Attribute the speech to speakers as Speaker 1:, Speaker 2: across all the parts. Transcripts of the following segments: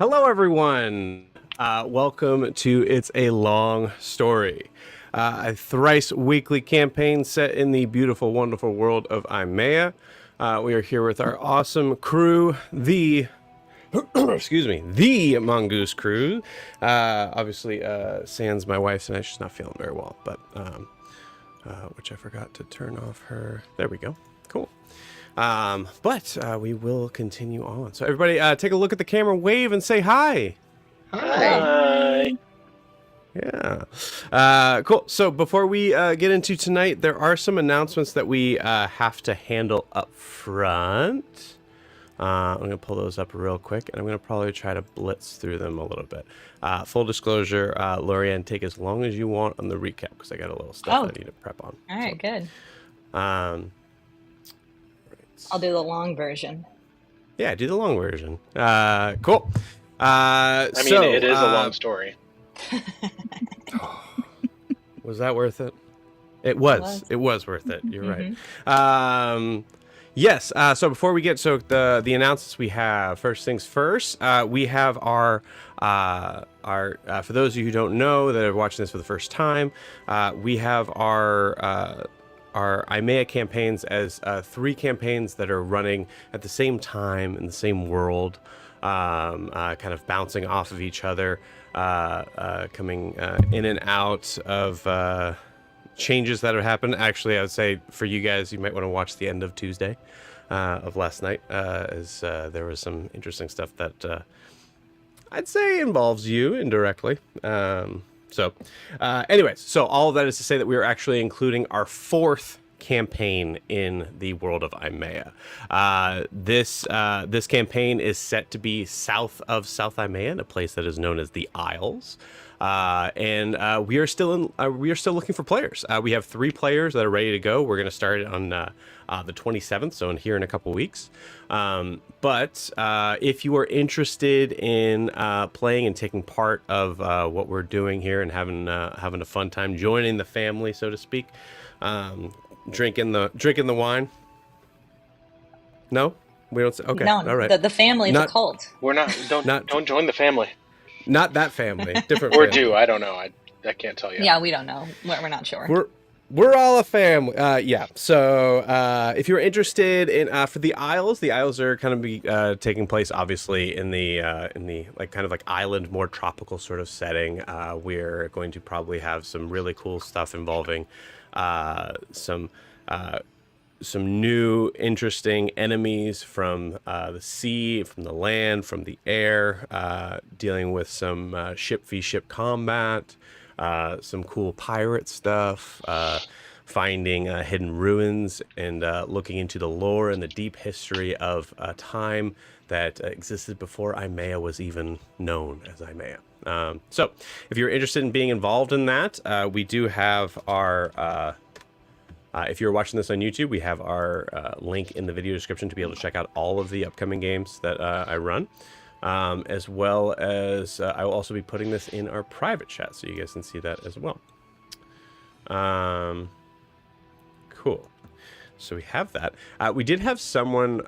Speaker 1: Hello, everyone. Welcome to It's a Long Story. a thrice weekly campaign set in the beautiful, wonderful world of Imea. We are here with our awesome crew, the excuse me, the Mongoose Crew. Obviously, Sans, my wife, tonight, she's not feeling very well, but which I forgot to turn off her. There we go. Cool. But we will continue on. So everybody, take a look at the camera, wave, and say hi.
Speaker 2: Hi.
Speaker 1: Yeah. Cool. So before we get into tonight, there are some announcements that we have to handle up front. I'm going to pull those up real quick, and I'm going to probably try to blitz through them a little bit. Full disclosure, Lorianne, take as long as you want on the recap, because I got a little stuff I need to prep on.
Speaker 3: All right, good.
Speaker 1: I'll
Speaker 3: do the long version.
Speaker 1: Yeah, do the long version. Cool.
Speaker 2: It is a long story.
Speaker 1: Was that worth it? It was. It was worth it. You're right. Yes. So before we get the announcements we have, first things first, we have our for those of you who don't know that are watching this for the first time, we have our Imea campaigns as 3 campaigns that are running at the same time in the same world, kind of bouncing off of each other, coming in and out of changes that have happened. Actually, I would say for you guys, you might want to watch the end of Tuesday of last night, as there was some interesting stuff that I'd say involves you indirectly. Anyways, so all of that is to say that we are actually including our 4th campaign in the world of Imea. This campaign is set to be south of South Imea, in a place that is known as the Isles. And we are still looking for players. We have 3 players that are ready to go. We're going to start it on the 27th, so here in a couple weeks. But if you are interested in playing and taking part of what we're doing here and having a fun time, joining the family, so to speak, drinking the wine. No, we don't. Okay,
Speaker 3: no,
Speaker 1: all right.
Speaker 3: The family's a cult.
Speaker 2: We're not. Don't join the family.
Speaker 1: Not that family. Different.
Speaker 2: Or
Speaker 1: family.
Speaker 2: do I don't know. I can't tell you.
Speaker 3: Yeah, we don't know. We're not sure.
Speaker 1: We're all a family. Yeah. So if you're interested in for the Isles are kind of be taking place obviously in the like kind of like island, more tropical sort of setting. We're going to probably have some really cool stuff involving some new interesting enemies from the sea, from the land, from the air, dealing with some ship v ship combat, some cool pirate stuff, finding hidden ruins, and looking into the lore and the deep history of a time that existed before Imea was even known as Imea. So if you're interested in being involved in that, we do have our if you're watching this on YouTube, we have our link in the video description to be able to check out all of the upcoming games that I run, as well as I will also be putting this in our private chat, so you guys can see that as well. Cool. So we have that. We did have someone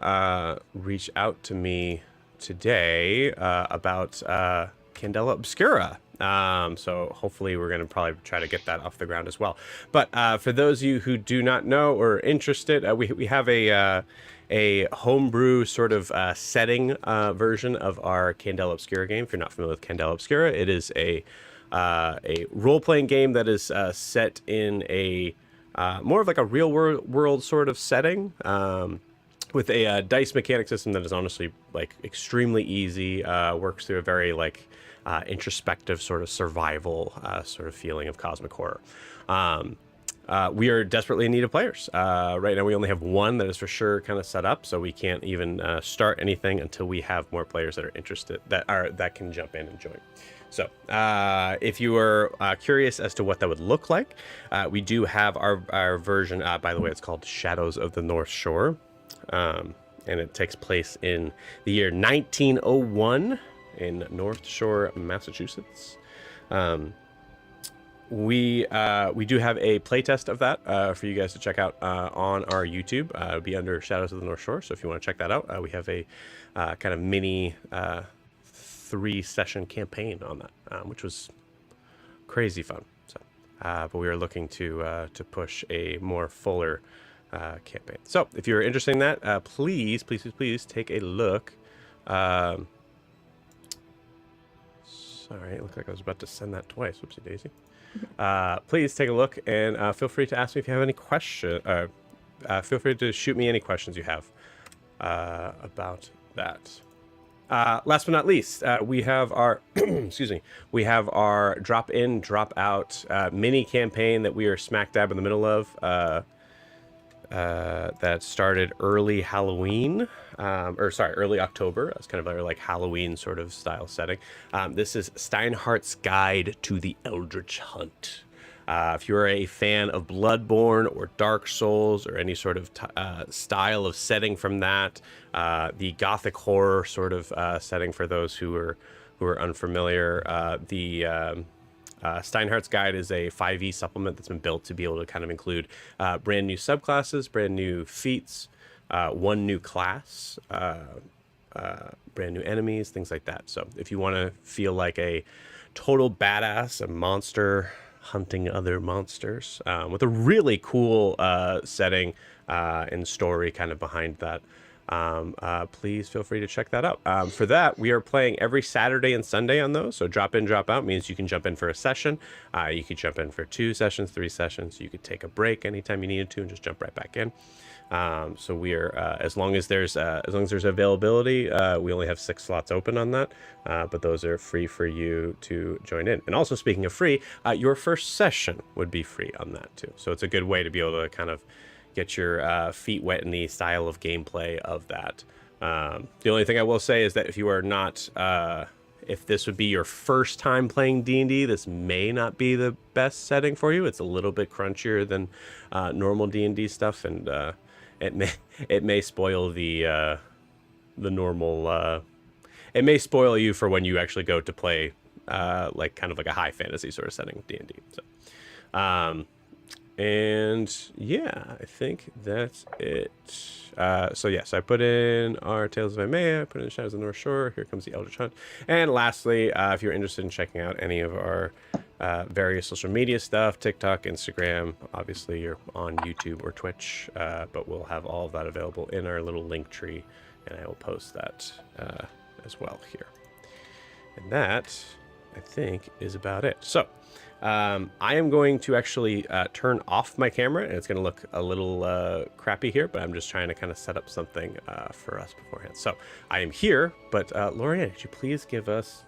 Speaker 1: reach out to me today about Candela Obscura. So hopefully we're going to probably try to get that off the ground as well. But for those of you who do not know or are interested, we have a homebrew sort of setting version of our Candela Obscura game. If you're not familiar with Candela Obscura, it is a role-playing game that is set in a more of like a real world sort of setting, with a dice mechanic system that is honestly like extremely easy, works through a very like introspective sort of survival sort of feeling of cosmic horror. We are desperately in need of players. Right now we only have 1 that is for sure kind of set up, so we can't even start anything until we have more players that are interested, that can jump in and join. So if you are curious as to what that would look like, we do have our version. By the way, it's called Shadows of the North Shore, and it takes place in the year 1901 in North Shore, Massachusetts. We do have a playtest of that for you guys to check out on our YouTube. It'll be under Shadows of the North Shore, so if you want to check that out, we have a kind of mini 3-session campaign on that, which was crazy fun. So but we are looking to push a more fuller campaign. So if you're interested in that, please take a look. Sorry, it looked like I was about to send that twice. Whoopsie daisy. Please take a look and feel free to ask me if you have any questions. Feel free to shoot me any questions you have about that. Last but not least, we have our excuse me. We have our drop in, drop out mini campaign that we are smack dab in the middle of. That started early Halloween, early October. It's kind of a like Halloween sort of style setting. This is Steinhardt's Guide to the Eldritch Hunt. If you're a fan of Bloodborne or Dark Souls or any sort of style of setting from that, the gothic horror sort of setting for those who are unfamiliar, Steinhardt's Guide is a 5e supplement that's been built to be able to kind of include brand new subclasses, brand new feats, one new class, brand new enemies, things like that. So if you want to feel like a total badass, a monster hunting other monsters with a really cool setting and story kind of behind that, please feel free to check that out. For that, we are playing every Saturday and Sunday on those. So drop in, drop out means you can jump in for a session. You could jump in for 2 sessions, 3 sessions. You could take a break anytime you needed to and just jump right back in. So we are as long as there's availability, we only have 6 slots open on that, but those are free for you to join in. And also, speaking of free, your first session would be free on that too. So it's a good way to be able to kind of get your feet wet in the style of gameplay of that. The only thing I will say is that if you are not, if this would be your first time playing D&D, this may not be the best setting for you. It's a little bit crunchier than normal D&D stuff, and it may spoil the normal. It may spoil you for when you actually go to play like kind of like a high fantasy sort of setting with D&D. So. And yeah, I think that's it. So yes, I put in our Tales of Imea, I put in Shadows of the North Shore, Here Comes the Eldritch Hunt. And lastly, if you're interested in checking out any of our various social media stuff, TikTok, Instagram, obviously you're on YouTube or Twitch, but we'll have all of that available in our little link tree, and I will post that as well here. And that, I think, is about it. So I am going to actually turn off my camera, and it's going to look a little crappy here, but I'm just trying to kind of set up something for us beforehand. So I am here, but Lorianne, could you please give us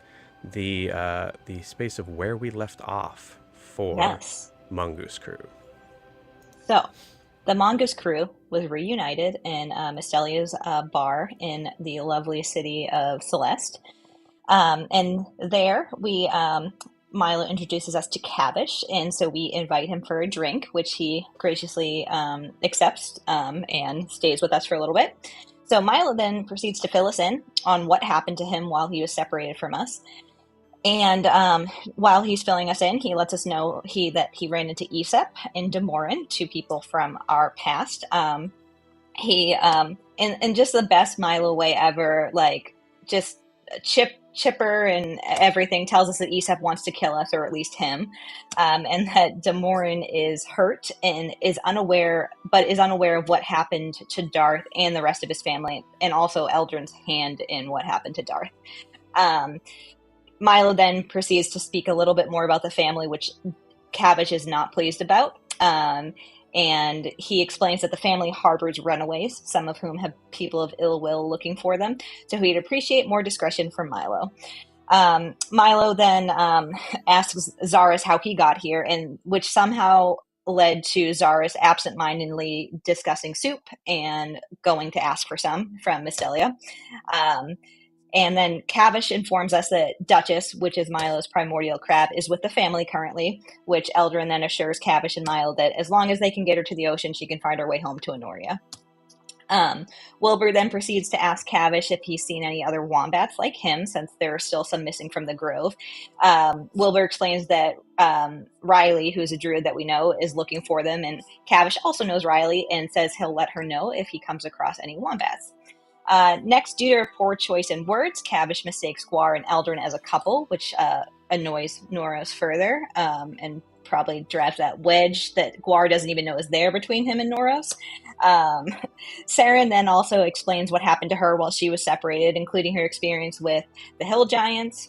Speaker 1: the space of where we left off for Mongoose Crew?
Speaker 3: So the Mongoose Crew was reunited in Mistelia's bar in the lovely city of Celeste. And there we... Milo introduces us to Cavish, and so we invite him for a drink, which he graciously accepts and stays with us for a little bit. So Milo then proceeds to fill us in on what happened to him while he was separated from us. And while he's filling us in, he lets us know that he ran into Aesop and Demorin, 2 people from our past. He in just the best Milo way ever, like just chipper and everything, tells us that Aesop wants to kill us, or at least him, and that Demorin is hurt and is unaware of what happened to Darth and the rest of his family, and also Eldrin's hand in what happened to Darth. Milo then proceeds to speak a little bit more about the family, which Cavish is not pleased about. And he explains that the family harbors runaways, some of whom have people of ill will looking for them. So he'd appreciate more discretion from Milo. Milo then asks Zaris how he got here, and which somehow led to Zaris absentmindedly discussing soup and going to ask for some from Mystelia. And then Cavish informs us that Duchess, which is Milo's primordial crab, is with the family currently, which Eldrin then assures Cavish and Milo that as long as they can get her to the ocean, she can find her way home to Honoria. Wilbur then proceeds to ask Cavish if he's seen any other wombats like him, since there are still some missing from the grove. Wilbur explains that Riley, who's a druid that we know, is looking for them, and Cavish also knows Riley and says he'll let her know if he comes across any wombats. Next, due to her poor choice in words, Cavish mistakes Guar and Eldrin as a couple, which annoys Noros further and probably drives that wedge that Guar doesn't even know is there between him and Noros. Saren then also explains what happened to her while she was separated, including her experience with the Hill Giants,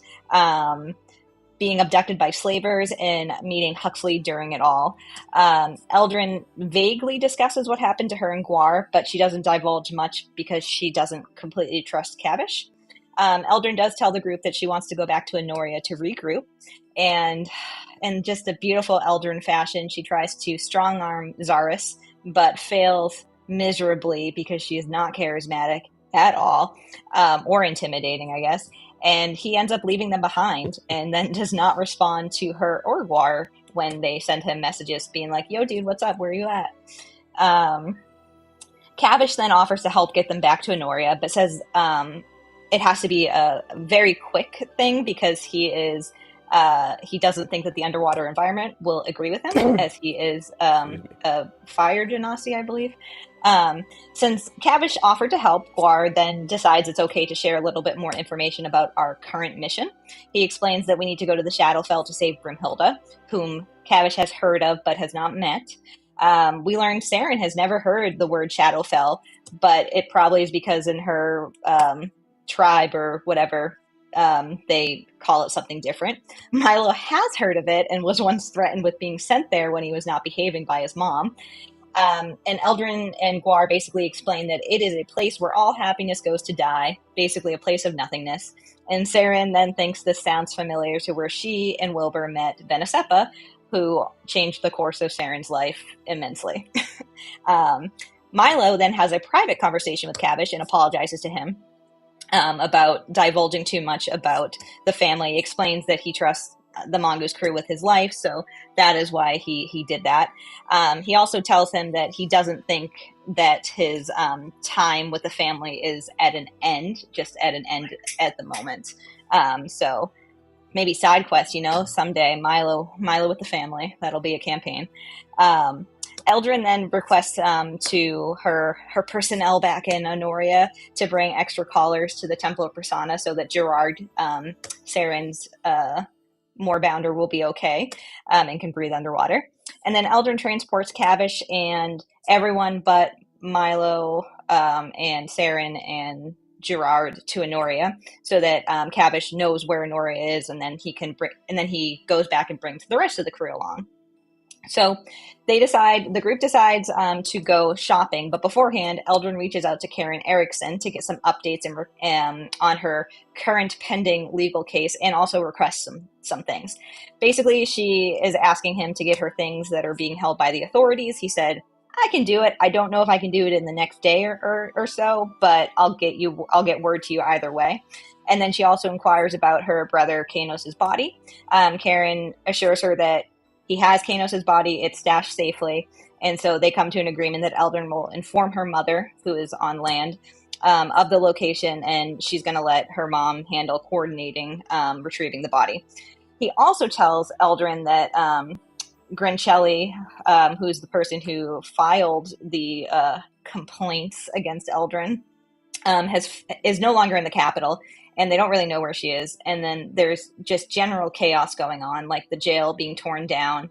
Speaker 3: being abducted by slavers, and meeting Huxley during it all. Eldrin vaguely discusses what happened to her and Guar, but she doesn't divulge much because she doesn't completely trust Kavish. Eldrin does tell the group that she wants to go back to Honoria to regroup, and in just a beautiful Eldrin fashion, she tries to strong-arm Zaris, but fails miserably because she is not charismatic at all, or intimidating, I guess. And he ends up leaving them behind and then does not respond to her or Guar when they send him messages being like, yo, dude, what's up? Where are you at? Kavish then offers to help get them back to Honoria, but says it has to be a very quick thing because he doesn't think that the underwater environment will agree with him, as he is a fire genasi, I believe. Since Kavish offered to help, Guar then decides it's okay to share a little bit more information about our current mission. He explains that we need to go to the Shadowfell to save Grimhilda, whom Kavish has heard of but has not met. We learned Saren has never heard the word Shadowfell, but it probably is because in her tribe or whatever, they call it something different. Milo has heard of it and was once threatened with being sent there when he was not behaving by his mom. And Eldrin and Guar basically explain that it is a place where all happiness goes to die, basically a place of nothingness. And Saren then thinks this sounds familiar to where she and Wilbur met Benesepa, who changed the course of Saren's life immensely. Milo then has a private conversation with Kavish and apologizes to him about divulging too much about the family. He explains that he trusts the Mongoose Crew with his life, so that is why he did that. He also tells him that he doesn't think that his time with the family is at an end, just at an end at the moment. So maybe side quest, someday Milo with the family. That'll be a campaign. Eldrin then requests to her personnel back in Honoria to bring extra callers to the Temple of Prasanna so that Gerard, Saren's moorbounder, will be okay and can breathe underwater. And then Eldrin transports Kavish and everyone but Milo and Saren and Gerard to Honoria so that Kavish knows where Honoria is, and then he goes back and brings the rest of the crew along. So the group decides to go shopping, but beforehand, Eldrin reaches out to Karen Erickson to get some updates on her current pending legal case, and also requests some things. Basically, she is asking him to get her things that are being held by the authorities. He said, I can do it. I don't know if I can do it in the next day or so, but I'll get word to you either way. And then she also inquires about her brother Kanos's body. Karen assures her that he has Kanos' body, it's stashed safely, and so they come to an agreement that Eldrin will inform her mother, who is on land, of the location, and she's going to let her mom handle coordinating retrieving the body. He also tells Eldrin that Grincelli, who's the person who filed the complaints against Eldrin, is no longer in the capital, and they don't really know where she is. And then there's just general chaos going on, like the jail being torn down,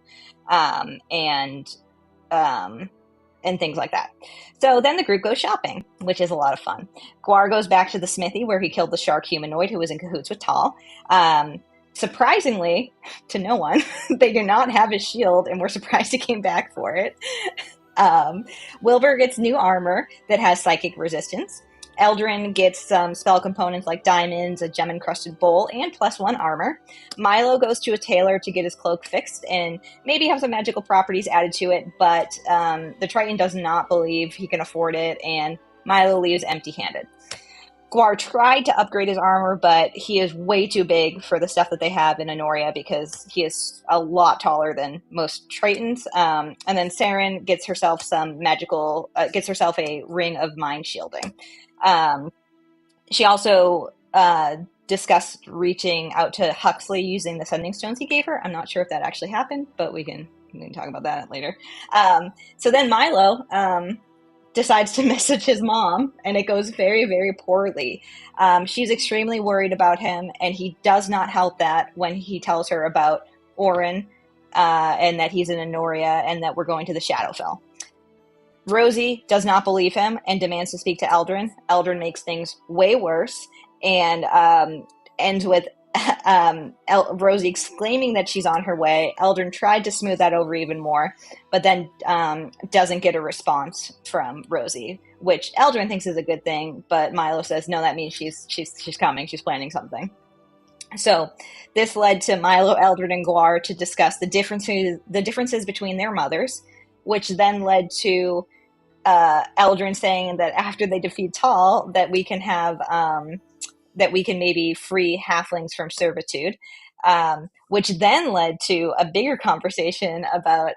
Speaker 3: and things like that. So then the group goes shopping, which is a lot of fun. Guar goes back to the smithy where he killed the shark humanoid who was in cahoots with Tal. Surprisingly, to no one, they do not have his shield, and we're surprised he came back for it. Wilbur gets new armor that has psychic resistance. Eldrin gets some spell components like diamonds, a gem-encrusted bowl, and +1 armor. Milo goes to a tailor to get his cloak fixed and maybe have some magical properties added to it, but the Triton does not believe he can afford it, and Milo leaves empty-handed. Guar tried to upgrade his armor, but he is way too big for the stuff that they have in Honoria because he is a lot taller than most Tritons. And then Saren gets herself gets herself a ring of mind shielding. She also discussed reaching out to Huxley using the sending stones he gave her. I'm not sure if that actually happened, but we can talk about that later. So then Milo decides to message his mom, and it goes very, very poorly. She's extremely worried about him, and he does not help that when he tells her about Oren and that he's in Anoria and that we're going to the Shadowfell. Rosie does not believe him and demands to speak to Eldrin. Eldrin makes things way worse and ends with Rosie exclaiming that she's on her way. Eldrin tried to smooth that over even more, but then doesn't get a response from Rosie, which Eldrin thinks is a good thing, but Milo says, no, that means she's coming. She's planning something. So this led to Milo, Eldrin, and Guar to discuss the differences between their mothers, which then led to Eldrin saying that after they defeat Tal, that we can have that we can maybe free halflings from servitude, which then led to a bigger conversation about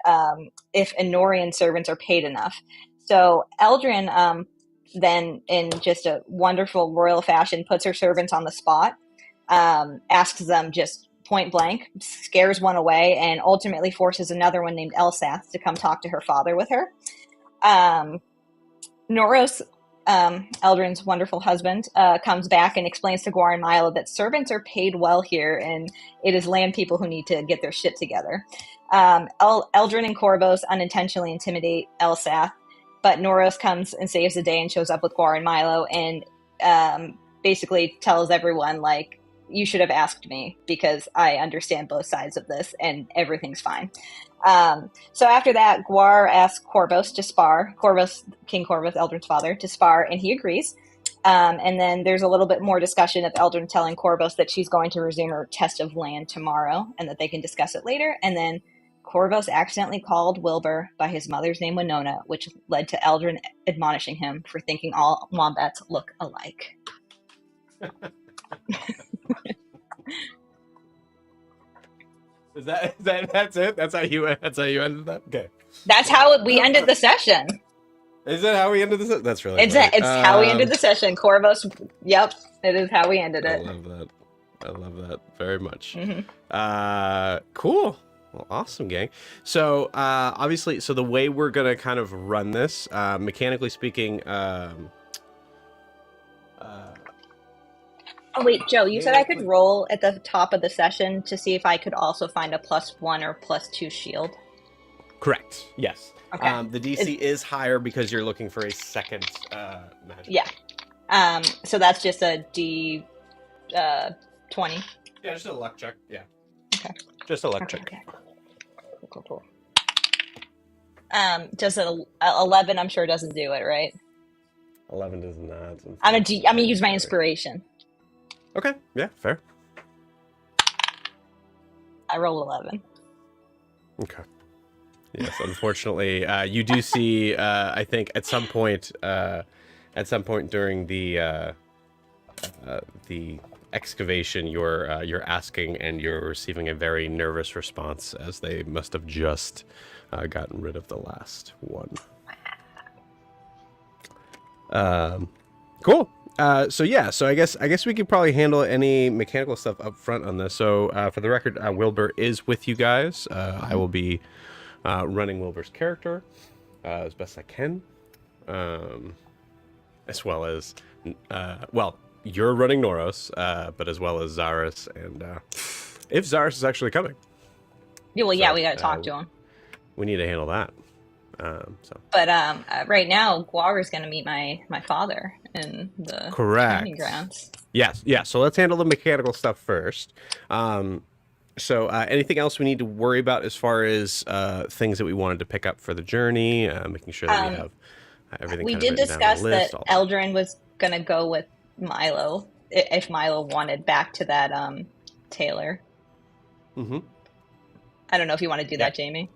Speaker 3: if Enorian servants are paid enough. So Eldrin then, in just a wonderful royal fashion, puts her servants on the spot, asks them just point blank, scares one away, and ultimately forces another one named Elsath to come talk to her father with her. Noros, Eldrin's wonderful husband, comes back and explains to Guar and Milo that servants are paid well here, and it is land people who need to get their shit together. Eldrin and Corvos unintentionally intimidate Elsath, but Noros comes and saves the day and shows up with Guar and Milo and basically tells everyone, like, you should have asked me because I understand both sides of this and everything's fine. So after that, Guar asks Corvos to spar, King Corvos, Eldrin's father, to spar, and he agrees. And then there's a little bit more discussion of Eldrin telling Corvos that she's going to resume her test of land tomorrow and that they can discuss it later. And then Corvos accidentally called Wilbur by his mother's name, Winona, which led to Eldrin admonishing him for thinking all wombats look alike.
Speaker 1: That's it? That's how you ended that? Okay.
Speaker 3: That's how we ended the session.
Speaker 1: Is that how we ended the session? That's really
Speaker 3: it's
Speaker 1: funny.
Speaker 3: It's how we ended the session. Corvos, yep, it is how we ended it.
Speaker 1: I love that very much.
Speaker 3: Mm-hmm.
Speaker 1: Cool. Well, awesome, gang. So, obviously, the way we're going to kind of run this, mechanically speaking,
Speaker 3: oh, wait, Joe, you said I could roll at the top of the session to see if I could also find a +1 or +2 shield.
Speaker 1: Correct. Yes.
Speaker 3: Okay.
Speaker 1: The DC is higher because you're looking for a second magic.
Speaker 3: Yeah. So that's just a D 20.
Speaker 1: Yeah, just a luck check. Yeah.
Speaker 3: Okay.
Speaker 1: Just a luck check.
Speaker 3: Okay. Cool. Does it 11? I'm sure doesn't do it, right?
Speaker 1: 11 does not.
Speaker 3: I'm gonna use my inspiration.
Speaker 1: Okay. Yeah. Fair.
Speaker 3: I rolled 11.
Speaker 1: Okay. Yes. Unfortunately, you do see. I think at some point during the excavation, you're asking and you're receiving a very nervous response, as they must have just gotten rid of the last one. Cool. So I guess we could probably handle any mechanical stuff up front on this. So for the record, Wilbur is with you guys. I will be running Wilbur's character as best I can, as well as you're running Noros, but as well as Zaris, and if Zaris is actually coming.
Speaker 3: Yeah, well, yeah, we got to talk to him.
Speaker 1: We need to handle that.
Speaker 3: But right now, Guar is going to meet my father in the training grounds.
Speaker 1: Yes, yeah. So let's handle the mechanical stuff first. So anything else we need to worry about as far as things that we wanted to pick up for the journey, making sure that we have everything.
Speaker 3: We did discuss that Eldrin was going to go with Milo if Milo wanted back to that tailor.
Speaker 1: Mm-hmm.
Speaker 3: I don't know if you want to do that, Jamie.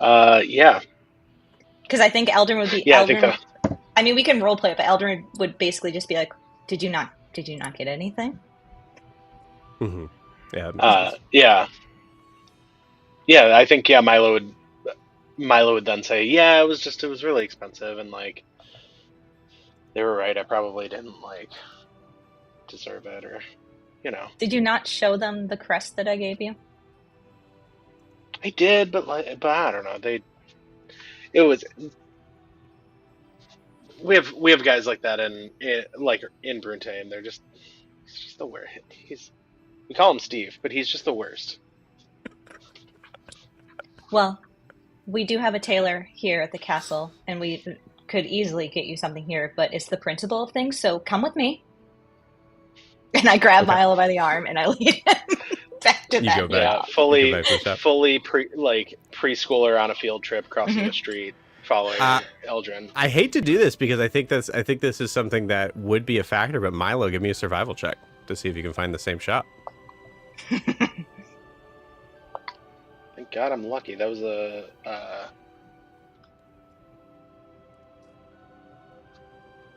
Speaker 2: Yeah.
Speaker 3: Because I think Eldrin would be.
Speaker 2: Yeah,
Speaker 3: Eldrin, I mean, we can role play it, but Eldrin would basically just be like, "Did you not get anything?"
Speaker 1: Mm-hmm. Yeah.
Speaker 2: Yeah. I think Milo would then say, "Yeah, it was really expensive, and like they were right. I probably didn't like deserve it, or
Speaker 3: Did you not show them the crest that I gave you?
Speaker 2: I did, but I don't know. We have guys like that in Bruntane. They're just He's just the worst. We call him Steve, but he's just the worst.
Speaker 3: Well, we do have a tailor here at the castle, and we could easily get you something here, but it's the principle of things, so come with me. And I grab Milo by the arm and I lead him back to that.
Speaker 2: Yeah, fully preschooler on a field trip, crossing the street, following Eldrin.
Speaker 1: I hate to do this because I think this is something that would be a factor, but Milo, give me a survival check to see if you can find the same shop.
Speaker 2: Thank God I'm lucky. That was a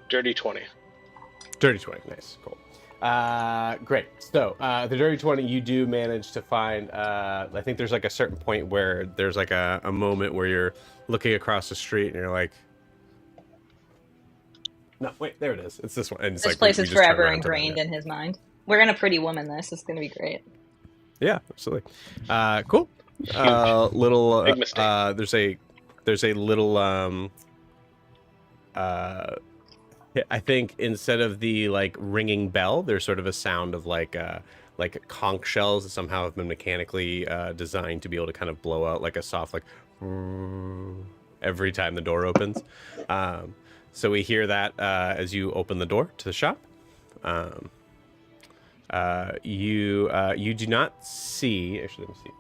Speaker 2: dirty 20.
Speaker 1: Dirty 20, nice, cool. Great. So the dirty 20, you do manage to find. I think there's like a certain point where there's like a moment where you're looking across the street and you're like, no, wait, there it is. It's this one. And it's
Speaker 3: this place is forever ingrained in his mind. We're gonna Pretty Woman this. It's gonna be great.
Speaker 1: Yeah, absolutely. Cool. Little.
Speaker 2: Big mistake.
Speaker 1: There's a little. I think instead of the like ringing bell, there's sort of a sound of like conch shells that somehow have been mechanically designed to be able to kind of blow out like a soft like every time the door opens. So we hear that as you open the door to the shop. You do not see. Actually, let me see.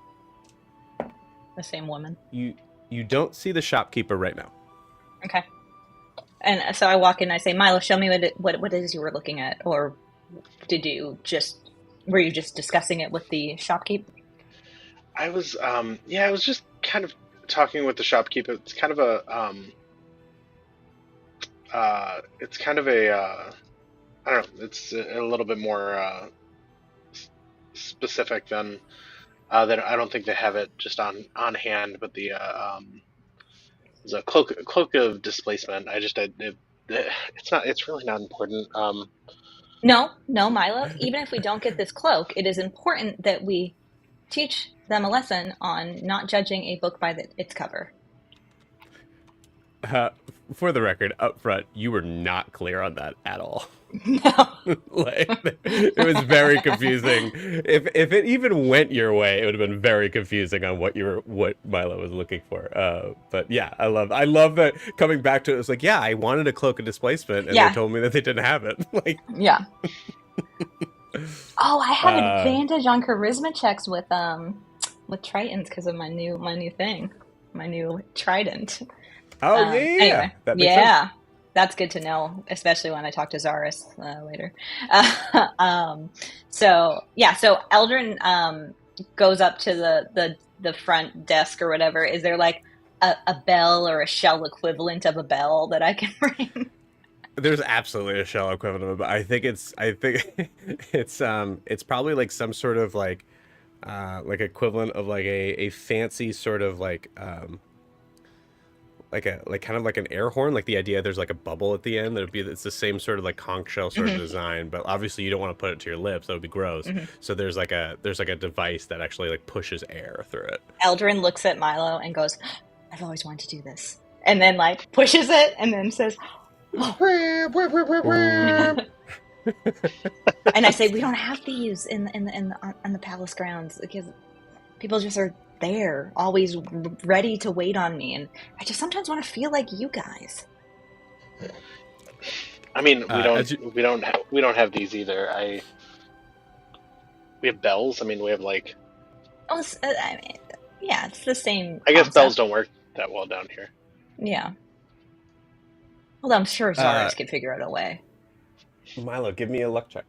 Speaker 3: The same woman.
Speaker 1: You don't see the shopkeeper right now.
Speaker 3: Okay. And so I walk in and I say, Milo, show me what it is you were looking at, or were you just discussing it with the shopkeep?
Speaker 2: I was just kind of talking with the shopkeep. It's kind of a I don't know, it's a little bit more specific than that. I don't think they have it just on hand, but the it's a cloak of displacement. It's really not important.
Speaker 3: No, Milo. Even if we don't get this cloak, it is important that we teach them a lesson on not judging a book by its cover.
Speaker 1: For the record, up front, you were not clear on that at all.
Speaker 3: No.
Speaker 1: It was very confusing. If it even went your way, it would have been very confusing on what Milo was looking for. But yeah, I love that coming back to it. It was like, yeah, I wanted a cloak of displacement, and they told me that they didn't have it. Like,
Speaker 3: yeah. Oh, I have advantage on charisma checks with Tritons because of my new thing, my new trident.
Speaker 1: Oh yeah.
Speaker 3: Anyway,
Speaker 1: that makes sense.
Speaker 3: That's good to know, especially when I talk to Zaris later. So Eldrin goes up to the front desk or whatever. Is there like a bell or a shell equivalent of a bell that I can ring?
Speaker 1: There's absolutely a shell equivalent of it, but I think it's probably like some sort of like equivalent of like a fancy sort of like kind of like an air horn, like the idea there's like a bubble at the end it's the same sort of like conch shell sort of design, but obviously you don't want to put it to your lips, that would be gross. So there's like a device that actually like pushes air through it.
Speaker 3: Eldrin looks at Milo and goes, I've always wanted to do this, and then like pushes it and then says, oh. And I say, we don't have these in the palace grounds because people just are there, always ready to wait on me, and I just sometimes want to feel like you guys.
Speaker 2: I mean, we don't have these either. We have bells. I mean, we have like.
Speaker 3: It's the same.
Speaker 2: I guess bells don't work that well down here.
Speaker 3: Yeah. Well, I'm sure Zaris could figure out a way.
Speaker 1: Milo, give me a luck check.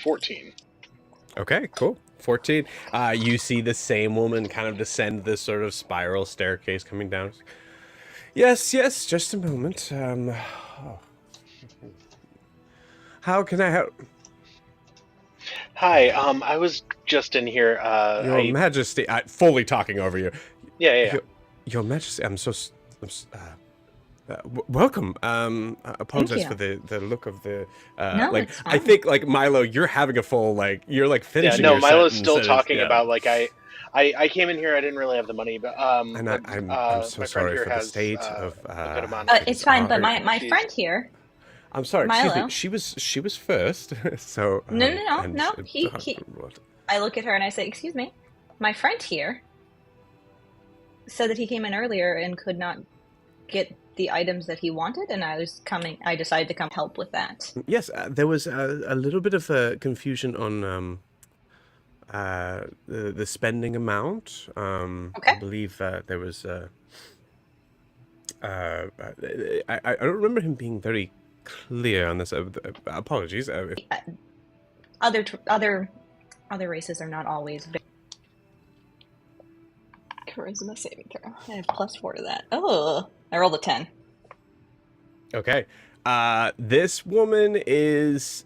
Speaker 2: 14.
Speaker 1: Okay, cool. 14. You see the same woman kind of descend this sort of spiral staircase coming down. Yes, just a moment. How can I help?
Speaker 2: Hi, I was just in here.
Speaker 1: Your Majesty, fully talking over you.
Speaker 2: Yeah.
Speaker 1: Your Majesty, welcome. I apologize for the look of the.
Speaker 3: No,
Speaker 1: like
Speaker 3: it's fine.
Speaker 1: I think like Milo, you're having a full like you're like finishing.
Speaker 2: Yeah, no,
Speaker 1: your
Speaker 2: Milo's
Speaker 1: sentence
Speaker 2: still talking about like I came in here. I didn't really have the money, but
Speaker 1: I'm so sorry for the state of.
Speaker 3: It's fine, but my friend here
Speaker 1: I'm sorry. Excuse me.
Speaker 3: Milo.
Speaker 1: She was first. So
Speaker 3: No, no, no,
Speaker 1: and
Speaker 3: no.
Speaker 1: what?
Speaker 3: I look at her and I say, "Excuse me, my friend here said that he came in earlier and could not get the items that he wanted, and I decided to come help with that."
Speaker 1: Yes, there was a little bit of confusion on the spending amount. I
Speaker 3: Okay.
Speaker 1: believe there was. I don't remember him being very clear on this. Apologies.
Speaker 3: Other other races are not always charisma saving throw. I have +4 to that. Oh, I rolled a 10.
Speaker 1: Okay. This woman is.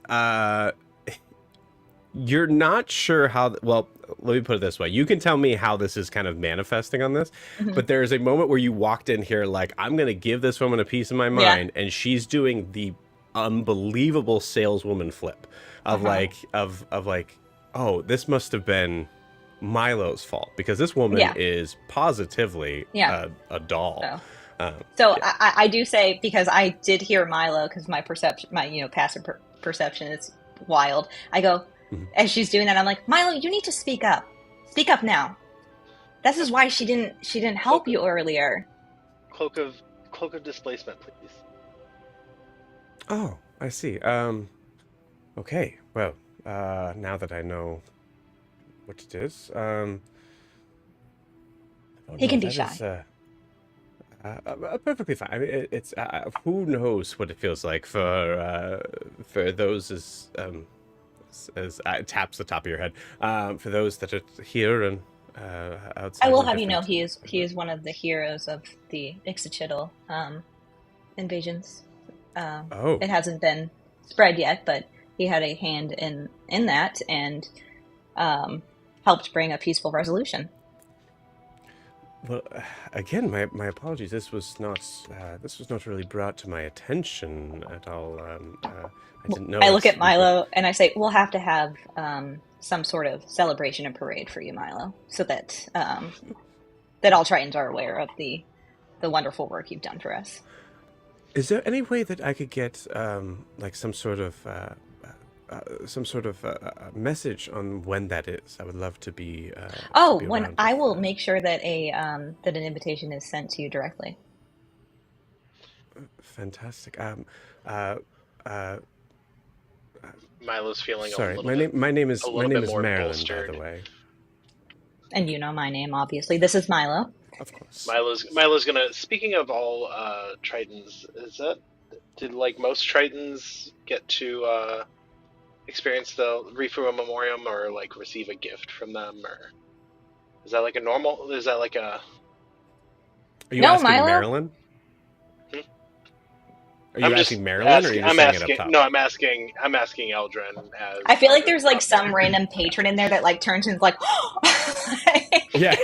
Speaker 1: You're not sure how. Well, let me put it this way. You can tell me how this is kind of manifesting on this,
Speaker 3: Mm-hmm.
Speaker 1: but there is a moment where you walked in here like, I'm going to give this woman a piece of my
Speaker 3: Yeah.
Speaker 1: mind, and she's doing the unbelievable saleswoman flip of like, oh, this must have been Milo's fault because this woman
Speaker 3: Yeah.
Speaker 1: is positively
Speaker 3: Yeah.
Speaker 1: a doll.
Speaker 3: So
Speaker 1: Yeah.
Speaker 3: I do say, because I did hear Milo, because my perception, my passive perception is wild. I go,
Speaker 1: Mhm.
Speaker 3: as she's doing that, I'm like, Milo, you need to speak up. Speak up now. This is why she didn't help you earlier.
Speaker 2: Cloak of displacement, please.
Speaker 1: Oh, I see. Okay. Well, now that I know what it is, oh
Speaker 3: He
Speaker 1: no,
Speaker 3: can be
Speaker 1: that
Speaker 3: shy.
Speaker 1: is perfectly fine. I mean, it's who knows what it feels like for those as taps the top of your head. For those that are here and outside.
Speaker 3: I will
Speaker 1: in
Speaker 3: have you know
Speaker 1: different-
Speaker 3: he is one of the heroes of the Ixochitl invasions.
Speaker 1: Oh,
Speaker 3: It hasn't been spread yet, but he had a hand in that and helped bring a peaceful resolution.
Speaker 1: well, again, my apologies. This was not really brought to my attention at all. I didn't know.
Speaker 3: I look at Milo and I say, "We'll have to have some sort of celebration and parade for you, Milo, so that that all Tritons are aware of the wonderful work you've done for us."
Speaker 1: Is there any way that I could get like some sort of message on when that is? I would love to be.
Speaker 3: Oh,
Speaker 1: to be
Speaker 3: when
Speaker 1: around
Speaker 3: I
Speaker 1: if,
Speaker 3: will make sure that that an invitation is sent to you directly.
Speaker 1: Fantastic. Uh, uh,
Speaker 2: Milo's feeling
Speaker 1: sorry,
Speaker 2: a little
Speaker 1: my
Speaker 2: bit,
Speaker 1: name. My name is
Speaker 2: a little bit more
Speaker 1: Marilyn.
Speaker 2: bolstered.
Speaker 1: By the way,
Speaker 3: And you know my name, obviously. This is Milo.
Speaker 1: of course.
Speaker 2: Milo's gonna. Speaking of all Tritons, did like most Tritons get to experience the Rifu Memoriam or like receive a gift from them, or is that like a normal? Is that like a?
Speaker 1: Are you
Speaker 3: No,
Speaker 1: asking
Speaker 3: Milo.
Speaker 1: Marilyn?
Speaker 2: Hmm?
Speaker 1: Are you
Speaker 2: I'm
Speaker 1: asking
Speaker 2: just
Speaker 1: Marilyn, or are you just
Speaker 2: I'm
Speaker 1: saying it
Speaker 2: asking.
Speaker 1: up top?
Speaker 2: No, I'm asking. I'm asking Eldrin as.
Speaker 3: I feel like
Speaker 2: as
Speaker 3: there's like
Speaker 2: top
Speaker 3: some
Speaker 2: man.
Speaker 3: random patron in there that like turns and is like,
Speaker 1: Yeah.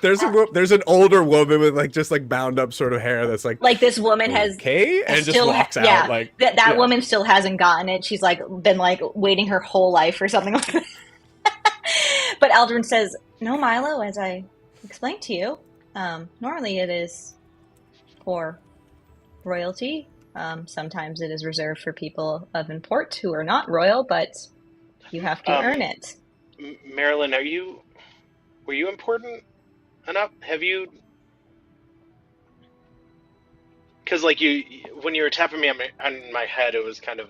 Speaker 1: There's an older woman with like just like bound up sort of hair that's like
Speaker 3: this woman has
Speaker 1: okay, and just
Speaker 3: still
Speaker 1: walks out
Speaker 3: yeah,
Speaker 1: like
Speaker 3: that
Speaker 1: yeah.
Speaker 3: woman still hasn't gotten it. She's like been like waiting her whole life for something like that. But Eldrin says, "No, Milo, as I explained to you, normally it is for royalty. Sometimes it is reserved for people of import who are not royal, but you have to earn it."
Speaker 2: Marilyn, were you important enough? Have you? Because like when you were tapping me on my head, it was kind of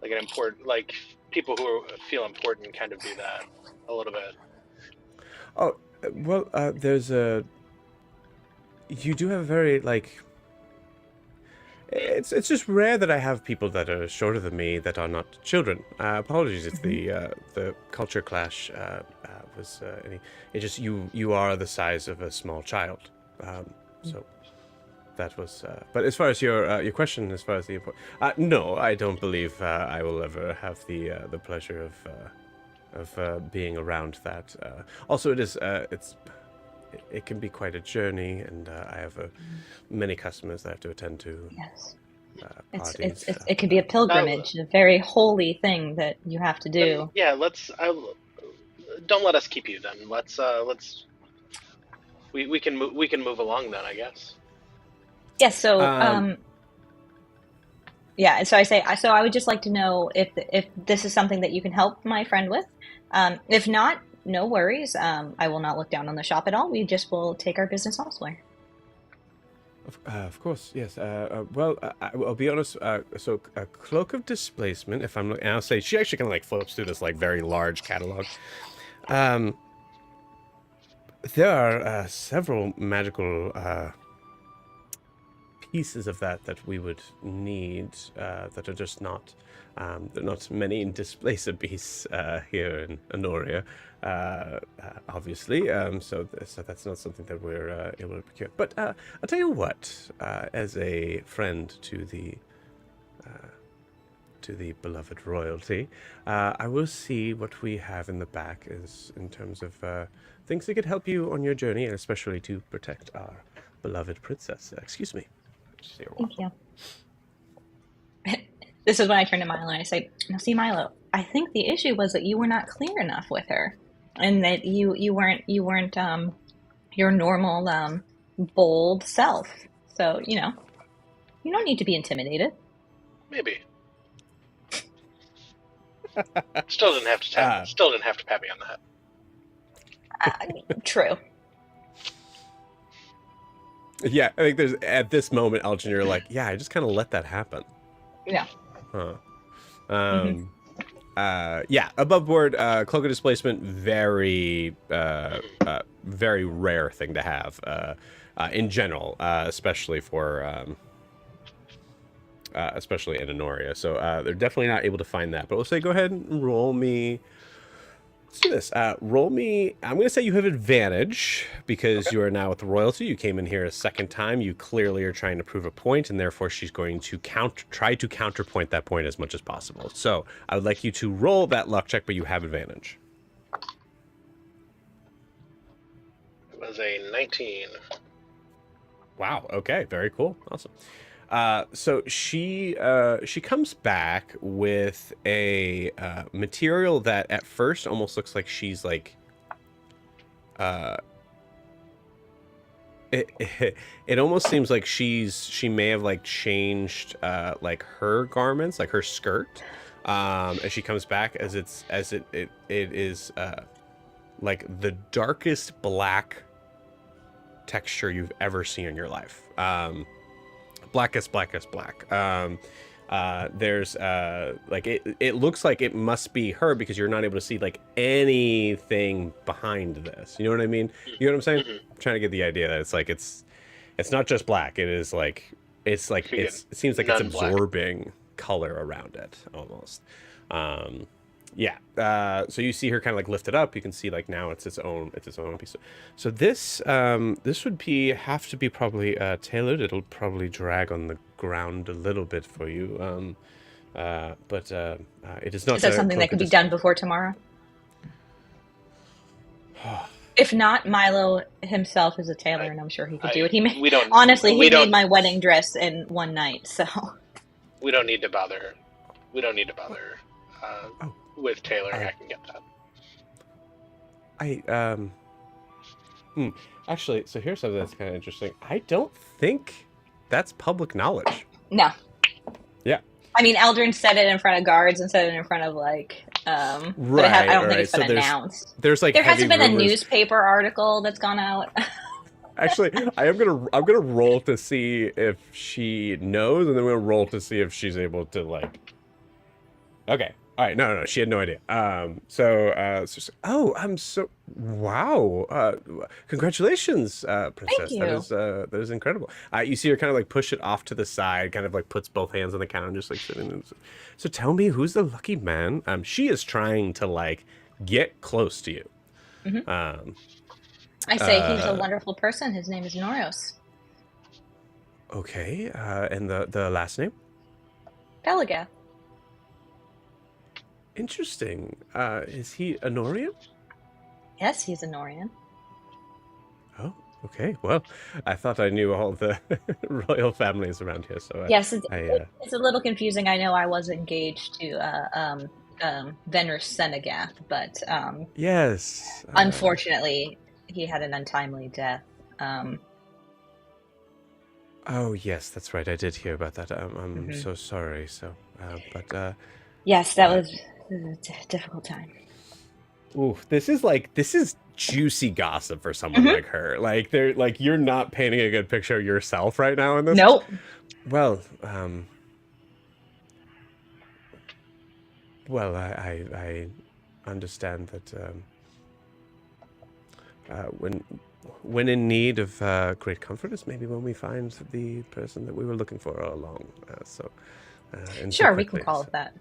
Speaker 2: like an important, like people who feel important kind of do that a little bit.
Speaker 1: Oh well, there's a. You do have a very like. It's just rare that I have people that are shorter than me that are not children. Apologies if the culture clash was any. It just you are the size of a small child, so that was. But as far as your question, as far as the import, no, I don't believe I will ever have the pleasure of being around that. Also, it can be quite a journey, and I have many customers that I have to attend to.
Speaker 3: Yes.
Speaker 1: Parties.
Speaker 3: It can be a pilgrimage, a very holy thing that you have to do.
Speaker 2: Yeah, don't let us keep you then. We can move along then, I guess.
Speaker 3: Yes. So,
Speaker 1: Um,
Speaker 3: yeah. And so I say, so I would just like to know if this is something that you can help my friend with. If not, no worries. I will not look down on the shop at all. We just will take our business elsewhere.
Speaker 1: of course, yes. Well, I'll be honest. So, a cloak of displacement. If I'm, and I'll say she actually kind of like flips through this like very large catalog. Um, there are several magical pieces of that we would need that are just not there are not many in Displacer Beasts here in Honoria, obviously. So that's not something that we're able to procure. But I'll tell you what, as a friend to the beloved royalty, I will see what we have in the back is in terms of things that could help you on your journey, and especially to protect our beloved princess. Excuse me. You're
Speaker 3: Thank
Speaker 1: welcome.
Speaker 3: you. This is when I turn to Milo and I say, "Now, see, Milo, I think the issue was that you were not clear enough with her, and that you weren't your normal bold self. So you don't need to be intimidated."
Speaker 2: Maybe. Still didn't have to
Speaker 1: Uh,
Speaker 2: pat me on the head.
Speaker 3: True.
Speaker 1: yeah, I think there's at this moment, Elgin, you're like, yeah, I just kind of let that happen.
Speaker 3: Yeah.
Speaker 1: Huh.
Speaker 3: Hmm.
Speaker 1: Um, yeah, above board, cloak of displacement, very rare thing to have in general, especially in Honoria. So they're definitely not able to find that. But we'll say, go ahead and roll me. Let's do this. Roll me. I'm going to say you have advantage because
Speaker 2: Okay.
Speaker 1: you are now with the royalty. You came in here a second time. You clearly are trying to prove a point, and therefore she's going to try to counterpoint that point as much as possible. So I would like you to roll that luck check, but you have advantage.
Speaker 2: It was a 19.
Speaker 1: Wow. Okay. Very cool. Awesome. So she comes back with a material that at first almost looks like she's like uh, it almost seems like she may have like changed like her garments, like her skirt, as she comes back as it is like the darkest black texture you've ever seen in your life. Blackest black. There's like it looks like it must be her because you're not able to see like anything behind this. You know what I mean? You know what I'm saying?
Speaker 2: Mm-hmm.
Speaker 1: I'm trying to get the idea that it's not just black. It is like it seems like it's
Speaker 2: None black.
Speaker 1: absorbing color around it almost. Um, yeah. So you see her kind of like lift it up. You can see like now it's its own piece. So this would have to be probably tailored. It'll probably drag on the ground a little bit for you. But it is not
Speaker 3: Is that
Speaker 1: a
Speaker 3: something that
Speaker 1: cloak of
Speaker 3: could be done before tomorrow? If not, Milo himself is a tailor, and I'm sure he could do it.
Speaker 2: We don't.
Speaker 3: Honestly,
Speaker 2: We
Speaker 3: he made
Speaker 2: don't.
Speaker 3: my wedding dress in one night. So
Speaker 2: We don't need to bother. We don't need to bother
Speaker 1: Oh,
Speaker 2: with tailoring.
Speaker 1: I
Speaker 2: I can get that.
Speaker 1: actually, so here's something that's kind of interesting. I don't think that's public knowledge.
Speaker 3: no.
Speaker 1: Yeah.
Speaker 3: I mean, Eldrin said it in front of guards and said it in front of but I don't think it's been announced.
Speaker 1: There's like
Speaker 3: There
Speaker 1: heavy
Speaker 3: hasn't been a
Speaker 1: rumors.
Speaker 3: newspaper article that's gone out.
Speaker 1: Actually, I'm gonna roll to see if she knows, and then we're gonna roll to see if she's able to like. Okay. All right. No, she had no idea. Oh, I'm so wow. Congratulations,
Speaker 3: Thank
Speaker 1: princess.
Speaker 3: you.
Speaker 1: That is incredible. You see her kind of like push it off to the side, kind of like puts both hands on the counter, just like sitting. So tell me, who's the lucky man? She is trying to like get close to you.
Speaker 3: Mm-hmm.
Speaker 1: Um,
Speaker 3: I say he's a wonderful person. His name is Noros.
Speaker 1: Okay. And the last name?
Speaker 3: Pelagath.
Speaker 1: Interesting. Is he Honorian?
Speaker 3: Yes, he's a Norian.
Speaker 1: Oh, okay. Well, I thought I knew all the royal families around here, so
Speaker 3: Yes, it's a little confusing. I know I was engaged to Venrus Senegath, but
Speaker 1: yes.
Speaker 3: unfortunately, he had an untimely death.
Speaker 1: Oh, yes, that's right. I did hear about that. I'm
Speaker 3: Hmm.
Speaker 1: so sorry. But
Speaker 3: Yes, that was a difficult time.
Speaker 1: ooh, this is juicy gossip for someone
Speaker 3: Hmm.
Speaker 1: like her. Like you're not painting a good picture of yourself right now in this.
Speaker 3: Nope.
Speaker 1: Well, I understand that when in need of great comfort is maybe when we find the person that we were looking for all along. And so
Speaker 3: Sure, we can
Speaker 1: quickly.
Speaker 3: call
Speaker 1: So,
Speaker 3: it that.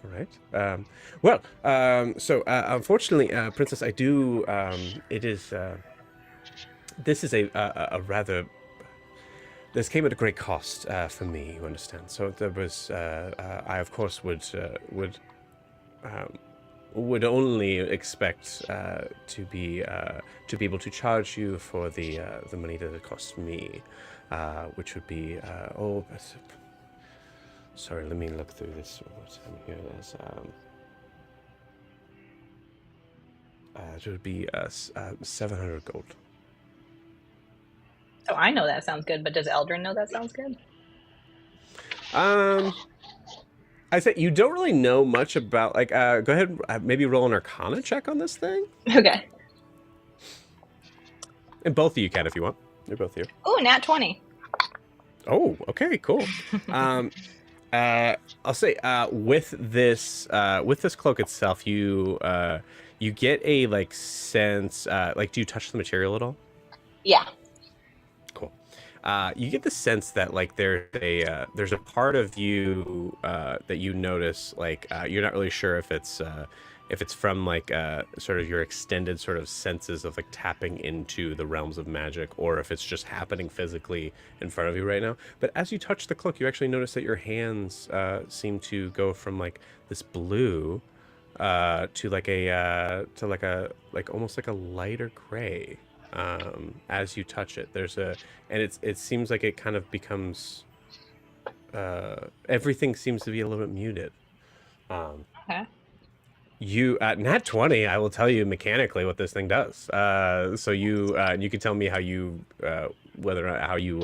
Speaker 1: all right. Unfortunately, Princess, I do. It is. This is a rather. This came at a great cost for me. You understand. So there was. I of course would only expect to be able to charge you for the money that it costs me, which would be sorry, let me look through this one more time here. It would be 700 gold.
Speaker 3: So I know that sounds good, but does Eldrin know that sounds good?
Speaker 1: Um, I said you don't really know much about like. Go ahead, maybe roll an Arcana check on this thing,
Speaker 3: Okay.
Speaker 1: and both of you can if you want. They're both here.
Speaker 3: Oh, nat 20.
Speaker 1: Oh, okay, cool. Um, I'll say with this cloak itself, you get a like sense. Like, do you touch the material at all?
Speaker 3: Yeah.
Speaker 1: Cool. You get the sense that like there's a part of you that you notice like you're not really sure if it's from like sort of your extended sort of senses of like tapping into the realms of magic, or if it's just happening physically in front of you right now. But as you touch the cloak, you actually notice that your hands seem to go from like this blue to like almost like a lighter gray as you touch it. And it seems like it kind of becomes everything seems to be a little bit muted.
Speaker 3: Okay.
Speaker 1: You at nat 20, I will tell you mechanically what this thing does. So you can tell me how you whether or not how you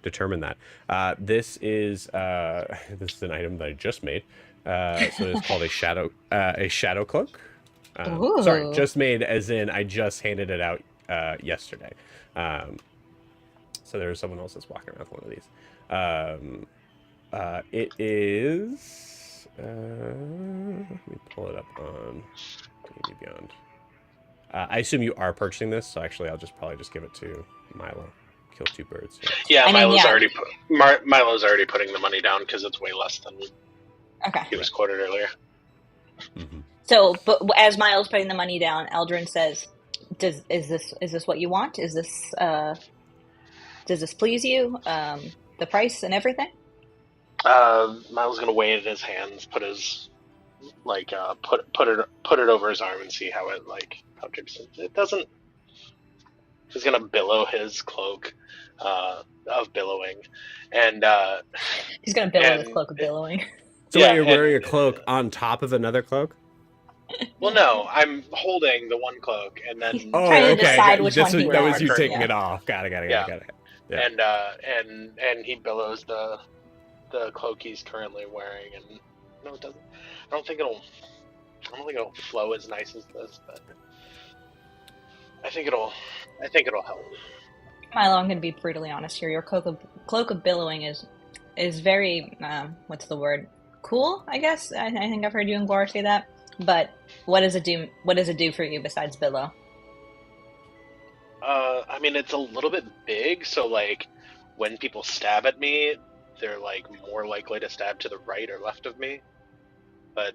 Speaker 1: determine that. This is an item that I just made. So it's called a shadow cloak. Sorry,
Speaker 3: Ooh.
Speaker 1: just made as in I just handed it out yesterday. So there's someone else that's walking around with one of these. It is. Let me pull it up on D&D Beyond. I assume you are purchasing this, so actually I'll probably just give it to Milo. Kill two birds.
Speaker 2: Yeah,
Speaker 3: I mean,
Speaker 2: Milo's
Speaker 3: yeah.
Speaker 2: Milo's already putting the money down because it's way less than
Speaker 3: Okay.
Speaker 2: he was quoted earlier.
Speaker 1: Mm-hmm.
Speaker 3: So, but as Miles putting the money down, Eldrin says, is this what you want? Does this please you? The price and everything?
Speaker 2: Milo's gonna weigh it in his hands, put his put it over his arm and see how drips. It doesn't. He's gonna billow his cloak of billowing, and
Speaker 3: He's gonna billow his cloak of billowing.
Speaker 1: So
Speaker 2: yeah,
Speaker 1: you're wearing a cloak on top of another cloak?
Speaker 2: Well, no, I'm holding the one cloak, and then
Speaker 3: He's trying to decide which one he
Speaker 1: that was
Speaker 3: wants.
Speaker 1: you taking
Speaker 3: Yeah.
Speaker 1: it off. Got it. Yeah.
Speaker 2: And he billows the cloak he's currently wearing, and no, it doesn't. I don't think it'll flow as nice as this, but I think it'll help.
Speaker 3: Milo, I'm going to be brutally honest here. Your cloak of billowing is very what's the word? Cool, I guess. I think I've heard you and Glora say that. But what does it do? What does it do for you besides billow?
Speaker 2: I mean, it's a little bit big, so like when people stab at me, they're like more likely to stab to the right or left of me. But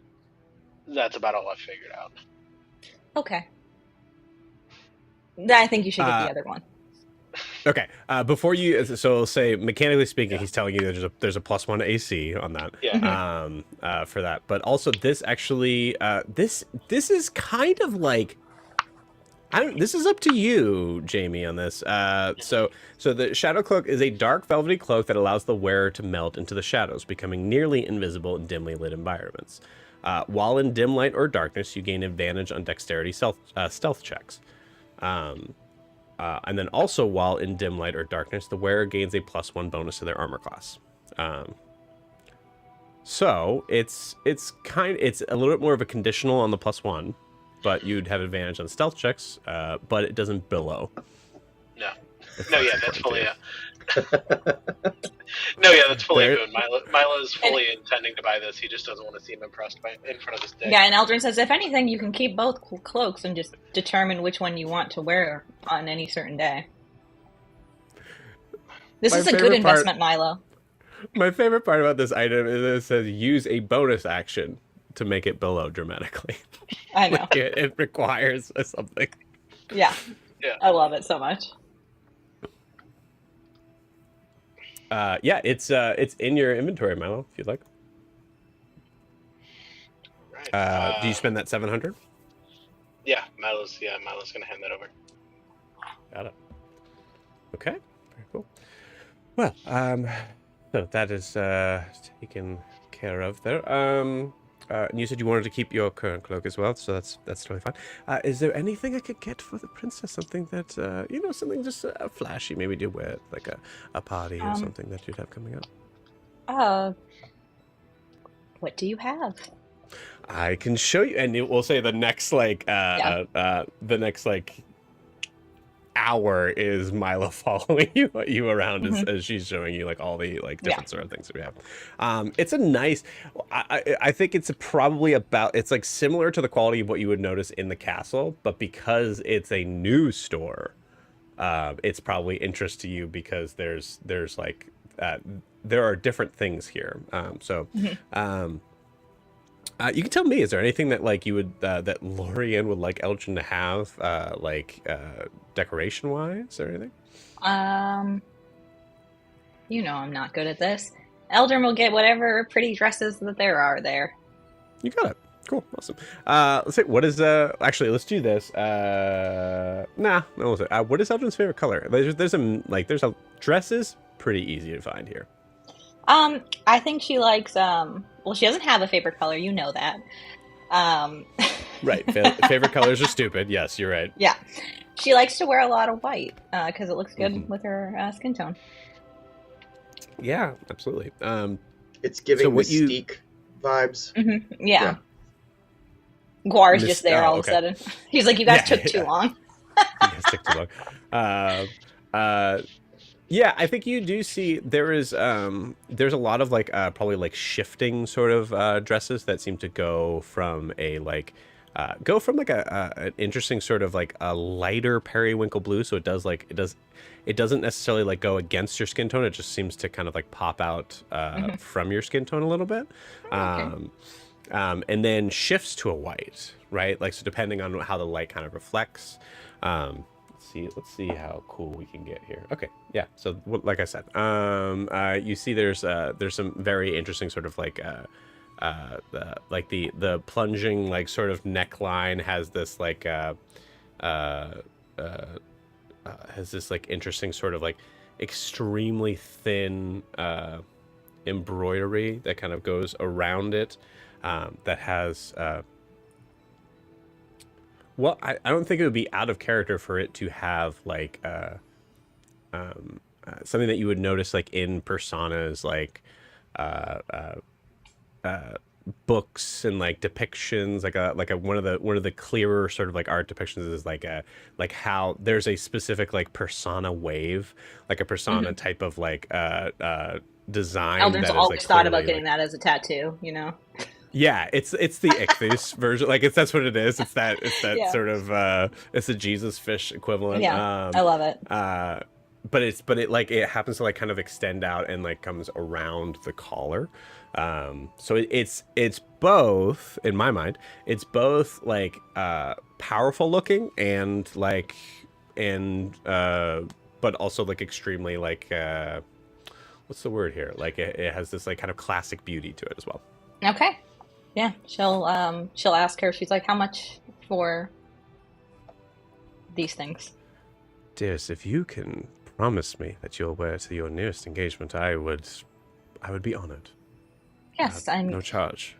Speaker 2: that's about all I've figured out.
Speaker 3: Okay. I think you should get the other one.
Speaker 1: Okay. Before you, so say mechanically speaking, he's telling you there's a +1 AC on that.
Speaker 2: Yeah.
Speaker 1: For that, but also this actually, this is kind of like. This is up to you, Jamie, on this. So the Shadow Cloak is a dark velvety cloak that allows the wearer to melt into the shadows, becoming nearly invisible in dimly lit environments. While in dim light or darkness, you gain advantage on dexterity stealth checks. And then also, while in dim light or darkness, the wearer gains a +1 bonus to their armor class. So it's a little bit more of a conditional on the +1, but you'd have advantage on stealth checks. But it doesn't billow.
Speaker 2: No.
Speaker 1: if
Speaker 2: No, yeah,
Speaker 1: important
Speaker 2: that's
Speaker 1: to
Speaker 2: fully
Speaker 1: you.
Speaker 2: No, yeah, that's fully
Speaker 1: There-
Speaker 2: a boon. Milo's fully intending to buy this. He just doesn't want to seem impressed in front of his dick.
Speaker 3: Yeah, and Eldrin says, if anything, you can keep both cloaks and just determine which one you want to wear on any certain day. This
Speaker 1: My
Speaker 3: is a good
Speaker 1: favorite
Speaker 3: investment, Milo.
Speaker 1: My favorite part about this item is that it says use a bonus action to make it billow dramatically.
Speaker 3: I know.
Speaker 1: Like it requires something.
Speaker 3: Yeah.
Speaker 2: Yeah.
Speaker 3: I love it so much.
Speaker 1: Yeah, it's in your inventory, Milo, if you'd like.
Speaker 2: Right.
Speaker 1: Do you spend that 700?
Speaker 2: Yeah, Milo's gonna hand that over.
Speaker 1: Got it. Okay, very cool. Well, so that is taken care of there. And you said you wanted to keep your current cloak as well, so that's totally fine. Is there anything I could get for the princess? Something that something just flashy, maybe to wear at, like a party or something that you'd have coming up?
Speaker 3: What do you have?
Speaker 1: I can show you, and it will say the next hour is Milo following you around as she's showing you like all the like different sort of things that we have. It's a nice. I think it's probably it's like similar to the quality of what you would notice in the castle, but because it's a new store, it's probably interest to you because there's like there are different things here. You can tell me, is there anything that like you would that Lorian would like Elgin to have, decoration wise or anything?
Speaker 3: I'm not good at this. Eldrin will get whatever pretty dresses that there are there.
Speaker 1: You got it. Cool, awesome. Let's see. What is Actually, let's do this. What is Eldrin's favorite color? There's a dresses pretty easy to find here.
Speaker 3: I think she likes well, she doesn't have a favorite color, you know that.
Speaker 1: Right. Favorite colors are stupid. Yes, you're right.
Speaker 3: Yeah. She likes to wear a lot of white because it looks good with her skin tone.
Speaker 1: Yeah, absolutely.
Speaker 4: It's giving Mystique vibes.
Speaker 3: Mm-hmm. Yeah. Guar's just there all of a sudden. He's like, you guys took too long.
Speaker 1: You guys took too long. Yeah, I think you do see there's a lot of like probably like shifting sort of dresses that seem to go from an interesting sort of like a lighter periwinkle blue. So it doesn't necessarily like go against your skin tone. It just seems to kind of like pop out from your skin tone a little bit. Okay. And then shifts to a white, right? Like, so depending on how the light kind of reflects. Let's see how cool we can get here. Okay, yeah. So like I said, you see there's some very interesting sort of like the plunging like sort of neckline has this like has this like interesting sort of like extremely thin embroidery that kind of goes around it, that has well, I don't think it would be out of character for it to have like something that you would notice like in personas, like books and like depictions, like one of the clearer sort of like art depictions is like how there's a specific like persona wave, like a persona type of like design.
Speaker 3: Eldrin's always thought about getting that as a tattoo, you know.
Speaker 1: Yeah, it's the ichthus version. Like that's what it is. It's that
Speaker 3: Yeah.
Speaker 1: sort of it's a Jesus fish equivalent.
Speaker 3: Yeah, I love it.
Speaker 1: But it happens to like kind of extend out and like comes around the collar. So it's both, in my mind, it's both like powerful looking and but also like extremely like what's the word here? Like it has this like kind of classic beauty to it as well.
Speaker 3: Okay. Yeah, she'll ask her. She's like, "How much for these things?"
Speaker 1: Dearest, if you can promise me that you'll wear to your nearest engagement, I would be honored.
Speaker 3: Yes,
Speaker 1: no charge.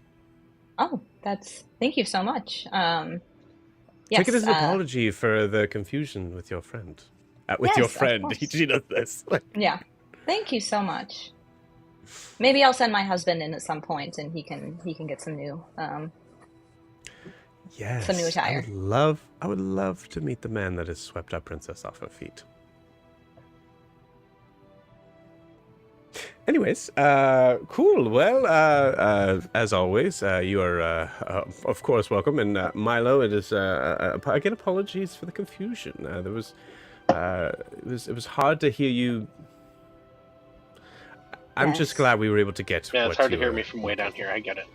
Speaker 3: Oh, thank you so much. Yes,
Speaker 1: take it as an apology for the confusion with your friend. with
Speaker 3: Yes,
Speaker 1: your
Speaker 3: of
Speaker 1: friend.
Speaker 3: course.
Speaker 1: She does this.
Speaker 3: Yeah. Thank you so much. Maybe I'll send my husband in at some point, and he can get some new
Speaker 1: Yes,
Speaker 3: attire.
Speaker 1: I would love to meet the man that has swept our princess off her feet. Anyways, cool. Well, as always, you are, of course, welcome. And Milo, it is again, apologies for the confusion. There was, it was hard to hear you. I'm just glad we were able to get.
Speaker 2: Yeah, it's hard to hear me from way down here. I get it.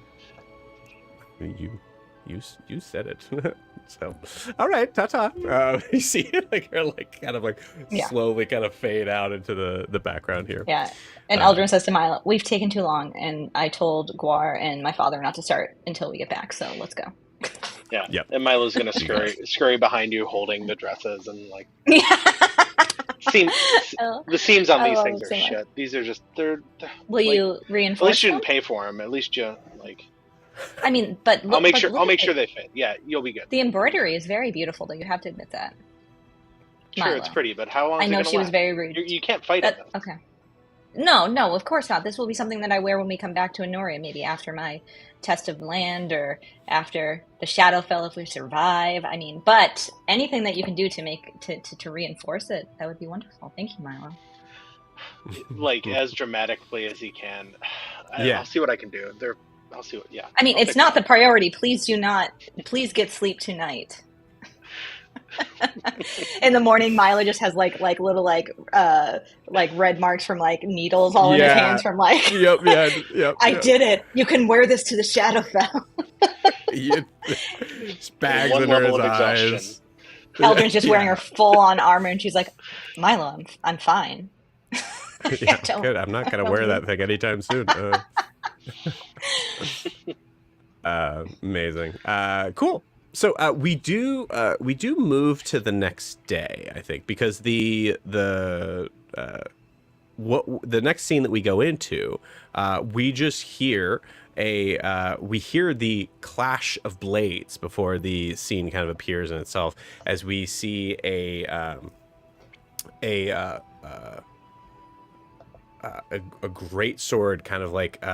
Speaker 1: You said it. So, all right, ta-ta. You see it slowly kind of fade out into the background here.
Speaker 3: Yeah, and Eldrin says to Milo, "We've taken too long, and I told Guar and my father not to start until we get back. So let's go."
Speaker 2: Yeah.
Speaker 1: Yep.
Speaker 2: And Milo's gonna scurry behind you, holding the dresses and like. The seams on these things are shit. These are just they're
Speaker 3: Will you reinforce?
Speaker 2: At least you didn't pay for them. At least you like.
Speaker 3: I mean, but
Speaker 2: I'll make sure they fit. Yeah, you'll be good.
Speaker 3: The embroidery is very beautiful, though. You have to admit that.
Speaker 2: Sure,
Speaker 3: Milo.
Speaker 2: It's pretty, but how long?
Speaker 3: I know she was very rude.
Speaker 2: You can't fight it.
Speaker 3: Okay. No, of course not. This will be something that I wear when we come back to Anoria, maybe after my test of land or after the Shadowfell if we survive. I mean, but anything that you can do to make to reinforce it, that would be wonderful. Thank you, Milo.
Speaker 2: Like as dramatically as he can. I'll see what I can do. I'll see what. Yeah.
Speaker 3: I mean, it's not the priority. Please do not. Please get sleep tonight. In the morning, Milo just has like little red marks from like needles all in his hands from like.
Speaker 1: Yep.
Speaker 3: I did it. You can wear this to the Shadowfell.
Speaker 1: Bags under his eyes.
Speaker 3: Eldrin's just wearing her full-on armor, and she's like, "Milo, I'm fine."
Speaker 1: Yeah, good. I'm not gonna wear that thing anytime soon. Amazing. Cool. So we do move to the next day, I think, because the next scene that we go into, we just hear the clash of blades before the scene kind of appears in itself, as we see a great sword kind of like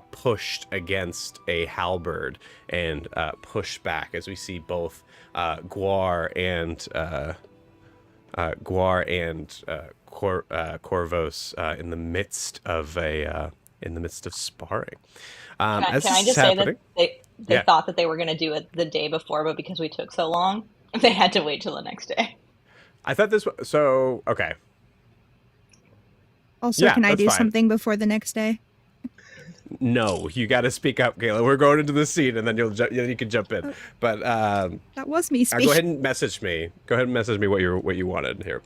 Speaker 1: pushed against a halberd and pushed back, as we see both Guar and Corvos in the midst of sparring.
Speaker 3: Can I just say that they thought that they were going to do it the day before, but because we took so long, they had to wait till the next day.
Speaker 1: I thought this was so okay.
Speaker 5: Also, can I do something before the next day?
Speaker 1: No, you got to speak up, Kayla. We're going into the scene, and then you can jump in. But
Speaker 5: that was me speaking.
Speaker 1: Go ahead and message me. What you wanted here.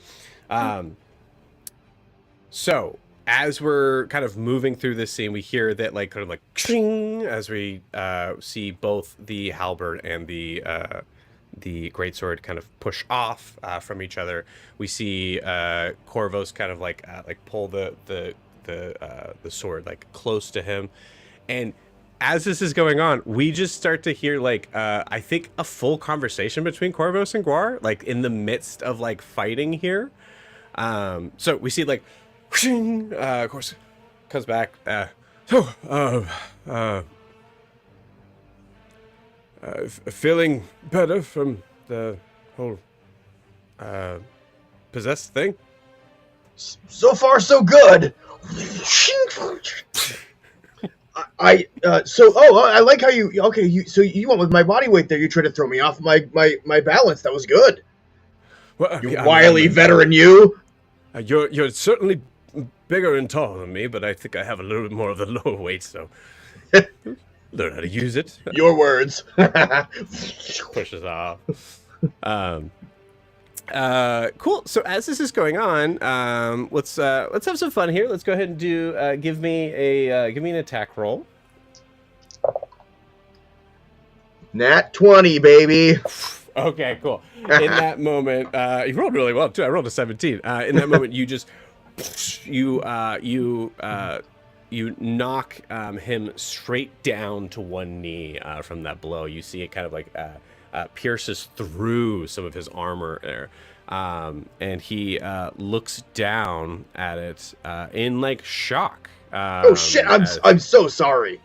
Speaker 1: So as we're kind of moving through this scene, we hear that like kind of like ching, as we see both the halberd and the greatsword kind of push off from each other. We see Corvos kind of like pull the sword like close to him, and as this is going on, we just start to hear like I think a full conversation between Corvos and Guar, like in the midst of like fighting here. So we see like of course comes back feeling better from the whole possessed thing.
Speaker 4: So far, so good. I like how you went with my body weight there. You tried to throw me off my balance. That was good.
Speaker 1: Well,
Speaker 4: you wily veteran, you.
Speaker 1: You're certainly bigger and taller than me, but I think I have a little bit more of the lower weight, so learn how to use it.
Speaker 4: Your words.
Speaker 1: Pushes off. Cool. So as this is going on, let's have some fun here. Let's go ahead and do give me an attack roll.
Speaker 4: Nat 20, baby.
Speaker 1: Okay, cool. In that moment, you rolled really well too. I rolled a 17. In that moment, you just you knock him straight down to one knee from that blow. You see it kind of like pierces through some of his armor there. and he looks down at it in like shock.
Speaker 4: Oh shit! I'm so sorry.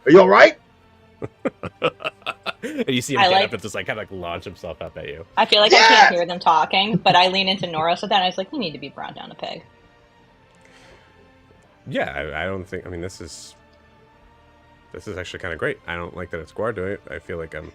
Speaker 4: Are you all right?
Speaker 1: And you see him get up and just like kind of like launch himself up at you.
Speaker 3: I feel like I can't hear them talking, but I lean into Noros with that, and I was like, "You need to be brought down a peg."
Speaker 1: Yeah, I don't think. I mean, this is actually kind of great. I don't like that it's Guar doing it. I feel like I'm.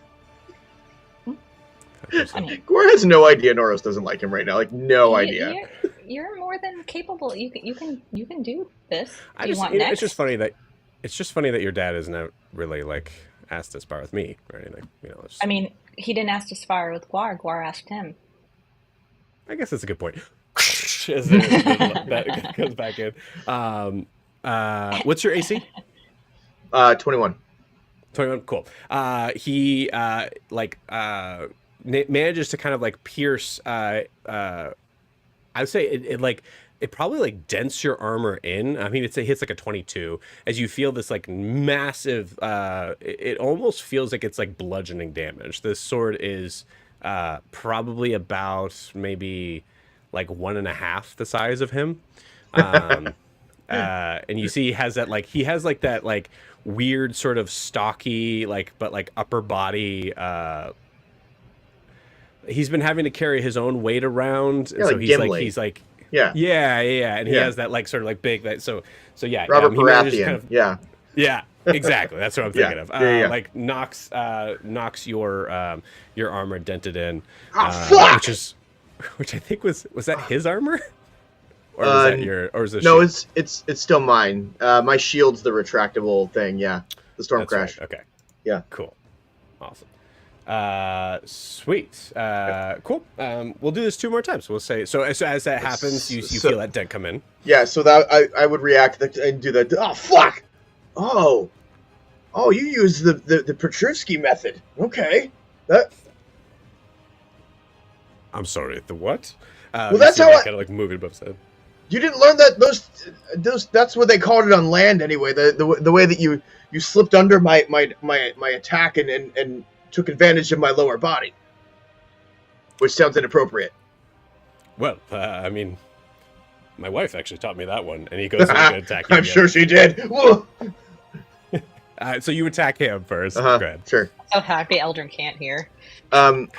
Speaker 3: I mean,
Speaker 4: Guar has no idea Noros doesn't like him right now. Like no idea.
Speaker 3: You're more than capable. You can do this.
Speaker 1: It's just funny that your dad isn't really like asked to spar with me or anything. You know.
Speaker 3: I mean, he didn't ask to spar with Guar. Guar asked him.
Speaker 1: I guess that's a good point. That goes back in. What's your AC?
Speaker 4: 21.
Speaker 1: 21. Cool. He manages to kind of like pierce. I would say it probably like dents your armor in. I mean, it hits like a 22 as you feel this like massive. It almost feels like it's like bludgeoning damage. This sword is probably about maybe like 1.5 the size of him. And you see he has that like weird sort of stocky but like upper body. He's been having to carry his own weight around, and so he's like and he has that like sort of like big Robert
Speaker 4: Baratheon.
Speaker 1: Kind of, yeah, exactly. That's what I'm thinking of. Like knocks your armor dented in, which I think was that his armor, or was that is it
Speaker 4: no?
Speaker 1: shield?
Speaker 4: It's still mine. My shield's the retractable thing. Yeah, the storm crash.
Speaker 1: Right. Okay.
Speaker 4: Yeah.
Speaker 1: Cool. Awesome. Sweet. Cool. We'll do this 2 more times. We'll say so as that happens, you feel that dent come in.
Speaker 4: Yeah. So that I would react and do that. Oh fuck! Oh, you use the Petrovsky method. Okay.
Speaker 1: I'm sorry. The what?
Speaker 4: Well, that's how
Speaker 1: kind of like moving above his head.
Speaker 4: You didn't learn that those that's what they called it on land anyway. The way that you slipped under my attack and took advantage of my lower body, which sounds inappropriate.
Speaker 1: Well, I mean, my wife actually taught me that one, and he goes to attack you.
Speaker 4: I'm sure she did.
Speaker 1: So you attack him first.
Speaker 4: Uh-huh.
Speaker 1: Go ahead.
Speaker 4: Sure.
Speaker 3: So happy Eldrin can't hear.
Speaker 4: Am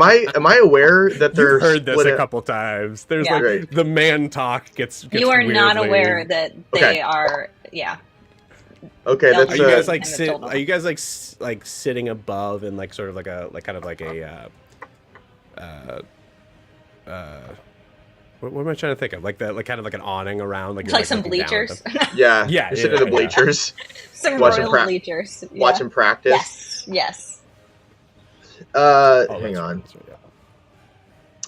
Speaker 4: I aware that there's
Speaker 1: You've heard this a couple times? There's like the man talk gets
Speaker 3: you are
Speaker 1: weirdly...
Speaker 3: not aware that they are. Yeah.
Speaker 4: Okay, that's.
Speaker 1: Are you guys like Are you guys like sitting above and like sort of like a kind of like a what am I trying to think of? Like kind of like an awning around like
Speaker 3: some bleachers.
Speaker 4: Yeah. You're sitting in the bleachers.
Speaker 3: Some royal bleachers. Yeah.
Speaker 4: Watching practice.
Speaker 3: Yes.
Speaker 4: Hang on.
Speaker 1: Right, yeah.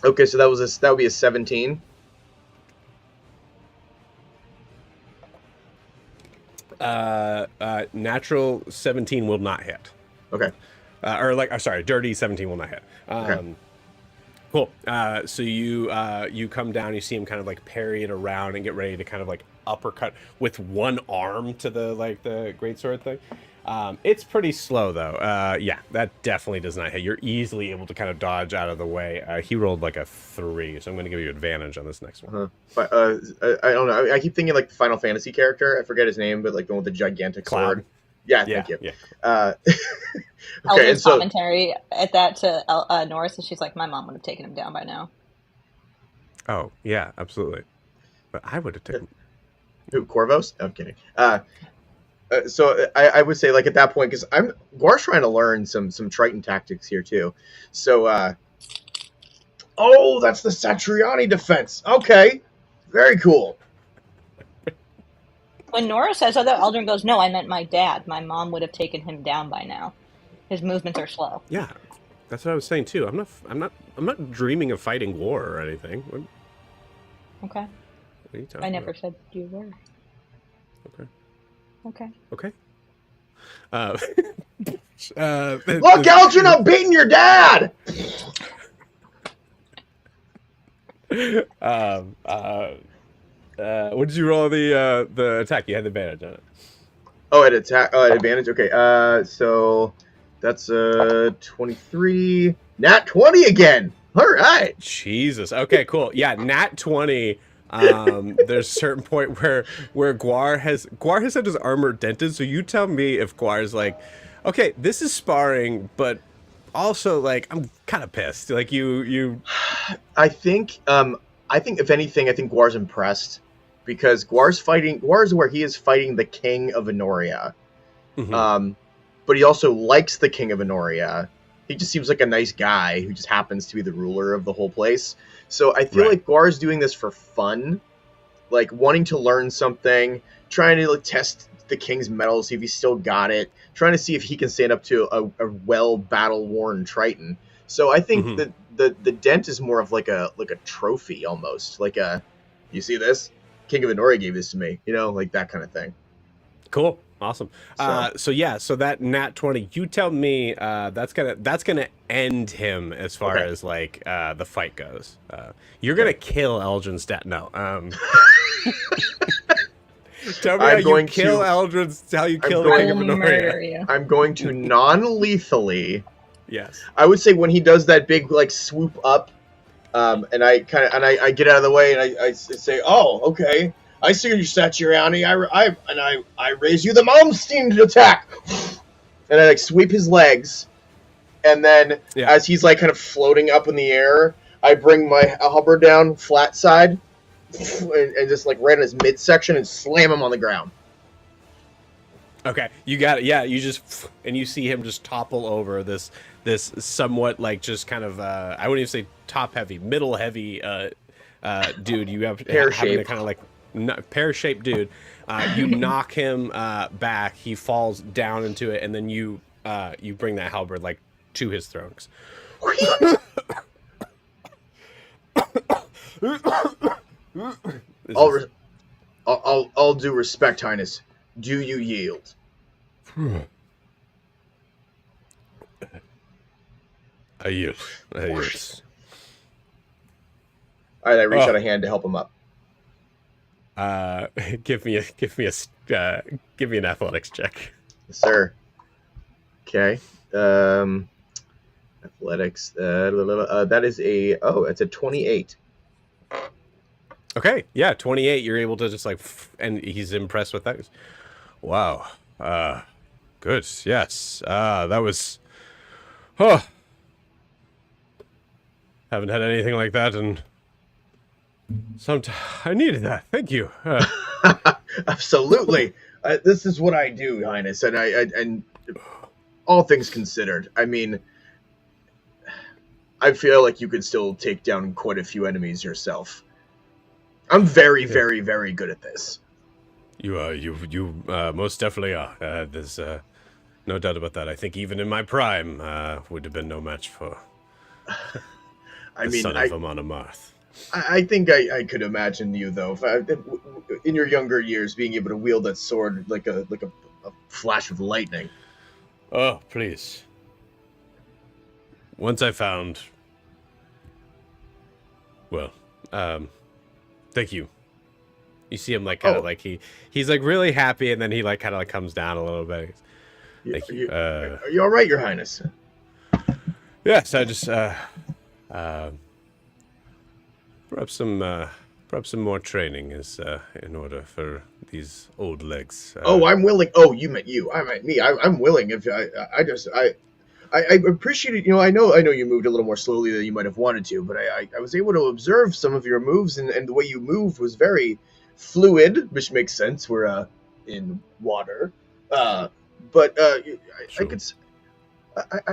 Speaker 4: Okay, so that would be a 17.
Speaker 1: Natural 17 will not hit.
Speaker 4: Okay.
Speaker 1: Dirty 17 will not hit.
Speaker 4: Okay.
Speaker 1: Cool. So you come down, you see him kind of like parry it around and get ready to kind of like uppercut with one arm to the greatsword thing. It's pretty slow though. Yeah, that definitely does not hit. You're easily able to kind of dodge out of the way. He rolled like a 3, so I'm going to give you advantage on this next one.
Speaker 4: Uh-huh. But I don't know. I keep thinking like the Final Fantasy character. I forget his name, but like the one with the gigantic sword. Yeah, thank you.
Speaker 1: Yeah.
Speaker 4: Okay,
Speaker 3: Eldrin's commentary at that to Norris, and she's like, "My mom would have taken him down by now."
Speaker 1: Oh yeah, absolutely. But I would have taken.
Speaker 4: Who, Corvos? I'm kidding. So I would say like at that point, because Guar's trying to learn some Triton tactics here too. So that's the Satriani defense. Okay, very cool.
Speaker 3: When Nora says that, Eldrin goes, "No, I meant my dad. My mom would have taken him down by now. His movements are slow."
Speaker 1: Yeah, that's what I was saying too. I'm not dreaming of fighting war or anything.
Speaker 3: Okay.
Speaker 1: What are you talking
Speaker 3: I never
Speaker 1: about?
Speaker 3: said you were.
Speaker 1: Okay.
Speaker 4: Look, Eldrin, I'm beating your dad.
Speaker 1: What did you roll the attack? You had the advantage on it.
Speaker 4: Oh, at attack. Advantage. Okay. So that's 23. Nat 20 again. All right.
Speaker 1: Jesus. Okay, cool. Yeah, nat 20. There's a certain point where Guar has had his armor dented, so you tell me if Guar's like, okay, this is sparring, but also like I'm kind of pissed. Like you
Speaker 4: I think if anything, I think Guar's impressed because Guar's where he is fighting the king of Enoria.
Speaker 1: Mhm.
Speaker 4: But he also likes the king of Enoria. He just seems like a nice guy who just happens to be the ruler of the whole place. So I feel like Guar's doing this for fun, like wanting to learn something, trying to like, test the king's mettle, see if he's still got it, trying to see if he can stand up to a well battle-worn Triton. So I think that the dent is more of like a trophy almost, like a, you see this? King of Enoria gave this to me, like that kind of thing.
Speaker 1: Cool. Awesome. So that nat 20, you tell me that's gonna end him as far as like the fight goes. You're gonna kill Eldrin's dad. No. Tell me how you kill Eldrin's. How you kill the King of Enoria.
Speaker 4: I'm going to non-lethally.
Speaker 1: Yes.
Speaker 4: I would say when he does that big like swoop up, and I get out of the way and I say, oh, okay. I see you, Satriani. I raise you the Malmsteen attack, and I like sweep his legs, and then as he's like kind of floating up in the air, I bring my halberd down flat side, and just like right in his midsection and slam him on the ground.
Speaker 1: Okay, you got it. Yeah, you just and you see him just topple over this somewhat like just kind of I wouldn't even say top heavy, middle heavy dude. You have having to kind of like. Pear-shaped dude. You knock him back. He falls down into it, and then you bring that halberd like to his throat.
Speaker 4: I'll do respect, Highness. Do you yield?
Speaker 1: I yield.
Speaker 4: All right, I reach out a hand to help him up.
Speaker 1: Give me an athletics check.
Speaker 4: Yes, sir. Okay. Athletics. That is it's a 28.
Speaker 1: Okay. Yeah, 28. You're able to just like, and he's impressed with that. Wow. Good. Yes. That was. Oh. Haven't had anything like that in. I needed that. Thank you.
Speaker 4: Absolutely. This is what I do, Highness, and all things considered, I mean, I feel like you could still take down quite a few enemies yourself. I'm very, very, very good at this.
Speaker 1: You most definitely are. There's no doubt about that. I think even in my prime, would have been no match for son of Amon Amarth.
Speaker 4: I think I could imagine you though, in your younger years, being able to wield that sword like a flash of lightning.
Speaker 1: Oh, please! Once I found, well, thank you. You see him like kind of like he's like really happy, and then he like kind of like comes down a little bit. Thank you.
Speaker 4: Are you all right, Your Highness?
Speaker 1: Yes, I just perhaps some more training is in order for these old legs.
Speaker 4: I'm willing. Oh, you meant you. I meant me. I'm willing. If I appreciate it. I know you moved a little more slowly than you might have wanted to, but I was able to observe some of your moves, and the way you moved was very fluid, which makes sense. We're in water, but I could.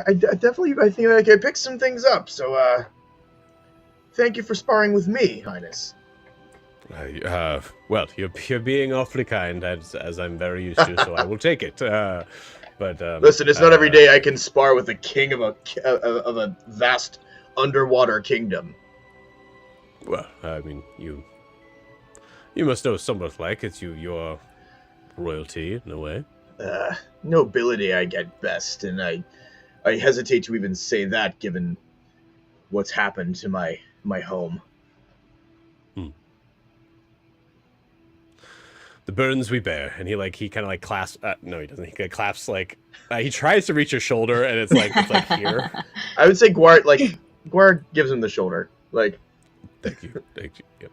Speaker 4: I definitely. I think I could pick some things up. So. Thank you for sparring with me, Highness.
Speaker 1: Well, you're being awfully kind, as I'm very used to, so I will take it. But
Speaker 4: listen, it's not every day I can spar with the king of a vast underwater kingdom.
Speaker 1: Well, I mean, you must know somewhat like it's your royalty in a way.
Speaker 4: Nobility I get best, and I hesitate to even say that given what's happened to my home.
Speaker 1: The burdens we bear, and he kind of like clasps. No, he doesn't. He claps like he tries to reach your shoulder, and it's like here.
Speaker 4: I would say Guart like Guar gives him the shoulder. Like,
Speaker 1: Thank you. Thank you. Yep.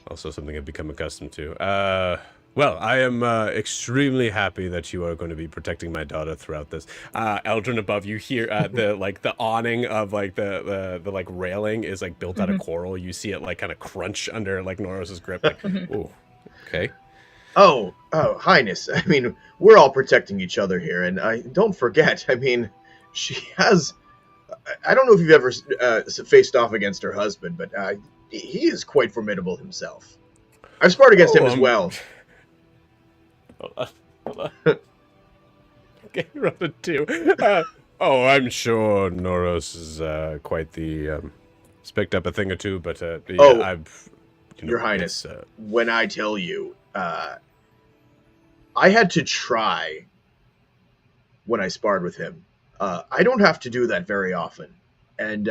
Speaker 1: Also something I've become accustomed to. Well, I am extremely happy that you are going to be protecting my daughter throughout this. Eldrin, above you hear the awning of like the like railing is like built out of coral. You see it like kind of crunch under like Noros's grip. Like, ooh, okay.
Speaker 4: oh, Highness. I mean, we're all protecting each other here, and don't forget. I mean, she has. I don't know if you've ever faced off against her husband, but he is quite formidable himself. I've sparred against him as well.
Speaker 1: Hold on. Okay, roll a 2. I'm sure Noros is quite the he's picked up a thing or two, but I've
Speaker 4: Your Highness, when I tell you, I had to try when I sparred with him. I don't have to do that very often, and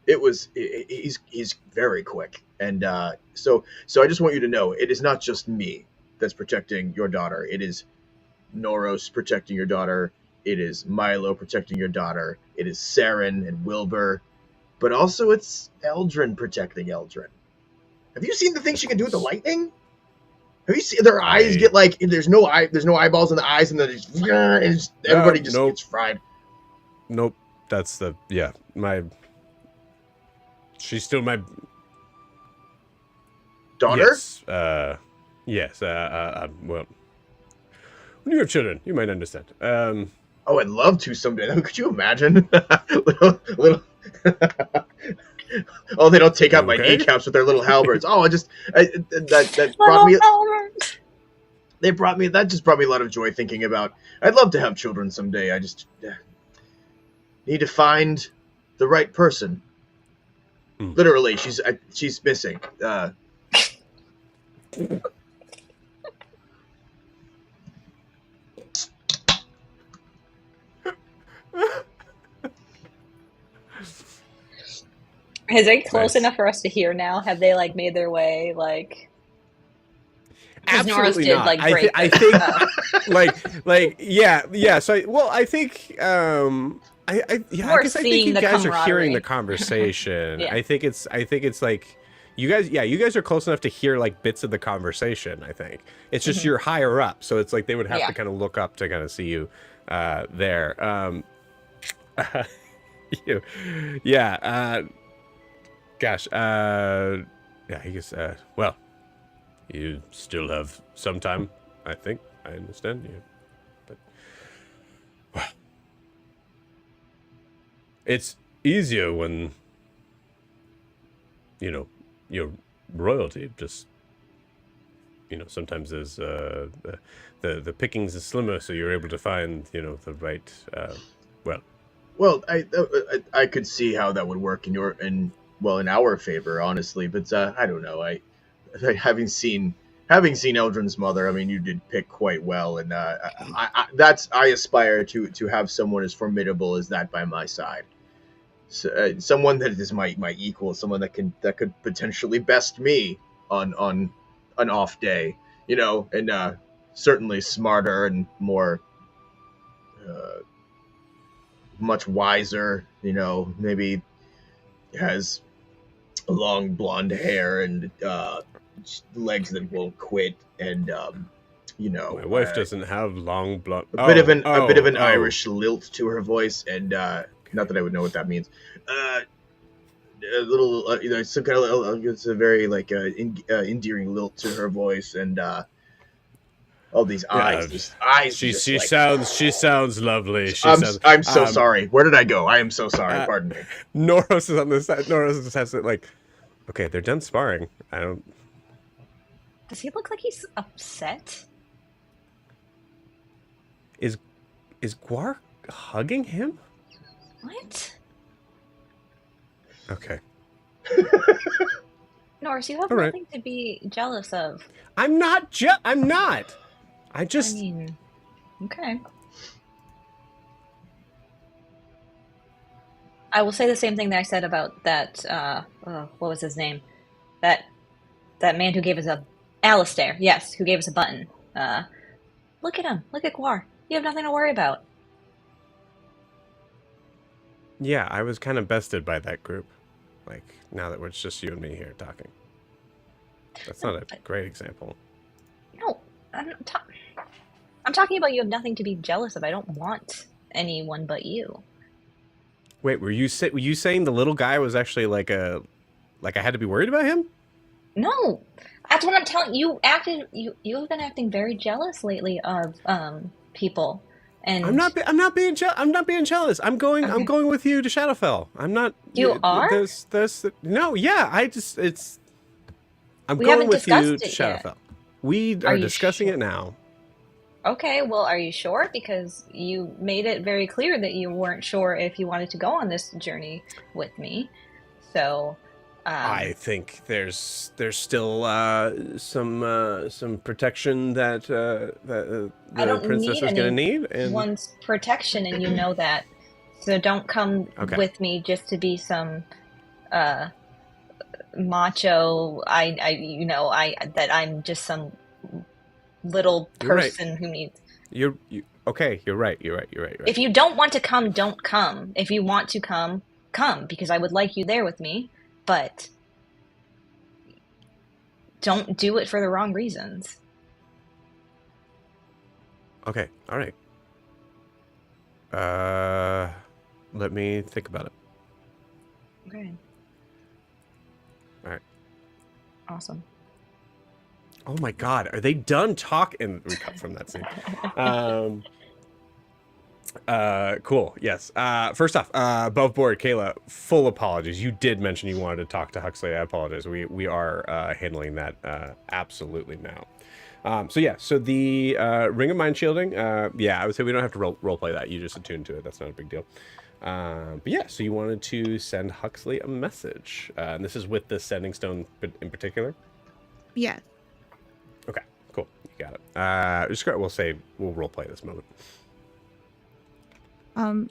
Speaker 4: he's very quick, and so I just want you to know, it is not just me that's protecting your daughter. It is Noros protecting your daughter. It is Milo protecting your daughter. It is Saren and Wilbur, but also it's Eldrin protecting Eldrin. Have you seen the thing she can do with the lightning? Have you seen their eyes get like there's no eyeballs in the eyes, and then everybody just gets fried.
Speaker 1: Nope, that's she's still my
Speaker 4: daughter.
Speaker 1: Yes. Well, when you have children, you might understand.
Speaker 4: Oh, I'd love to someday. Could you imagine? little. Oh, they don't take out my kneecaps with their little halberds. Oh, that brought me. That just brought me a lot of joy thinking about. I'd love to have children someday. I just need to find the right person. Literally, she's missing.
Speaker 3: Is it close enough for us to hear now? Have they like made their way like?
Speaker 1: Absolutely not.
Speaker 3: Like,
Speaker 1: I think yeah. So I think I guess I think you guys are hearing the conversation. Yeah. I think it's like you guys are close enough to hear like bits of the conversation. I think it's just you're higher up, so it's like they would have to kind of look up to kind of see you there. Gosh, I guess, well, you still have some time, I think. I understand you. But, well, it's easier when, your royalty just, sometimes there's, the pickings is slimmer, so you're able to find, the right,
Speaker 4: Well, I could see how that would work in our favor, honestly, but I don't know. Having seen Eldrin's mother, I mean, you did pick quite well, and I aspire to have someone as formidable as that by my side. So, someone that is my equal, someone that could potentially best me on an off day, and certainly smarter and more. Much wiser, maybe has long blonde hair and legs that won't quit, and
Speaker 1: my wife doesn't have long blonde.
Speaker 4: A bit of an Irish lilt to her voice, and not that I would know what that means. A little, some kind of it's a very like endearing lilt to her voice, and all these eyes,
Speaker 1: She sounds lovely.
Speaker 4: I'm so sorry. Where did I go? I am so sorry. Pardon me.
Speaker 1: Noros is on this side. Noros just has it like, okay, they're done sparring. I don't.
Speaker 3: Does he look like he's upset?
Speaker 1: Is Guar hugging him?
Speaker 3: What?
Speaker 1: Okay.
Speaker 3: Norris, you have nothing to be jealous of.
Speaker 1: I'm not. I'm not. I mean,
Speaker 3: okay. I will say the same thing that I said about that, what was his name? That man who gave us Alistair, yes, who gave us a button. Look at him. Look at Guar. You have nothing to worry about.
Speaker 1: Yeah, I was kind of bested by that group. Like, now that it's just you and me here talking. That's not a great example.
Speaker 3: No, I'm talking about you have nothing to be jealous of. I don't want anyone but you.
Speaker 1: Wait, were you saying the little guy was actually like I had to be worried about him?
Speaker 3: No, that's what I'm telling you. You have been acting very jealous lately of people, and
Speaker 1: I'm not being jealous. I'm
Speaker 3: okay.
Speaker 1: going with you to Shadowfell. I'm not.
Speaker 3: You are.
Speaker 1: There's no. Yeah, I'm
Speaker 3: We
Speaker 1: going
Speaker 3: haven't
Speaker 1: with you
Speaker 3: discussed
Speaker 1: to
Speaker 3: it yet.
Speaker 1: Shadowfell. We
Speaker 3: Are
Speaker 1: are
Speaker 3: you
Speaker 1: discussing
Speaker 3: sure?
Speaker 1: it now.
Speaker 3: Okay, well, are you sure? Because you made it very clear that you weren't sure if you wanted to go on this journey with me. So,
Speaker 1: I think there's still some protection that
Speaker 3: I
Speaker 1: the
Speaker 3: don't
Speaker 1: princess
Speaker 3: need
Speaker 1: is gonna need, and
Speaker 3: anyone's protection, and you know that. So don't come
Speaker 1: okay,
Speaker 3: with me just to be some uh, macho. That I'm just some little
Speaker 1: you're right.
Speaker 3: person who needs.
Speaker 1: Okay. You're right. You're right.
Speaker 3: If you don't want to come, don't come. If you want to come, come, because I would like you there with me, but don't do it for the wrong reasons.
Speaker 1: Okay. All right. Let me think about it.
Speaker 3: Okay.
Speaker 1: All right.
Speaker 3: Awesome.
Speaker 1: Oh my God, are they done talking? We cut from that scene. Cool. Yes. First off, above board, Kayla, full apologies. You did mention you wanted to talk to Huxley. I apologize. We are handling that absolutely now. So the Ring of Mind Shielding, I would say we don't have to role play that. You just attune to it. That's not a big deal. But yeah, so you wanted to send Huxley a message. And this is with the Sending Stone in particular?
Speaker 5: Yeah.
Speaker 1: Okay, cool. You got it. We'll role play this moment.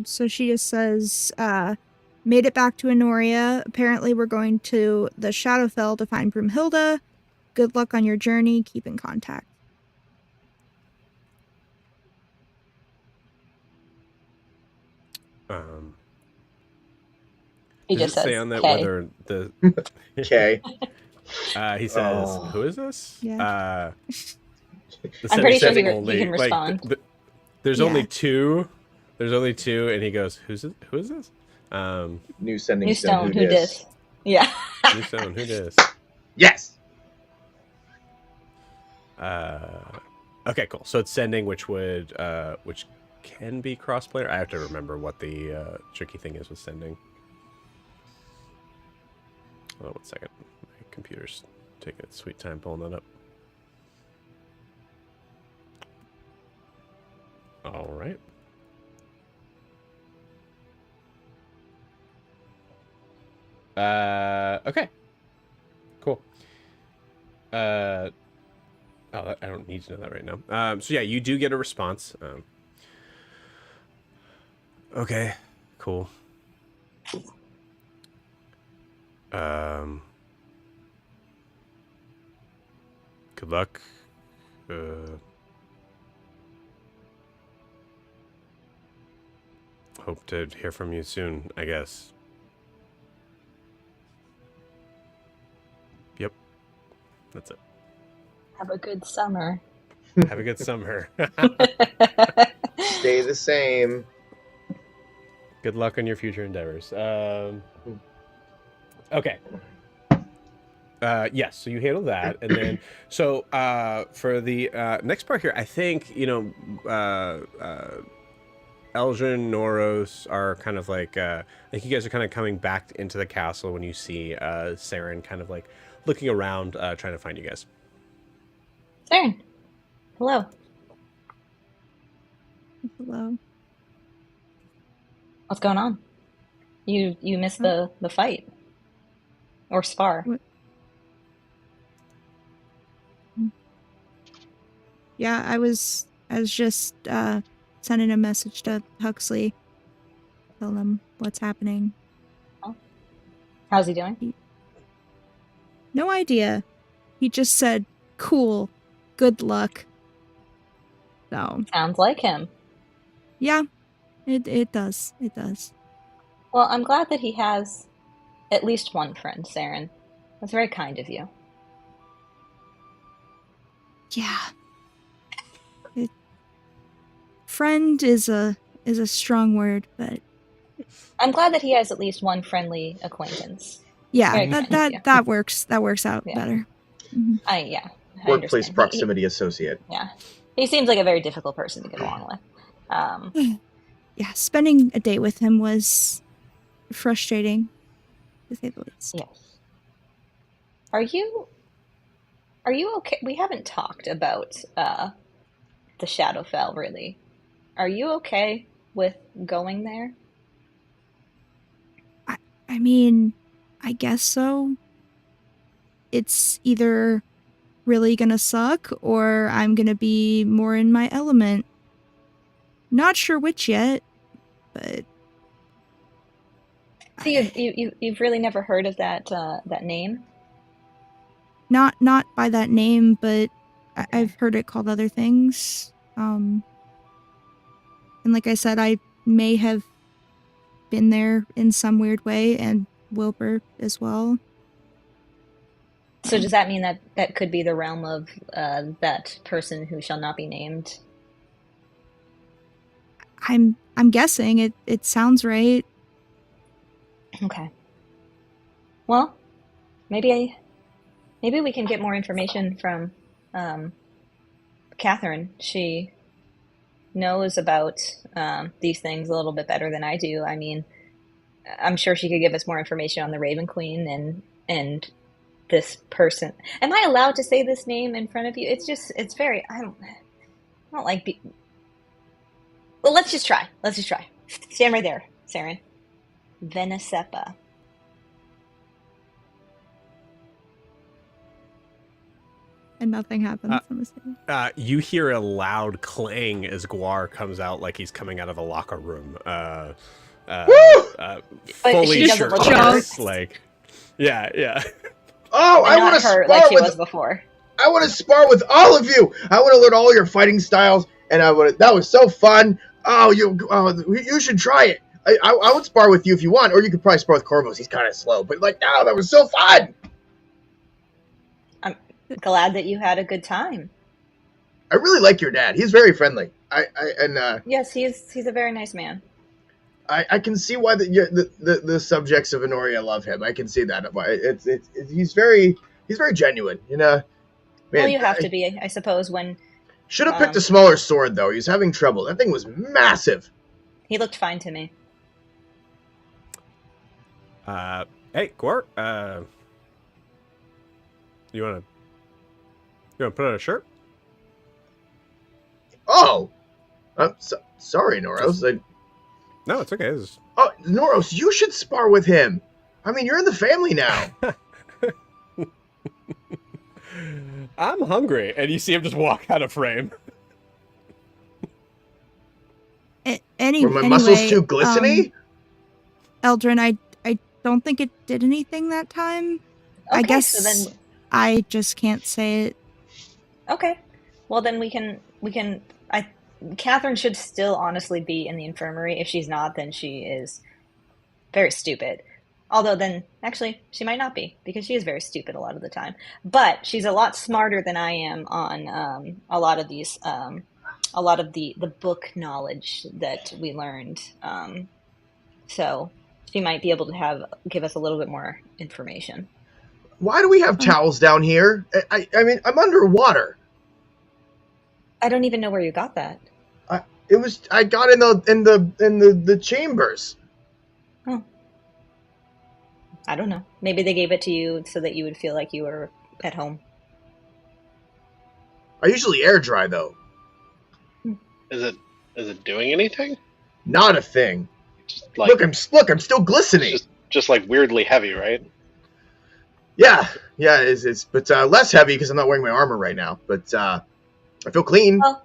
Speaker 5: So she just says, made it back to Honoria. Apparently we're going to the Shadowfell to find Broomhilda. Good luck on your journey. Keep in contact.
Speaker 3: He
Speaker 1: Does
Speaker 3: just
Speaker 1: it say
Speaker 3: says,
Speaker 1: on that
Speaker 3: "K."
Speaker 1: whether the
Speaker 4: Okay.
Speaker 1: he says,
Speaker 4: Oh.
Speaker 1: "Who is this?"
Speaker 5: Yeah.
Speaker 1: The
Speaker 3: I'm pretty sure
Speaker 1: sending
Speaker 3: he can respond.
Speaker 1: there's
Speaker 5: Yeah.
Speaker 1: only two. There's only two, and he goes, "Who is this?"
Speaker 4: New Sending
Speaker 3: New
Speaker 4: Stone.
Speaker 3: Stone, who dis? Yeah.
Speaker 1: New Stone. Who dis?
Speaker 4: Yes.
Speaker 1: Okay, cool. So it's sending, which can be crossplayer. I have to remember what the tricky thing is with sending. Oh, 1 second. My computer's taking its sweet time pulling that up. All right. Okay. Cool. I don't need to know that right now. So yeah, you do get a response. Okay. Cool. Good luck. Hope to hear from you soon, I guess. Yep. That's it.
Speaker 3: Have a good summer.
Speaker 1: Have a good summer.
Speaker 4: Stay the same.
Speaker 1: Good luck on your future endeavors. Okay. Yes, so you handle that, and then for the next part here, I think Elgin, Noros are kind of like I think you guys are kind of coming back into the castle when you see Saren kind of like looking around, trying to find you guys.
Speaker 3: Saren, hello.
Speaker 5: Hello.
Speaker 3: What's going on? You missed the fight or spar?
Speaker 5: What? Yeah, I was just sending a message to Huxley. Tell him what's happening.
Speaker 3: Oh. How's he doing?
Speaker 5: No idea. He just said, "Cool. Good luck." So
Speaker 3: Sounds like him.
Speaker 5: yeah, it does. It does.
Speaker 3: Well, I'm glad that he has at least one friend, Saren. That's very kind of you.
Speaker 5: Yeah. Friend is a strong word, but
Speaker 3: I'm glad that he has at least one friendly acquaintance.
Speaker 5: yeah,
Speaker 3: Very kind of you.
Speaker 5: that works. That works out
Speaker 3: Yeah.
Speaker 5: better. Mhm.
Speaker 3: I
Speaker 4: Workplace
Speaker 3: understand.
Speaker 4: proximity associate.
Speaker 3: Yeah. He seems like a very difficult person to get along with.
Speaker 5: Yeah, spending a day with him was frustrating, to say the least.
Speaker 3: Yes. Are you okay? We haven't talked about the Shadowfell really. Are you okay with going there?
Speaker 5: I mean, I guess so. It's either really gonna suck or I'm gonna be more in my element. Not sure which yet, but
Speaker 3: So you've really never heard of that name?
Speaker 5: not by that name, but I've heard it called other things. And like I said, I may have been there in some weird way, and Wilbur as well.
Speaker 3: So does that mean that that could be the realm of that person who shall not be named?
Speaker 5: I'm guessing it sounds right.
Speaker 3: Okay. Well, maybe we can get more information from Catherine. She knows about these things a little bit better than I do. I mean, I'm sure she could give us more information on the Raven Queen and this person. Am I allowed to say this name in front of you? It's very I don't like. Well, let's just try. Stand right there, Saren. Venesepa.
Speaker 5: And nothing happens. I'm assuming.
Speaker 1: You hear a loud clang as Guar comes out like he's coming out of a locker room. Fully
Speaker 3: she doesn't look
Speaker 1: shirtless.
Speaker 3: hurt.
Speaker 1: Like, yeah.
Speaker 4: Oh, I
Speaker 3: And
Speaker 4: want
Speaker 3: not
Speaker 4: to
Speaker 3: hurt
Speaker 4: spar
Speaker 3: like she
Speaker 4: with.
Speaker 3: was before.
Speaker 4: I want to spar with all of you. I want to learn all your fighting styles, and that was so fun. Oh, you should try it. I would spar with you if you want, or you could probably spar with Corvus. He's kind of slow, but that was so fun.
Speaker 3: I'm glad that you had a good time.
Speaker 4: I really like your dad. He's very friendly.
Speaker 3: Yes, he's a very nice man.
Speaker 4: I can see why the subjects of Honoria love him. I can see that. He's very genuine. Man,
Speaker 3: Well, you have to be, I suppose, when
Speaker 4: should have picked a smaller sword though. He's having trouble. That thing was massive.
Speaker 3: he looked fine to me.
Speaker 1: Hey, Guar. You wanna put on a shirt?
Speaker 4: Oh, sorry, Noros.
Speaker 1: No, it's okay.
Speaker 4: Oh, Noros, you should spar with him. I mean, you're in the family now.
Speaker 1: I'm hungry, and you see him just walk out of frame.
Speaker 4: Were my muscles too glistening?
Speaker 5: Eldrin, I don't think it did anything that time.
Speaker 3: Okay,
Speaker 5: I guess
Speaker 3: so then
Speaker 5: I just can't say it.
Speaker 3: okay. Well, then we can. Catherine should still honestly be in the infirmary. If she's not, then she is very stupid. Although then, actually, she might not be, because she is very stupid a lot of the time. But she's a lot smarter than I am on a lot of these, a lot of the book knowledge that we learned. So she might be able to give us a little bit more information.
Speaker 4: Why do we have towels down here? I mean, I'm underwater.
Speaker 3: I don't even know where you got that.
Speaker 4: I got in the chambers.
Speaker 3: Oh. I don't know. Maybe they gave it to you so that you would feel like you were at home.
Speaker 4: I usually air dry though.
Speaker 2: Is it doing anything?
Speaker 4: Not a thing.
Speaker 2: Just like
Speaker 4: Look, I'm still glistening.
Speaker 2: just like weirdly heavy, right?
Speaker 4: Yeah, it's but less heavy because I'm not wearing my armor right now. But I feel clean.
Speaker 3: Well,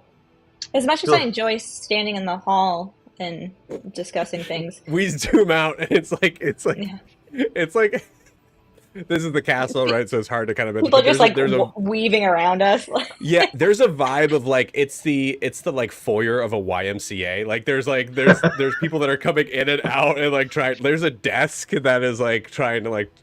Speaker 3: as much as I enjoy standing in the hall and discussing things,
Speaker 1: We zoom out, and it's like
Speaker 3: yeah.
Speaker 1: it's like This is the castle, right? So it's hard to kind of mention.
Speaker 3: People
Speaker 1: But
Speaker 3: just
Speaker 1: there's a
Speaker 3: weaving around us.
Speaker 1: yeah, there's a vibe of like it's the like foyer of a YMCA. Like there's people that are coming in and out and like trying. There's a desk that is like trying to like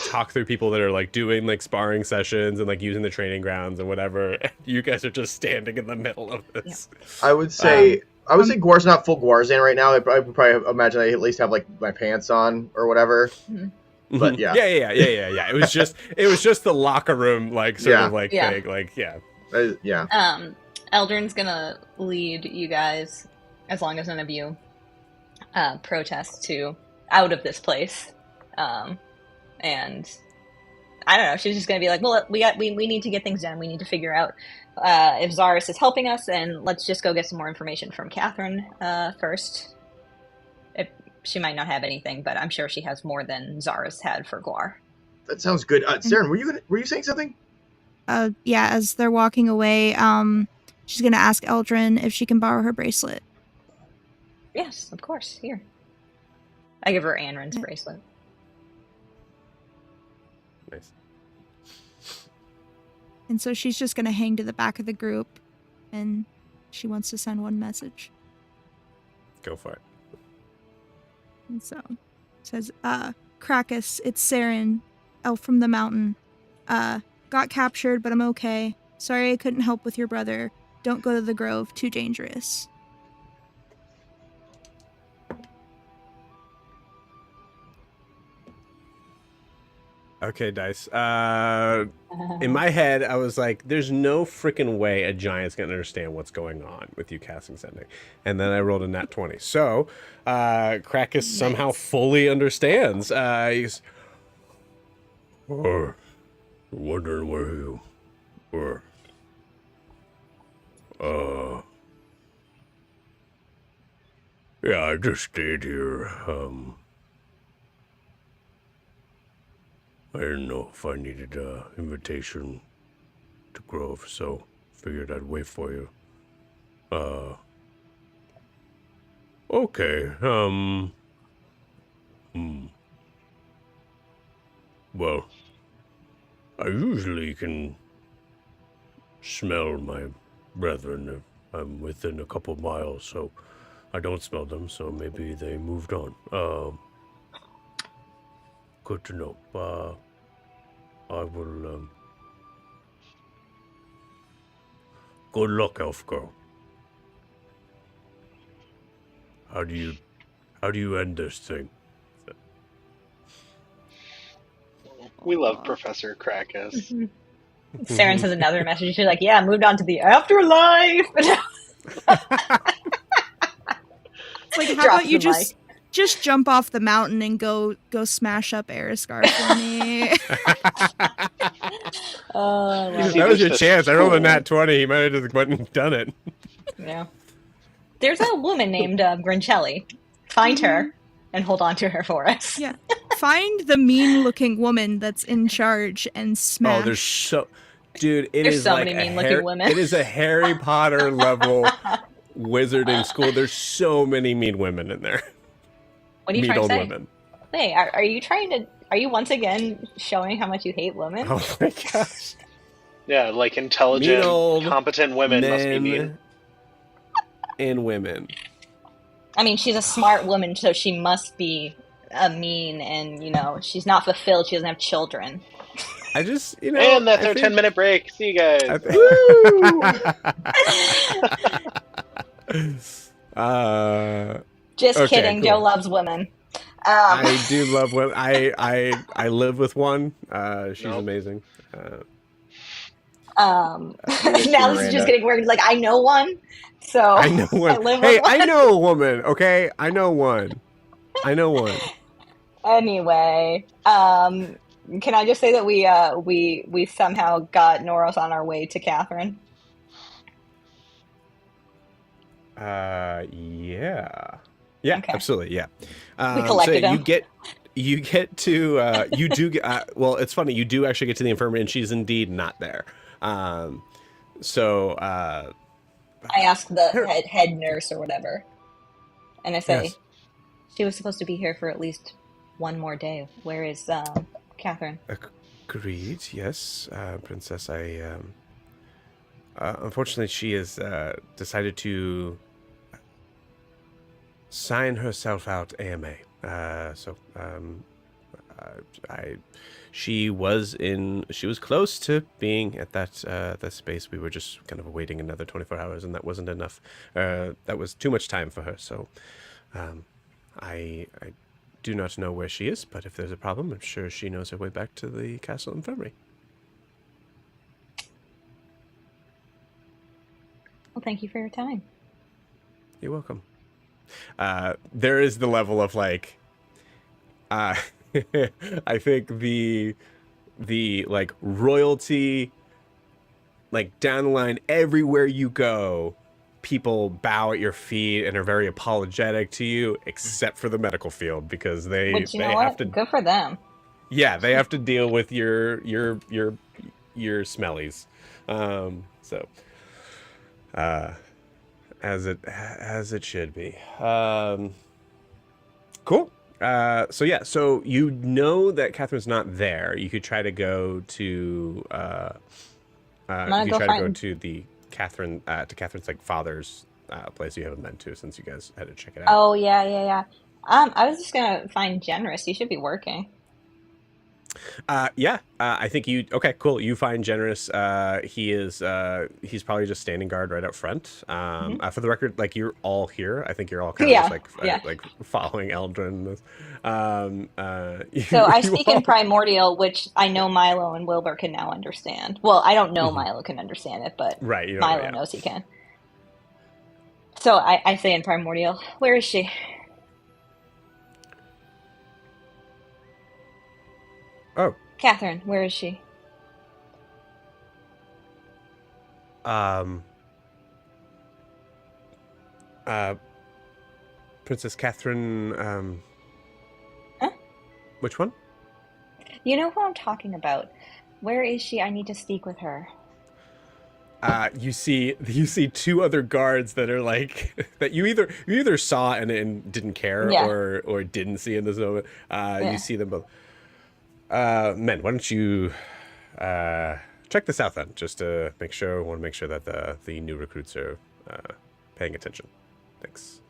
Speaker 1: talk through people that are like doing like sparring sessions and like using the training grounds and whatever. You guys are just standing in the middle of this.
Speaker 4: I would say Guar's not full Guarzan right now. I would probably imagine I at least have like my pants on or whatever.
Speaker 3: Mm-hmm.
Speaker 4: But yeah.
Speaker 1: It was just the locker room like sort of like thing, like
Speaker 3: Eldrin's gonna lead you guys, as long as none of you protest, to out of this place. And I don't know, she's just gonna be like, well, we need to get things done. We need to figure out if Zaris is helping us, and let's just go get some more information from Catherine first. She might not have anything, but I'm sure she has more than Zaris had for Guar.
Speaker 4: That sounds good. Saren, were you saying something?
Speaker 5: Yeah, as they're walking away, she's gonna ask Eldrin if she can borrow her bracelet.
Speaker 3: Yes, of course. Here. I give her Anrin's bracelet.
Speaker 1: Nice.
Speaker 5: And so she's just gonna hang to the back of the group, and she wants to send one message.
Speaker 1: Go for it.
Speaker 5: And so it says, Krakus, it's Saren, elf from the mountain. Got captured, but I'm okay. Sorry I couldn't help with your brother. Don't go to the grove, too dangerous.
Speaker 1: Okay, Dice. In my head, I was like, there's no freaking way a giant's going to understand what's going on with you casting Sending. And then I rolled a nat 20. So, Krakus somehow fully understands. He's... wondering where you were. Yeah, I just stayed here. I didn't know if I needed an invitation to Grove, so figured I'd wait for you. Okay, Well, I usually can smell my brethren if I'm within a couple miles, so I don't smell them, so maybe they moved on. Good to know. I will, good luck, elf girl. How do you end this thing?
Speaker 2: We love Professor Krakus.
Speaker 3: Saren says another message. She's like, yeah, moved on to the afterlife.
Speaker 5: It's like, how about you just jump off the mountain and go smash up Erisgar for me?
Speaker 1: That was your chance. I rolled a nat 20. He might have just went and done it.
Speaker 3: Yeah. There's a woman named Grincelli. Find her and hold on to her for us.
Speaker 5: Yeah. Find the mean-looking woman that's in charge and smash.
Speaker 1: Oh, there's so... Dude,
Speaker 3: there's so many mean-looking women.
Speaker 1: It is a Harry Potter level wizarding school. There's so many mean women in there.
Speaker 3: What are you trying to say?
Speaker 1: Women.
Speaker 3: Wait, are you once again showing how much you hate women?
Speaker 1: Oh my gosh.
Speaker 2: Yeah, like intelligent, competent women must be mean.
Speaker 1: And women.
Speaker 3: I mean, she's a smart woman, so she must be mean, and, she's not fulfilled. She doesn't have children.
Speaker 1: I just,
Speaker 2: And that's our 10-minute break. See you guys.
Speaker 3: Just kidding. Cool. Joe loves women.
Speaker 1: I do love women. I live with one. She's amazing.
Speaker 3: Now this is just getting weird. Like, I know one. So
Speaker 1: I know one.
Speaker 3: I live with one.
Speaker 1: I know a woman. Okay, I know one.
Speaker 3: Anyway, can I just say that we somehow got Noros on our way to Catherine?
Speaker 1: Yeah,
Speaker 3: okay.
Speaker 1: Absolutely, yeah.
Speaker 3: We collected him.
Speaker 1: You get to you do get well. It's funny. You do actually get to the infirmary, and she's indeed not there. So
Speaker 3: I asked the head nurse or whatever, and I say, she was supposed to be here for at least one more day. Where is Catherine?
Speaker 1: Agreed. Yes, Princess. Unfortunately, she has decided to sign herself out AMA. She was close to being at that space. We were just kind of waiting another 24 hours, and that wasn't enough. That was too much time for her. So, I do not know where she is, but if there's a problem, I'm sure she knows her way back to the castle infirmary.
Speaker 3: Well, thank you for your time.
Speaker 1: You're welcome. There is the level of like, I think the like royalty, like down the line, everywhere you go, people bow at your feet and are very apologetic to you, except for the medical field, because they
Speaker 3: Which, you know
Speaker 1: have
Speaker 3: what?
Speaker 1: to.
Speaker 3: Good for them.
Speaker 1: Yeah, they have to deal with your smellies. As it should be. Cool. So you know that Catherine's not there. You could try to go to to the Catherine's like father's place you haven't been to since you guys had to check it out.
Speaker 3: Oh, yeah. I was just gonna find Generous. He should be working.
Speaker 1: I think you. Okay, cool. You find Generous. He's probably just standing guard right up front. For the record, like you're all here. I think you're all kind of just like following Eldrin.
Speaker 3: So I speak in Primordial, which I know Milo and Wilbur can now understand. Well, I don't know Milo can understand it, but Milo knows he can. So I say in Primordial, where is she?
Speaker 1: Oh.
Speaker 3: Catherine, where is she?
Speaker 1: Princess Catherine,
Speaker 3: Huh?
Speaker 1: Which one?
Speaker 3: You know who I'm talking about. Where is she? I need to speak with her.
Speaker 1: You see two other guards that are like that you either saw and didn't care or didn't see in this moment. You see them both. Men, why don't you check the south end just to make sure. Want to make sure that the new recruits are paying attention. Thanks.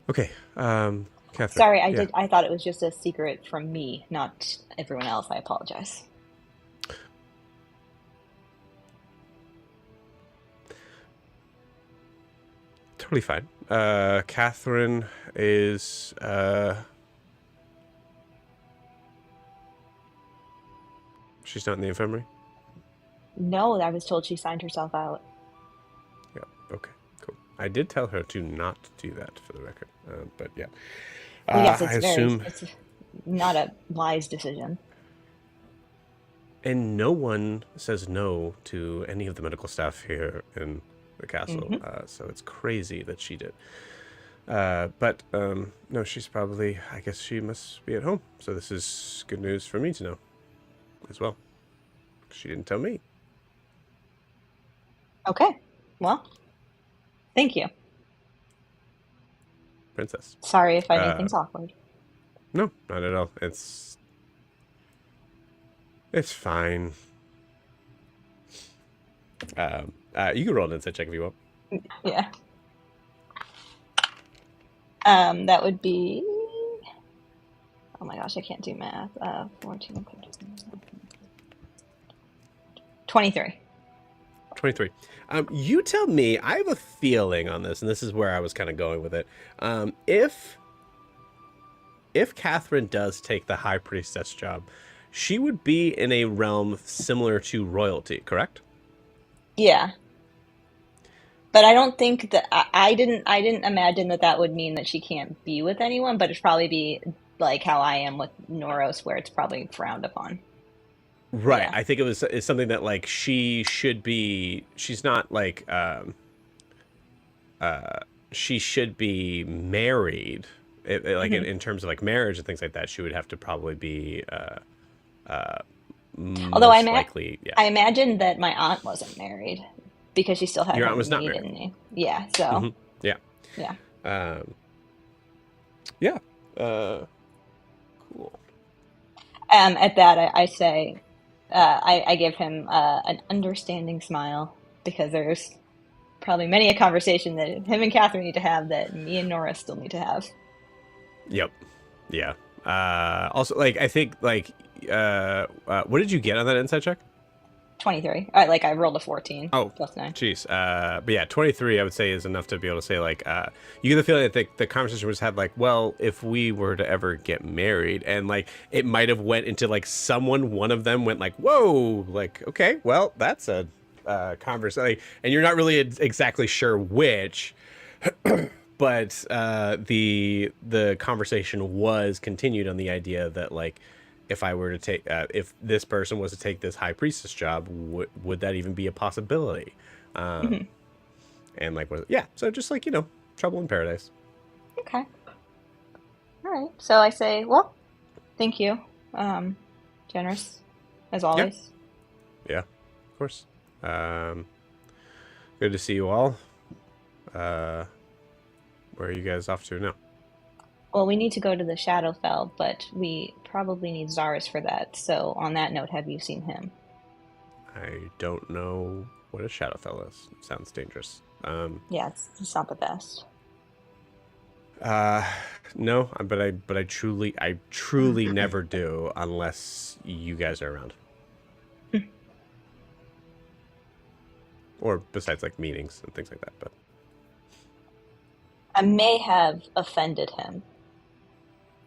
Speaker 1: Okay, Catherine.
Speaker 3: Sorry, I thought it was just a secret from me, not everyone else. I apologize.
Speaker 1: Totally fine. Catherine is she's not in the infirmary?
Speaker 3: No, I was told she signed herself out.
Speaker 1: Yeah, okay, cool. I did tell her to not do that, for the record. But yeah.
Speaker 3: Well, yes, it's not a wise decision.
Speaker 1: And no one says no to any of the medical staff here in the castle. So it's crazy that she did. But no, she's probably, I guess she must be at home. So this is good news for me to know as well. She didn't tell me.
Speaker 3: Okay. Well, thank you.
Speaker 1: Princess.
Speaker 3: Sorry if I made things awkward.
Speaker 1: No, not at all. It's fine. You can roll an insight check if you want.
Speaker 3: Yeah. That would be... Oh my gosh, I can't do math. 14, 15, 23.
Speaker 1: 23. You tell me, I have a feeling on this, and this is where I was kind of going with it. If Catherine does take the High Priestess job, she would be in a realm similar to royalty, correct?
Speaker 3: Yeah. But I don't think that I didn't imagine that would mean that she can't be with anyone, but it'd probably be like how I am with Noros, where it's probably frowned upon.
Speaker 1: Right.
Speaker 3: Yeah.
Speaker 1: I think it's something that like she should be. She's not like she should be married. In terms of like marriage and things like that, she would have to probably be.
Speaker 3: Although I imagine that my aunt wasn't married because she still had
Speaker 1: your
Speaker 3: her
Speaker 1: aunt was not
Speaker 3: maiden
Speaker 1: married.
Speaker 3: name. Yeah. So.
Speaker 1: Yeah.
Speaker 3: Yeah.
Speaker 1: Cool.
Speaker 3: At that, I say, I give him an understanding smile because there's probably many a conversation that him and Catherine need to have that me and Nora still need to have.
Speaker 1: Yep. Yeah. Also, like, I think, like, what did you get on that insight check?
Speaker 3: 23. I rolled a 14
Speaker 1: Oh,
Speaker 3: plus 9.
Speaker 1: jeez. But yeah, 23, I would say, is enough to be able to say, like, you get the feeling that the conversation was had, like, well, if we were to ever get married, and, like, it might have went into, like, one of them went, like, whoa, like, okay, well, that's a conversation. Like, and you're not really exactly sure which, but the conversation was continued on the idea that, like, if I were to take, if this person was to take this high priestess job, would that even be a possibility? And like, yeah, so just like, trouble in paradise.
Speaker 3: Okay. All right. So I say, well, thank you. Generous, as always.
Speaker 1: Yeah, of course. Good to see you all. Where are you guys off to now?
Speaker 3: Well, we need to go to the Shadowfell, but we probably need Zaris for that. So on that note, have you seen him?
Speaker 1: I don't know what a Shadowfell is. It sounds dangerous.
Speaker 3: Yeah, it's not the best.
Speaker 1: No, but I truly never do unless you guys are around. Or besides, like, meetings and things like that, but
Speaker 3: I may have offended him.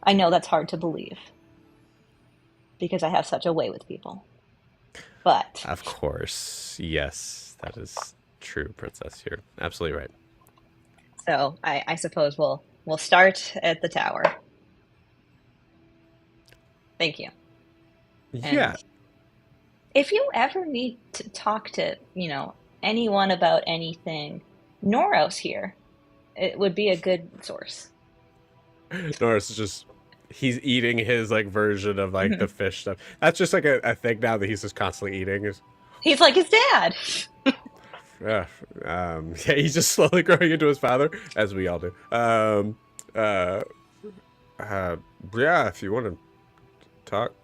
Speaker 3: I know that's hard to believe because I have such a way with people. But
Speaker 1: of course, yes, that is true, Princess. You're absolutely right.
Speaker 3: So I suppose we'll start at the tower. Thank you.
Speaker 1: Yeah.
Speaker 3: And if you ever need to talk to, anyone about anything, Noros here. It would be a good source.
Speaker 1: Norris is just, he's eating his, like, version of, like, the fish stuff. That's just, like, a thing now that he's just constantly eating.
Speaker 3: He's like his dad.
Speaker 1: Yeah, he's just slowly growing into his father, as we all do. Yeah, if you want to talk.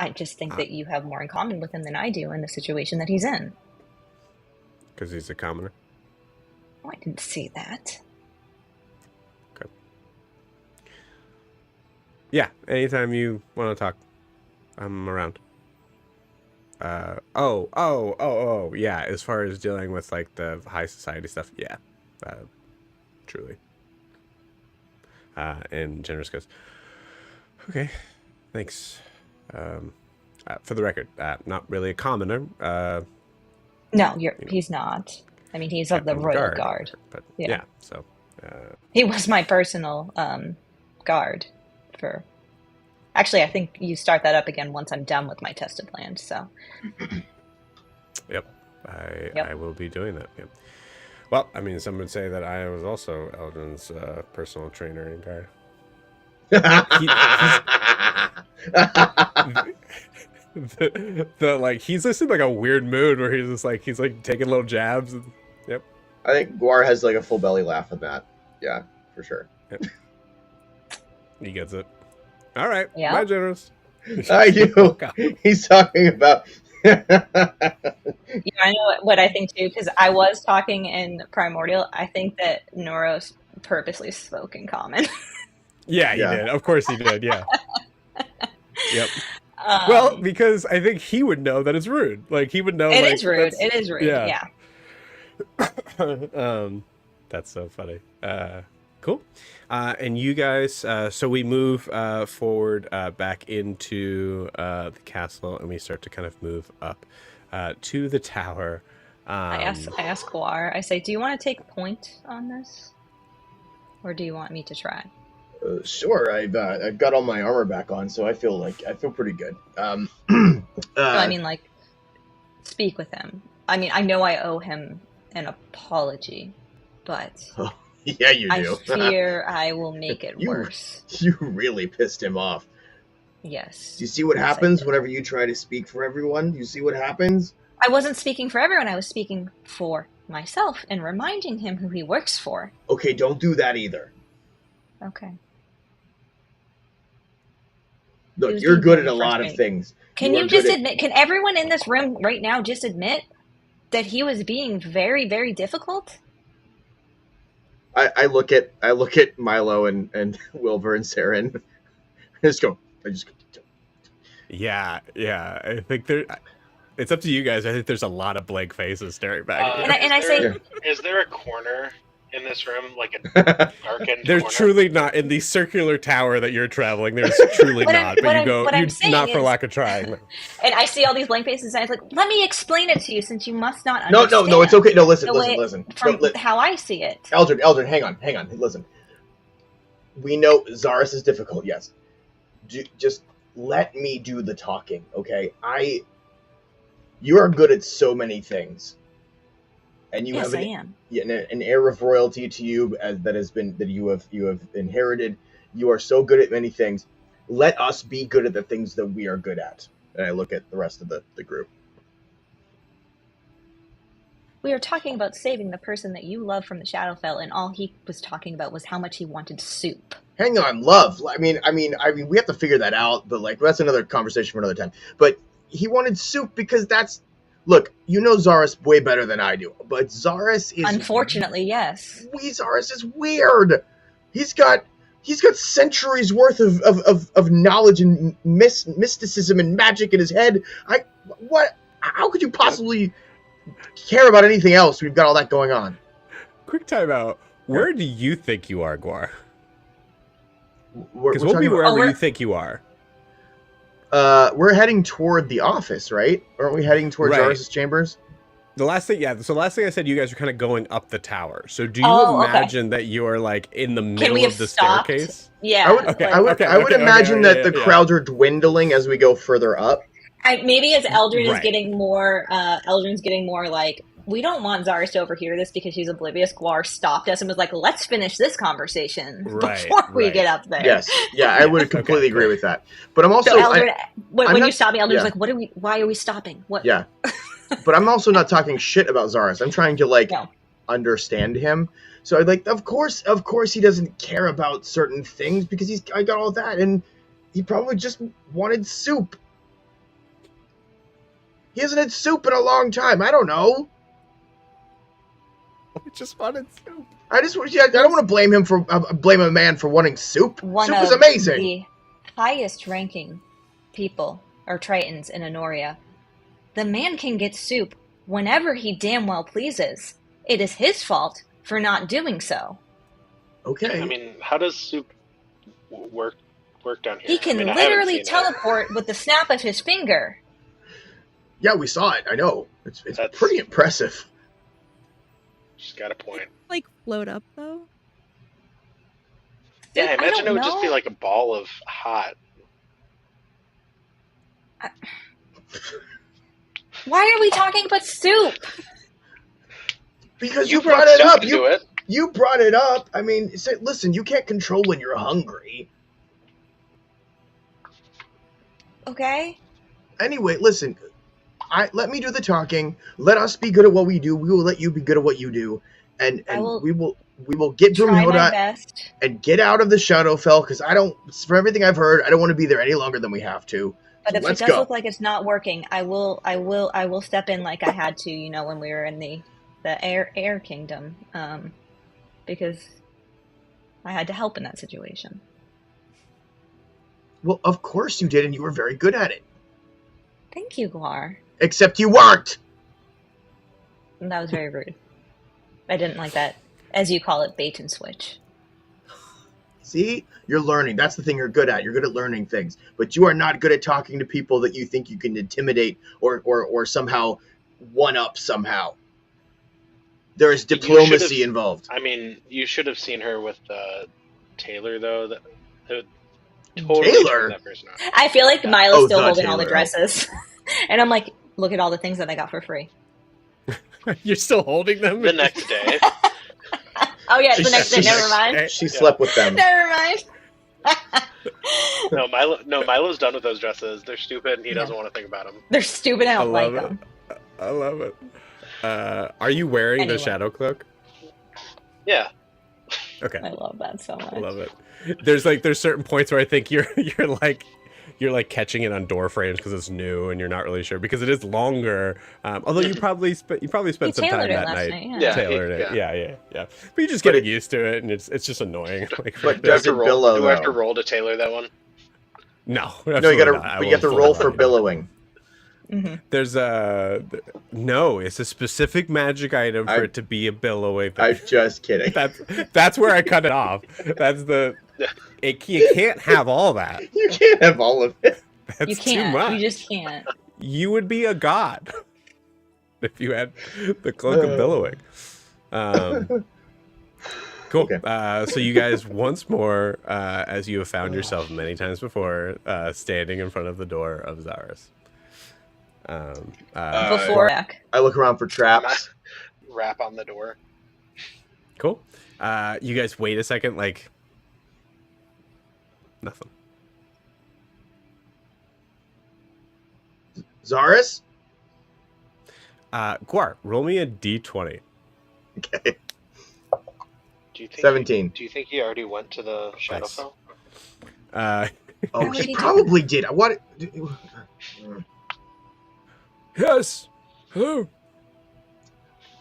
Speaker 3: I just think that you have more in common with him than I do in the situation that he's in.
Speaker 1: Because he's a commoner?
Speaker 3: Oh, I didn't see that.
Speaker 1: Okay. Yeah, anytime you want to talk, I'm around. Yeah, as far as dealing with, like, the high society stuff, yeah, truly. And Generous goes, okay, thanks. For the record, not really a commoner.
Speaker 3: No, he's not. I mean, he's of the Royal Guard.
Speaker 1: But yeah so.
Speaker 3: He was my personal guard for... Actually, I think you start that up again once I'm done with my tested land, so...
Speaker 1: Yep. I will be doing that, yeah. Well, I mean, some would say that I was also Eldrin's personal trainer and guard. He's just in, like, a weird mood where he's like taking little jabs. And, yep.
Speaker 4: I think Guar has, like, a full belly laugh at that. Yeah, for sure.
Speaker 1: Yep. He gets it. All right.
Speaker 3: Yeah.
Speaker 1: Bye, Generous.
Speaker 4: I do. He's talking about...
Speaker 3: I know what I think too, because I was talking in Primordial. I think that Noros purposely spoke in common.
Speaker 1: Yeah, he did. Of course he did, yeah. Yep. Well, because I think he would know that it's rude. Like, he would know.
Speaker 3: It is rude. It is rude. Yeah.
Speaker 1: That's so funny. Cool. And you guys, so we move forward back into the castle, and we start to kind of move up to the tower.
Speaker 3: I ask Guar, I say, do you want to take point on this? Or do you want me to try?
Speaker 4: Sure, I've got all my armor back on, so I feel pretty good.
Speaker 3: I mean, like, speak with him. I mean, I know I owe him an apology, but
Speaker 4: yeah, you do.
Speaker 3: I fear I will make it worse.
Speaker 4: You really pissed him off.
Speaker 3: Yes.
Speaker 4: Do you see what happens whenever you try to speak for everyone? Do you see what happens?
Speaker 3: I wasn't speaking for everyone. I was speaking for myself and reminding him who he works for.
Speaker 4: Okay, don't do that either.
Speaker 3: Okay.
Speaker 4: Look,
Speaker 3: was
Speaker 4: you're
Speaker 3: being
Speaker 4: good at
Speaker 3: very
Speaker 4: a lot of
Speaker 3: frustrating.
Speaker 4: things.
Speaker 3: Can
Speaker 4: are
Speaker 3: you just
Speaker 4: good at-
Speaker 3: admit? Can everyone in this room right now just admit that he was being very, very difficult?
Speaker 4: I look at Milo and Wilbur and Sarah and I just go.
Speaker 1: Yeah. I think there. It's up to you guys. I think there's a lot of blank faces staring back at you.
Speaker 3: And I say,
Speaker 2: is there a corner in this room, like a darkened
Speaker 1: There's
Speaker 2: corner?
Speaker 1: truly not in the circular tower that you're traveling. There's truly not. But you go,
Speaker 3: what I'm saying
Speaker 1: not for
Speaker 3: is-
Speaker 1: lack of trying.
Speaker 3: and I see all these blank faces, and I was like, let me explain it to you, since you must not
Speaker 4: No,
Speaker 3: understand.
Speaker 4: it's okay. No, listen.
Speaker 3: From
Speaker 4: No,
Speaker 3: how I see it.
Speaker 4: Eldrin, hang on. Listen. We know Zaris is difficult, yes. Just let me do the talking, okay? You are good at so many things. And you have an air of royalty to you that you have inherited. You are so good at many things. Let us be good at the things that we are good at. And I look at the rest of the group.
Speaker 3: We were talking about saving the person that you love from the Shadowfell, and all he was talking about was how much he wanted soup.
Speaker 4: Hang on, love. I mean, we have to figure that out. But like, that's another conversation for another time. But he wanted soup because that's. Look, you know Zaris way better than I do, but Zaris is.
Speaker 3: Unfortunately, yes.
Speaker 4: Zaris is weird. He's got centuries worth of knowledge and mysticism and magic in his head. How could you possibly care about anything else? We've got all that going on.
Speaker 1: Quick timeout. Where do you think you are, Guar?
Speaker 4: Because
Speaker 1: we'll be wherever you think you are.
Speaker 4: We're heading toward the office, right? Aren't we heading toward Zaris' chambers?
Speaker 1: The last thing I said, you guys are kind of going up the tower. So do you imagine that you are like in the middle of the staircase?
Speaker 3: Yeah.
Speaker 4: I would imagine that the crowds are dwindling as we go further up.
Speaker 3: Maybe as Eldrin is getting more, Eldrin's getting more like, we don't want Zaris to overhear this because she's oblivious. Guar stopped us and was like, let's finish this conversation before we get up there.
Speaker 4: Yes. Yeah, I would completely agree with that. But I'm also...
Speaker 3: So Eldrin, when you stop me, Eldrin's like, why are we stopping? What?
Speaker 4: Yeah. But I'm also not talking shit about Zaris. I'm trying to, understand him. So, of course he doesn't care about certain things because I got all that, and he probably just wanted soup. He hasn't had soup in a long time. I don't know.
Speaker 1: I just wanted soup.
Speaker 4: I don't want to blame him for blame a man for wanting soup. Soup is amazing.
Speaker 3: The highest ranking people or Tritons in Honoria. The man can get soup whenever he damn well pleases. It is his fault for not doing so.
Speaker 4: Okay.
Speaker 2: I mean, how does soup work down here?
Speaker 3: He can literally teleport with the snap of his finger.
Speaker 4: Yeah, we saw it. I know. It's pretty impressive.
Speaker 2: She's got a point.
Speaker 5: Like float up though?
Speaker 2: Yeah, I imagine it would just be like a ball of hot.
Speaker 3: Why are we talking about soup?
Speaker 4: Because you brought it up. You brought it up. I mean, listen, you can't control when you're hungry.
Speaker 3: Okay.
Speaker 4: Anyway, listen. Let me do the talking. Let us be good at what we do. We will let you be good at what you do, and we will get Broomhilda and get out of the Shadowfell. Because for everything I've heard, I don't want to be there any longer than we have to.
Speaker 3: But if it does look like it's not working, I will step in like I had to, when we were in the air kingdom, because I had to help in that situation.
Speaker 4: Well, of course you did, and you were very good at it.
Speaker 3: Thank you, Guar.
Speaker 4: Except you weren't.
Speaker 3: That was very rude. I didn't like that, as you call it, bait and switch.
Speaker 4: See? You're learning. That's the thing you're good at. You're good at learning things. But you are not good at talking to people that you think you can intimidate or somehow one-up somehow. There is diplomacy involved.
Speaker 2: I mean, you should have seen her with Taylor, though. Totally
Speaker 4: Taylor?
Speaker 2: that person out.
Speaker 3: I feel like Milo's still holding
Speaker 4: Taylor.
Speaker 3: all the dresses. And I'm like, look at all the things that I got for free.
Speaker 1: You're still holding them?
Speaker 2: The next day.
Speaker 3: Oh, yeah, the next day. Never mind.
Speaker 4: She slept with them.
Speaker 3: Never mind.
Speaker 2: Milo's done with those dresses. They're stupid, and he doesn't want to think about them.
Speaker 3: They're stupid. I don't like them.
Speaker 1: I love it. Are you wearing the shadow cloak?
Speaker 2: Yeah.
Speaker 1: Okay.
Speaker 3: I love that so much.
Speaker 1: I love it. There's certain points where I think you're like you're like catching it on door frames because it's new and you're not really sure because it is longer. Although you probably spent
Speaker 3: He
Speaker 1: some time
Speaker 3: tailored it
Speaker 1: that
Speaker 3: last
Speaker 1: night.
Speaker 3: night.
Speaker 2: Yeah.
Speaker 1: Tailored it.
Speaker 2: Yeah.
Speaker 1: Yeah. But you're just
Speaker 4: But
Speaker 1: getting used to it, and it's just annoying. Like,
Speaker 4: But
Speaker 2: Do I have
Speaker 4: does
Speaker 2: to
Speaker 4: it
Speaker 2: roll?
Speaker 4: billow,
Speaker 2: Do I have to
Speaker 4: though?
Speaker 2: roll to tailor that one?
Speaker 1: no,
Speaker 4: No, you
Speaker 1: absolutely not.
Speaker 4: but you have to roll for billowing.
Speaker 3: Mm-hmm.
Speaker 1: There's no. It's a specific magic item for it to be a billowing thing.
Speaker 4: I'm just kidding.
Speaker 1: That's where I cut it off. That's you can't have all that.
Speaker 4: You can't have all of it.
Speaker 1: That's
Speaker 3: You can't.
Speaker 1: too much.
Speaker 3: You just can't.
Speaker 1: You would be a god if you had the cloak of billowing. Cool.
Speaker 4: Okay.
Speaker 1: So you guys, once more, as you have found yourself many times before, standing in front of the door of Zaris.
Speaker 3: Before back.
Speaker 4: I look around for traps.
Speaker 2: Rap on the door.
Speaker 1: Cool. You guys wait a second, like nothing.
Speaker 4: Zaris?
Speaker 1: Guar, roll me a d20.
Speaker 4: Okay.
Speaker 2: Do you think
Speaker 4: 17.
Speaker 2: Do you think he already went to the Shadowfell?
Speaker 4: Oh, he probably did. I want
Speaker 1: Yes. Hello.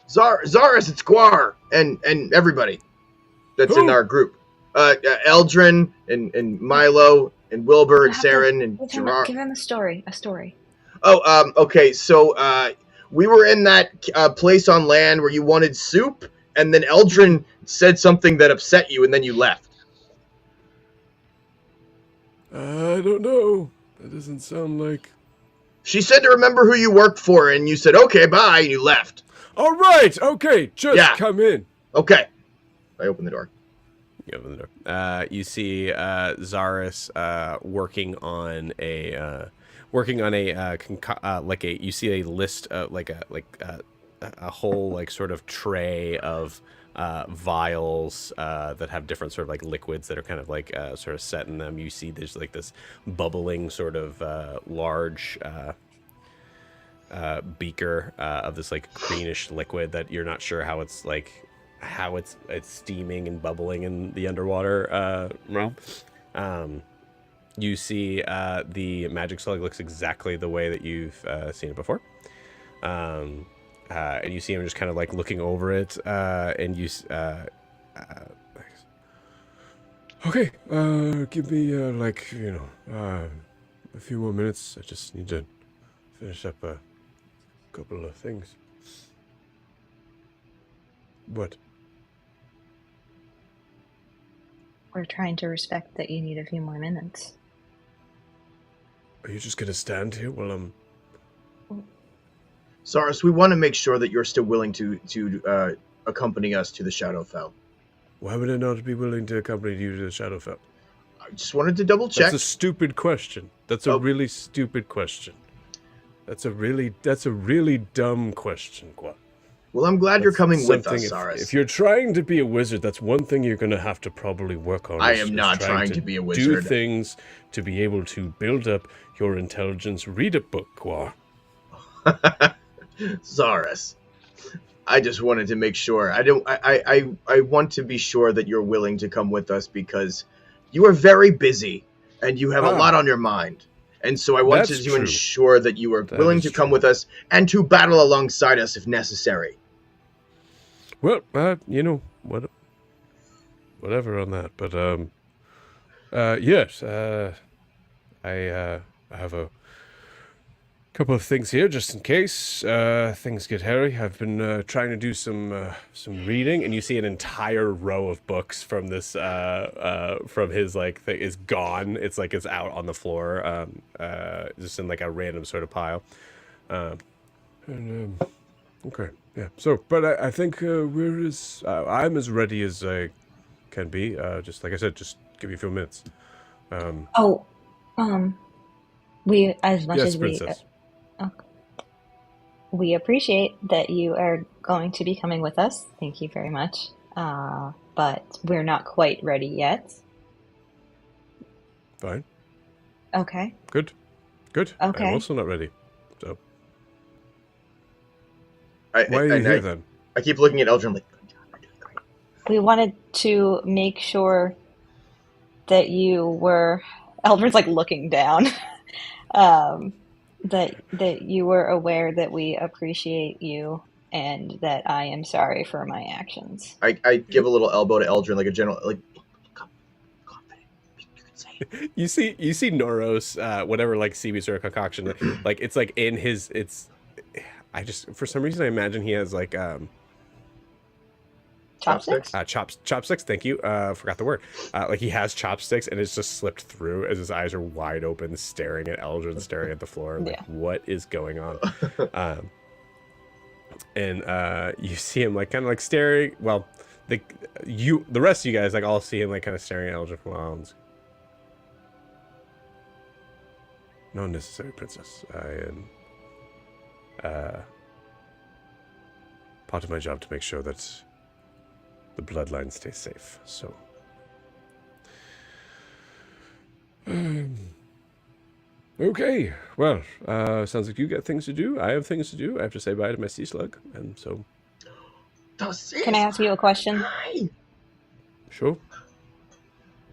Speaker 4: Zaris, it's Guar and everybody that's in
Speaker 1: Who?
Speaker 4: our group. Eldrin and Milo and Wilbur and Saren and Gerard.
Speaker 3: Give him a story. A story.
Speaker 4: Oh, okay. So, we were in that place on land where you wanted soup, and then Eldrin said something that upset you, and then you left.
Speaker 1: I don't know. That doesn't sound like.
Speaker 4: She said to remember who you worked for, and you said, okay, bye, and you left.
Speaker 1: All right. Okay. Just come in.
Speaker 4: Okay. I open the door.
Speaker 1: You open the door. You see Zaris working on a you see a list a whole like sort of tray of vials that have different sort of like liquids that are kind of like sort of set in them. You see there's like this bubbling sort of large beaker of this like greenish liquid that you're not sure how it's steaming and bubbling in the underwater realm. You see the magic slug looks exactly the way that you've seen it before. And you see him just kind of like looking over it, and you okay, give me a few more minutes. I just need to finish up a couple of things. What?
Speaker 3: We're trying to respect that you need a few more minutes.
Speaker 1: Are you just gonna stand here while I'm...
Speaker 4: Zaris, we want to make sure that you're still willing to accompany us to the Shadowfell.
Speaker 1: Why would I not be willing to accompany you to the Shadowfell?
Speaker 4: I just wanted to double check.
Speaker 1: That's a stupid question. That's a really stupid question. That's a really dumb question, Guap.
Speaker 4: Well, I'm glad you're coming with us, Zaris.
Speaker 1: If you're trying to be a wizard, that's one thing you're going to have to probably work on.
Speaker 4: I am not trying to be a wizard.
Speaker 1: Do things to be able to build up your intelligence. Read a book, Guar.
Speaker 4: Zaris, I just wanted to make sure. I want to be sure that you're willing to come with us because you are very busy and you have a lot on your mind. And so I wanted to ensure that you are willing to come with us and to battle alongside us if necessary.
Speaker 1: Well, whatever on that. But yes, I have a couple of things here just in case things get hairy. I've been trying to do some reading, and you see an entire row of books from this from his like thing is gone. It's like it's out on the floor, just in like a random sort of pile. Okay, yeah. So, but I think I'm as ready as I can be. Just like I said, just give me a few minutes.
Speaker 3: We as much
Speaker 1: yes,
Speaker 3: as
Speaker 1: Princess.
Speaker 3: we appreciate that you are going to be coming with us. Thank you very much. But we're not quite ready yet.
Speaker 1: Fine.
Speaker 3: Okay.
Speaker 1: Good.
Speaker 3: Okay.
Speaker 1: I'm also not ready. So
Speaker 4: Why
Speaker 1: are you here then?
Speaker 4: I keep looking at Eldrin like,
Speaker 3: We wanted to make sure that you were Eldrin's like looking down. That you were aware that we appreciate you and that I am sorry for my actions.
Speaker 4: I give a little elbow to Eldrin, like a general, like, confident. You can say it.
Speaker 1: You see Noros, whatever like sea beast or concoction, like it's like in his. I just for some reason I imagine he has like
Speaker 3: Chopsticks?
Speaker 1: chopsticks. Thank you. Forgot the word. Like he has chopsticks, and it's just slipped through as his eyes are wide open, staring at Eldrin, staring at the floor. Like,
Speaker 3: Yeah.
Speaker 1: what is going on? And you see him like kind of like staring. Well, the rest of you guys like all see him like kind of staring at Eldrin for a while. No necessary, princess. I am part of my job to make sure that the bloodline stays safe. So, okay. Well, sounds like you got things to do. I have things to do. I have to say bye to my sea slug, and so.
Speaker 3: Can I ask you a question?
Speaker 4: Hi.
Speaker 1: Sure.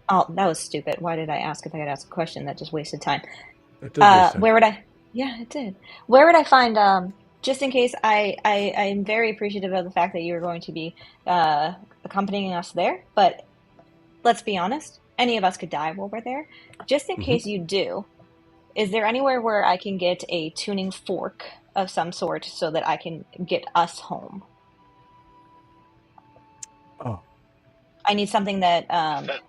Speaker 3: Oh, that was stupid. Why did I ask if I could ask a question? That just wasted time.
Speaker 1: It does waste time.
Speaker 3: Where would I? Yeah, it did. Where would I find? Just in case, I am very appreciative of the fact that you are going to be accompanying us there. But let's be honest, any of us could die while we're there. Just in case you do, is there anywhere where I can get a tuning fork of some sort so that I can get us home?
Speaker 1: Oh.
Speaker 3: I need something that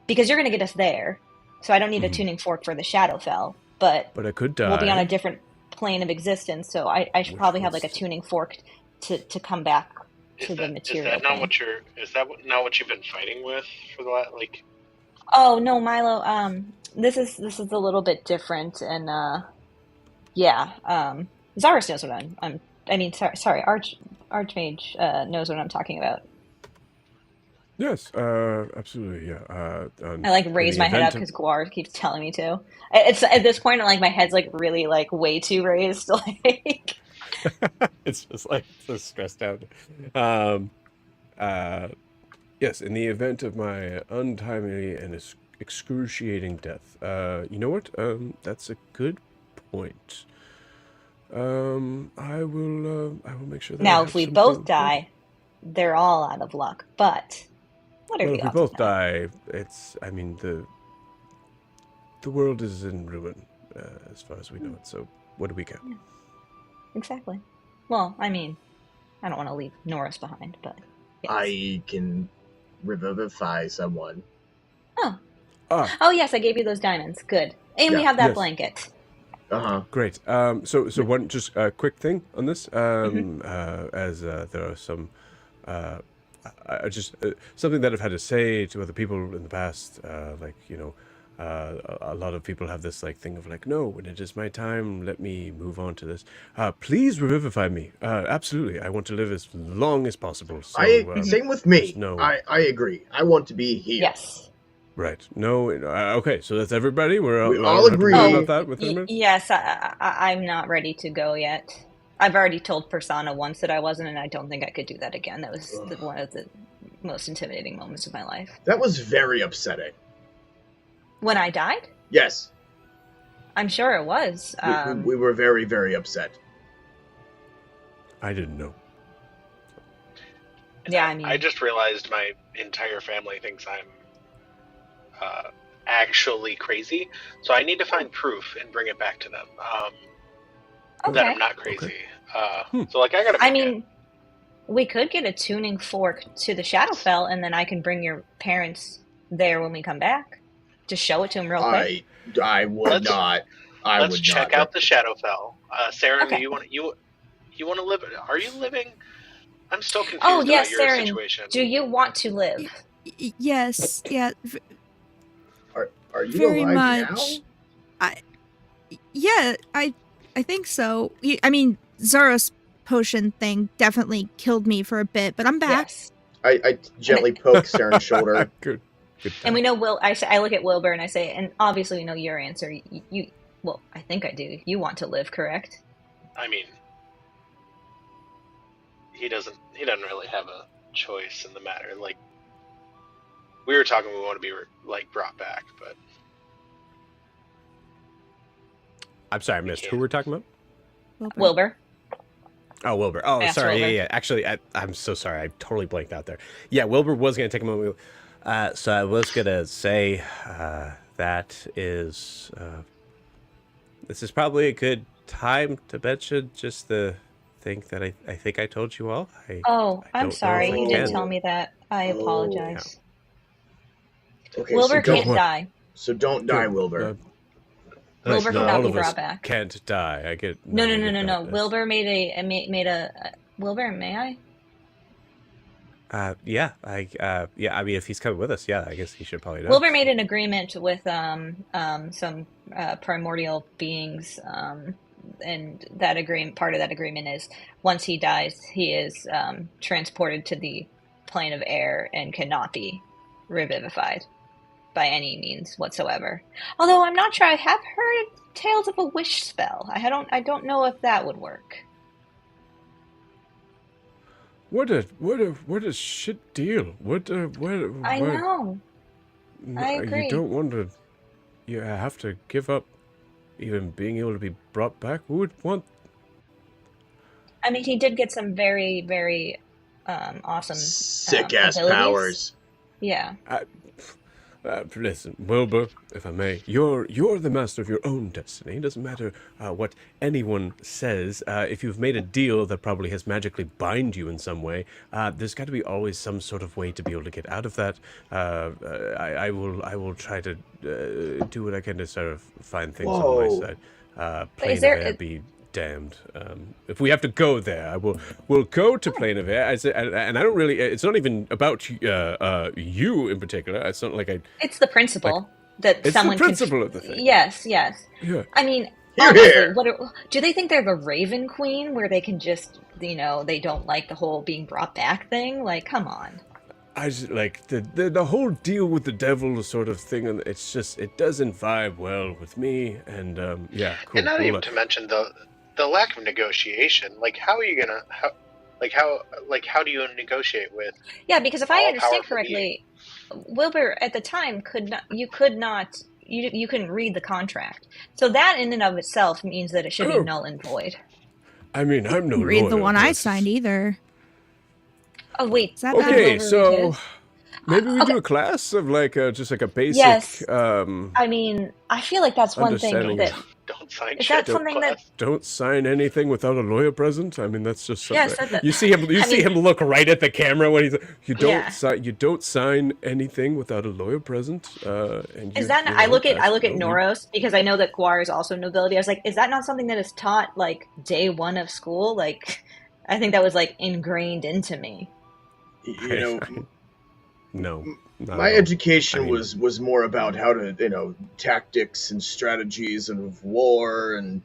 Speaker 3: because you're going to get us there, so I don't need a tuning fork for the Shadowfell. But
Speaker 1: I could die.
Speaker 3: We'll be on a different plane of existence, so I should probably have like a tuning fork to come back to the material.
Speaker 2: Is that not what you're? Is that not what you've been fighting with for the last, like?
Speaker 3: Oh no, Milo. This is a little bit different, and yeah. Zaris knows what I'm. I mean, sorry, Archmage knows what I'm talking about.
Speaker 1: Yes, absolutely, yeah.
Speaker 3: I like raise my head up because Guar keeps telling me to. It's at this point, like my head's like really like way too raised. Like
Speaker 1: it's just like so stressed out. Yes, in the event of my untimely and excruciating death, you know what? That's a good point. I will make sure that.
Speaker 3: Now, if we both die, they're all out of luck. But what are
Speaker 1: well,
Speaker 3: the
Speaker 1: if we
Speaker 3: odds
Speaker 1: both
Speaker 3: of that?
Speaker 1: die, it's. I mean, the world is in ruin, as far as we know it. So, what do we get?
Speaker 3: Yeah. Exactly. Well, I mean, I don't want to leave Norris behind, but yes.
Speaker 4: I can revivify someone.
Speaker 3: Oh. Oh yes, I gave you those diamonds. Good. And we have that blanket.
Speaker 1: Great. So one just quick thing on this. As there are some, just something that I've had to say to other people in the past. Like a lot of people have this like thing of like, no, when it is my time, let me move on to this. Please revivify me. Absolutely, I want to live as long as possible. So,
Speaker 4: same with me.
Speaker 1: No.
Speaker 4: I agree. I want to be here.
Speaker 3: Yes.
Speaker 1: Right. No. Okay. So that's everybody. We
Speaker 4: all agree
Speaker 1: about that with them.
Speaker 3: Yes. I'm not ready to go yet. I've already told Persona once that I wasn't, and I don't think I could do that again. That was one of the most intimidating moments of my life.
Speaker 4: That was very upsetting.
Speaker 3: When I died?
Speaker 4: Yes.
Speaker 3: I'm sure it was.
Speaker 4: We were very, very upset.
Speaker 1: I didn't know.
Speaker 3: Yeah, I mean,
Speaker 2: I just realized my entire family thinks I'm actually crazy, so I need to find proof and bring it back to them that I'm not crazy. So like I gotta.
Speaker 3: I mean, we could get a tuning fork to the Shadowfell, and then I can bring your parents there when we come back to show it to them real quick.
Speaker 4: I would not.
Speaker 2: Let's check out the Shadowfell. Sarah, do you want to live? Are you living? I'm still confused about your situation.
Speaker 3: Do you want to live?
Speaker 5: Yes. Yeah.
Speaker 4: Are you
Speaker 5: very
Speaker 4: alive
Speaker 5: much.
Speaker 4: now?
Speaker 5: I think so. I mean, Zara's potion thing definitely killed me for a bit, but I'm back.
Speaker 3: Yes.
Speaker 4: I gently poke Saren's shoulder.
Speaker 1: Good.
Speaker 3: And we know Will. I look at Wilbur and I say, and obviously we know your answer. You well, I think I do. You want to live, correct?
Speaker 2: I mean, he doesn't really have a choice in the matter. Like, we were talking, we want to be like brought back, but
Speaker 1: I'm sorry, I missed. Who we're talking about?
Speaker 3: Wilbur.
Speaker 1: Oh, Wilbur. Oh,
Speaker 3: Asked
Speaker 1: sorry.
Speaker 3: Wilbur.
Speaker 1: Yeah. Actually, I'm so sorry. I totally blanked out there. Yeah, Wilbur was going to take a moment. So I was going to say that is... this is probably a good time to mention just the thing that I think I told you all.
Speaker 3: I'm
Speaker 1: don't know
Speaker 3: sorry.
Speaker 1: if I
Speaker 3: You
Speaker 1: can.
Speaker 3: didn't tell me that. I apologize.
Speaker 4: Okay,
Speaker 3: Wilbur
Speaker 4: so
Speaker 3: can't die.
Speaker 4: So don't die, Wilbur.
Speaker 3: Wilbur
Speaker 1: No,
Speaker 3: cannot
Speaker 1: all
Speaker 3: be
Speaker 1: of us
Speaker 3: brought back.
Speaker 1: can't die. I get
Speaker 3: No.
Speaker 1: I get that.
Speaker 3: Wilbur made a Wilbur, may I?
Speaker 1: Yeah. I mean, if he's coming with us, yeah, I guess he should probably die.
Speaker 3: Wilbur made an agreement with some primordial beings, and that agreement, part of that agreement is once he dies, he is transported to the plane of air and cannot be revivified by any means whatsoever. Although I'm not sure. I have heard tales of a wish spell. I don't know if that would work.
Speaker 1: What a shit deal.
Speaker 3: I know. I agree.
Speaker 1: You don't want to. You have to give up even being able to be brought back. Who would want?
Speaker 3: I mean, he did get some very, very awesome
Speaker 4: sick ass
Speaker 3: abilities.
Speaker 4: powers.
Speaker 3: Yeah.
Speaker 1: Listen, Wilbur, if I may, you're the master of your own destiny. It doesn't matter what anyone says. If you've made a deal that probably has magically bind you in some way, there's got to be always some sort of way to be able to get out of that. I will try to do what I can to sort of find things on my side. Plane of air be damned. If we have to go there, we'll go to plane of air. And I don't really. It's not even about you in particular. It's not like
Speaker 3: It's the principle that
Speaker 1: it's
Speaker 3: someone.
Speaker 1: It's the principle of the thing.
Speaker 3: Yes.
Speaker 1: Yeah.
Speaker 3: I mean, honestly, do they think they're the Raven Queen, where they can just, they don't like the whole being brought back thing? Like, come on.
Speaker 1: I just like the whole deal with the devil sort of thing, and it doesn't vibe well with me. And yeah, cool.
Speaker 2: And not even to mention the lack of negotiation. Like, how are you gonna how do you negotiate with?
Speaker 3: Yeah, because if I understand correctly, Wilbur at the time you couldn't read the contract. So that in and of itself means that it should be null and void.
Speaker 1: I mean, I'm no
Speaker 5: read
Speaker 1: lawyer,
Speaker 5: the one I signed either.
Speaker 3: Oh wait,
Speaker 5: is that
Speaker 1: okay? So maybe we do a class of just like a basic.
Speaker 3: Yes. I mean, I feel like that's one thing that.
Speaker 2: Don't sign.
Speaker 3: Is that something that?
Speaker 1: Don't sign anything without a lawyer present. I mean, that's just something.
Speaker 3: Yes,
Speaker 1: you see him. You see him look right at the camera when he's. You don't
Speaker 3: Yeah.
Speaker 1: sign. You don't sign anything without a lawyer present. And
Speaker 3: Is that? I look at Noros because I know that Guar is also nobility. I was like, is that not something that is taught like day one of school? Like, I think that was like ingrained into me.
Speaker 1: No.
Speaker 4: My education was more about how to, tactics and strategies of war and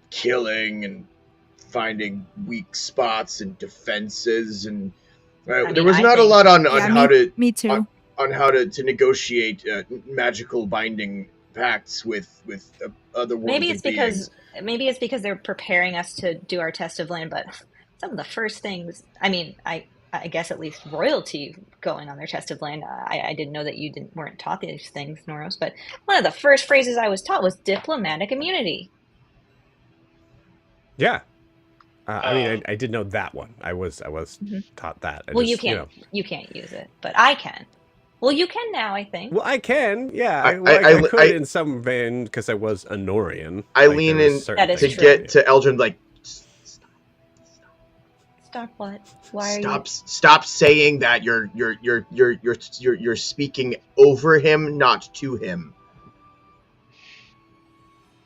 Speaker 4: killing and finding weak spots and defenses and there was not a lot on how to
Speaker 5: me too
Speaker 4: on how to negotiate magical binding pacts with other worldly beings.
Speaker 3: Maybe it's because they're preparing us to do our test of land, but some of the first things. I mean, I guess at least royalty going on their test of land. I didn't know that you weren't taught these things, Noros. But one of the first phrases I was taught was diplomatic immunity.
Speaker 1: Yeah, I mean, I did know that one. I was taught that.
Speaker 3: You can't use it, but I can. Well, you can now, I think.
Speaker 1: Well, I can. Yeah, I could in some vein because I was a Norian.
Speaker 4: I lean in to get to Eldrin like.
Speaker 3: Stop what? Why are you?
Speaker 4: Stop saying that. You're speaking over him, not to him.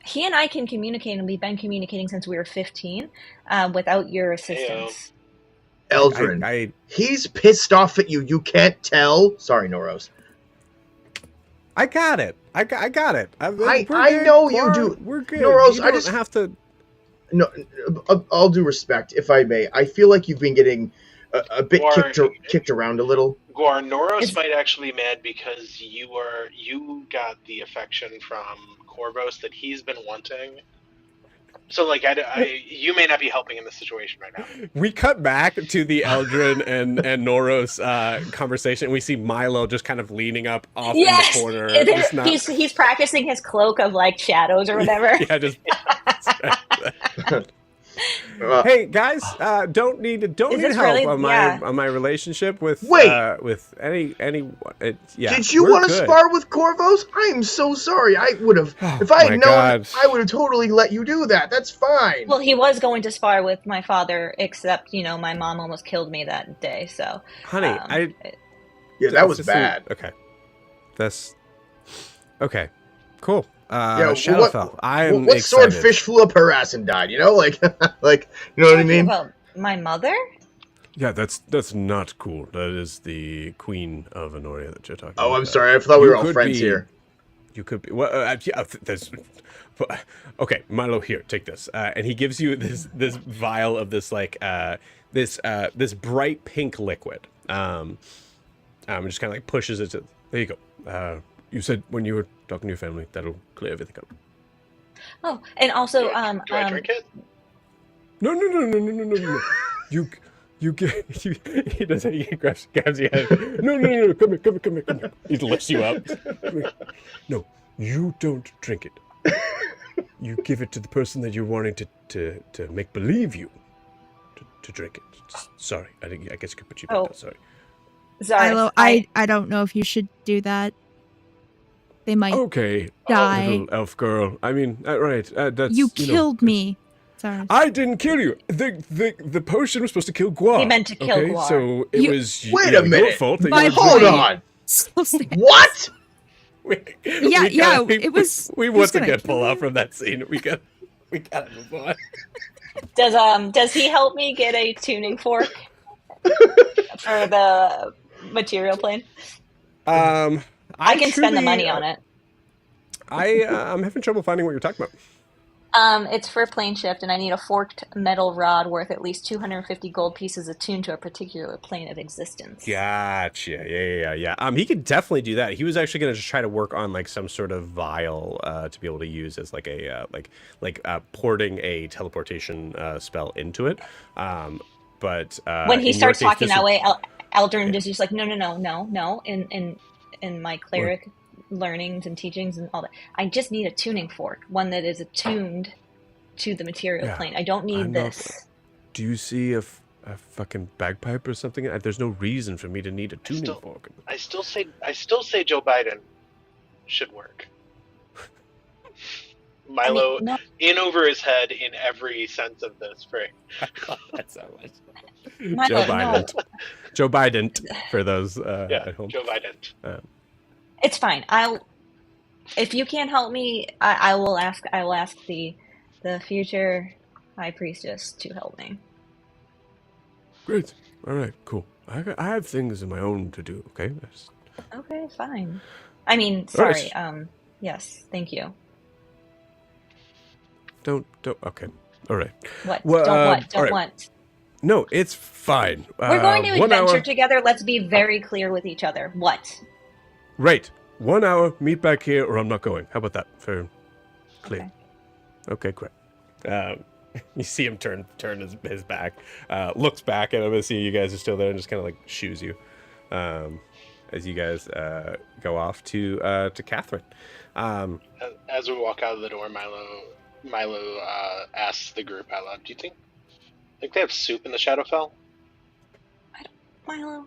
Speaker 3: He and I can communicate, and we've been communicating since we were 15, without your assistance.
Speaker 4: Eldrin, he's pissed off at you. You can't tell. Sorry, Noros.
Speaker 1: I got it. I got it.
Speaker 4: I know you do.
Speaker 1: We're good.
Speaker 4: Noros,
Speaker 1: I just have to.
Speaker 4: No, all due respect, if I may, I feel like you've been getting a bit kicked around a little.
Speaker 2: Guar, Noros might actually be mad because you got the affection from Corvos that he's been wanting. So, like, you may not be helping in this situation right now.
Speaker 1: We cut back to the Eldrin and Noros conversation. And we see Milo just kind of leaning up off in the corner. Just not...
Speaker 3: He's practicing his cloak of like shadows or whatever.
Speaker 1: Yeah, just. Hey guys, don't need help
Speaker 3: really?
Speaker 1: on my relationship with any yeah.
Speaker 4: Did you want to spar with Corvos? I am so sorry. I would have if I had known. I would have totally let you do that. That's fine.
Speaker 3: Well, he was going to spar with my father, except my mom almost killed me that day. So,
Speaker 1: honey,
Speaker 4: that was bad.
Speaker 1: Okay, that's okay. Cool.
Speaker 4: Shadowfell.
Speaker 1: I'm
Speaker 4: what
Speaker 1: excited.
Speaker 4: swordfish flew up her ass and died? Like you know what I mean?
Speaker 3: About my mother?
Speaker 1: Yeah, that's not cool. That is the queen of Honoria that you're talking about.
Speaker 4: Oh, I'm sorry. I thought we were all friends here.
Speaker 1: You could be. Well, okay, Milo, here, take this. And he gives you this vial of this this bright pink liquid. Just kind of like pushes it to. There you go. You said when you were talking to your family, that'll clear everything up.
Speaker 3: Oh, and also,
Speaker 2: do I drink it?
Speaker 1: No. You get. He does it. He grabs your head. No. Come here. He lifts you up. No, you don't drink it. You give it to the person that you're wanting to make believe you to drink it. Sorry, I guess I could put you back. Sorry.
Speaker 5: Milo, I don't know if you should do that. They might die.
Speaker 1: Little elf girl. I mean, right. That's
Speaker 5: you killed me. Sorry.
Speaker 1: I didn't kill you. The potion was supposed to kill Guar.
Speaker 3: He meant to kill Guar.
Speaker 1: So it was
Speaker 4: wait a minute.
Speaker 1: Your fault.
Speaker 4: Hold on.
Speaker 5: So sad.
Speaker 4: What?
Speaker 5: It was.
Speaker 1: We once again pull out from that scene. We gotta move on.
Speaker 3: Does he help me get a tuning fork for the material plane? I can spend the money on it.
Speaker 1: I'm having trouble finding what you're talking about.
Speaker 3: It's for plane shift, and I need a forked metal rod worth at least 250 gold pieces attuned to a particular plane of existence.
Speaker 1: Gotcha. Yeah. He could definitely do that. He was actually going to just try to work on like some sort of vial to be able to use as like a porting a teleportation spell into it. But
Speaker 3: when he starts talking that way, Eldrin is just like, no. In my cleric learnings and teachings and all that, I just need a tuning fork, one that is attuned to the material plane. I don't need this.
Speaker 1: Do you see a fucking bagpipe or something? There's no reason for me to need a tuning fork.
Speaker 2: I still say Joe Biden should work. Milo in over his head in every sense of this phrase.
Speaker 1: That's so much. Joe Biden for those at home.
Speaker 2: Joe Biden.
Speaker 3: It's fine. If you can't help me, I will ask the future high priestess to help me.
Speaker 1: Great. All right. Cool. I have things of my own to do. Okay.
Speaker 3: Okay. Fine. I mean, sorry. Right. Yes. Thank you.
Speaker 1: Don't. Okay. All right.
Speaker 3: What? Don't what?
Speaker 1: No, it's fine.
Speaker 3: We're going to adventure together. Let's be very clear with each other. What?
Speaker 1: Right. 1 hour, meet back here, or I'm not going. How about that? Fair, clear. Okay, great. You see him turn his back, looks back at him and see you guys are still there and just kind of like shoos you as you guys go off to Catherine.
Speaker 2: As we walk out of the door, Milo asks the group out loud, do you think they have soup in the Shadowfell?
Speaker 3: Milo.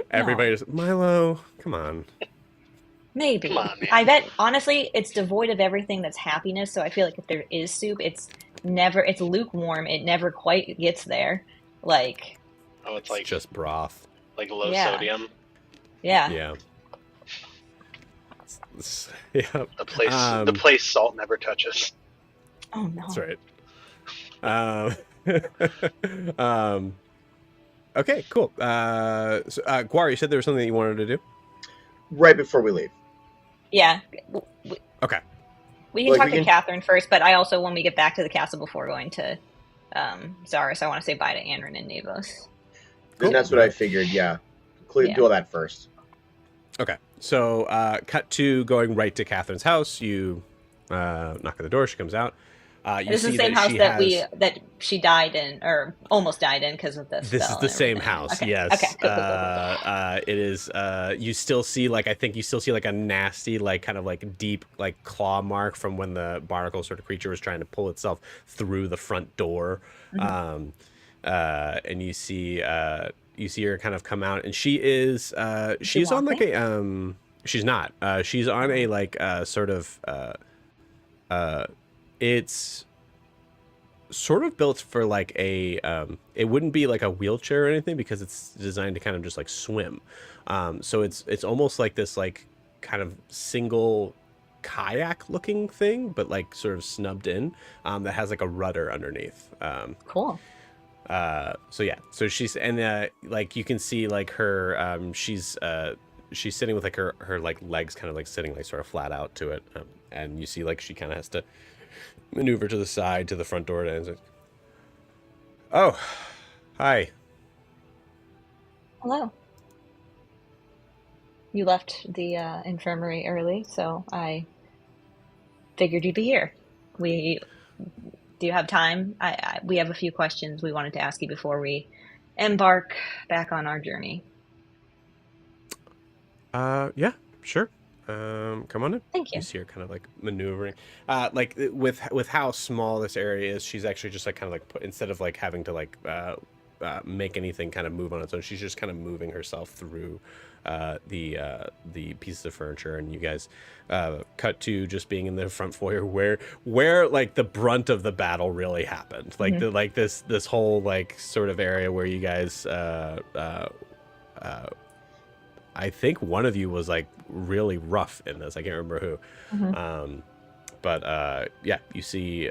Speaker 1: Everybody just, Milo, come on.
Speaker 3: Maybe.
Speaker 2: Come on, man.
Speaker 3: I bet, honestly, it's devoid of everything that's happiness, so I feel like if there is soup, it's lukewarm. It never quite gets there. Like...
Speaker 2: Oh, it's like...
Speaker 1: just broth.
Speaker 2: Like low sodium?
Speaker 3: Yeah.
Speaker 1: Yeah.
Speaker 2: The place salt never touches.
Speaker 3: Oh, no.
Speaker 1: That's right. Okay, cool. So, Guar, you said there was something that you wanted to do?
Speaker 4: Right before we leave.
Speaker 3: Yeah.
Speaker 1: Okay.
Speaker 3: We can talk to Catherine first, but I also, when we get back to the castle before going to Zaris, I want to say bye to Anrin and Navos.
Speaker 4: Cool. And that's what I figured, yeah. Do all that first.
Speaker 1: Okay. So, cut to going right to Catherine's house. You knock on the door. She comes out. You
Speaker 3: This is
Speaker 1: see
Speaker 3: the same
Speaker 1: that
Speaker 3: house
Speaker 1: she
Speaker 3: that
Speaker 1: has.
Speaker 3: that she died in, or almost died in, because of the
Speaker 1: This is
Speaker 3: spell
Speaker 1: the
Speaker 3: and
Speaker 1: same
Speaker 3: everything.
Speaker 1: house,
Speaker 3: Okay.
Speaker 1: yes.
Speaker 3: Okay. Cool.
Speaker 1: It is. You still see, like, I think you still see like a nasty, like, kind of like deep, like, claw mark from when the barnacle sort of creature was trying to pull itself through the front door. Um, and you see her kind of come out, and she is.
Speaker 3: Is she
Speaker 1: She's on like
Speaker 3: walking?
Speaker 1: a. She's not. She's on a like sort of. It's sort of built for like a it wouldn't be like a wheelchair or anything because it's designed to kind of just like swim, so it's almost like this like kind of single kayak looking thing, but like sort of snubbed in, that has like a rudder underneath.
Speaker 3: Cool.
Speaker 1: So yeah, so she's, and like you can see like her, she's sitting with like her like legs kind of like sitting like sort of flat out to it, and you see like she kind of has to maneuver to the side to the front door, and it's, oh, hi.
Speaker 3: Hello. You left the infirmary early, so I figured you'd be here. Do you have time? We have a few questions we wanted to ask you before we embark back on our journey.
Speaker 1: Yeah, sure. Come on in.
Speaker 3: Thank you.
Speaker 1: You see her kind of like maneuvering, like with how small this area is. She's actually just like kind of like instead of like having to like make anything kind of move on its own, she's just kind of moving herself through the pieces of furniture, and you guys cut to just being in the front foyer where like the brunt of the battle really happened. Like the like this whole like sort of area where you guys I think one of you was like really rough in this. I can't remember who. But yeah, you see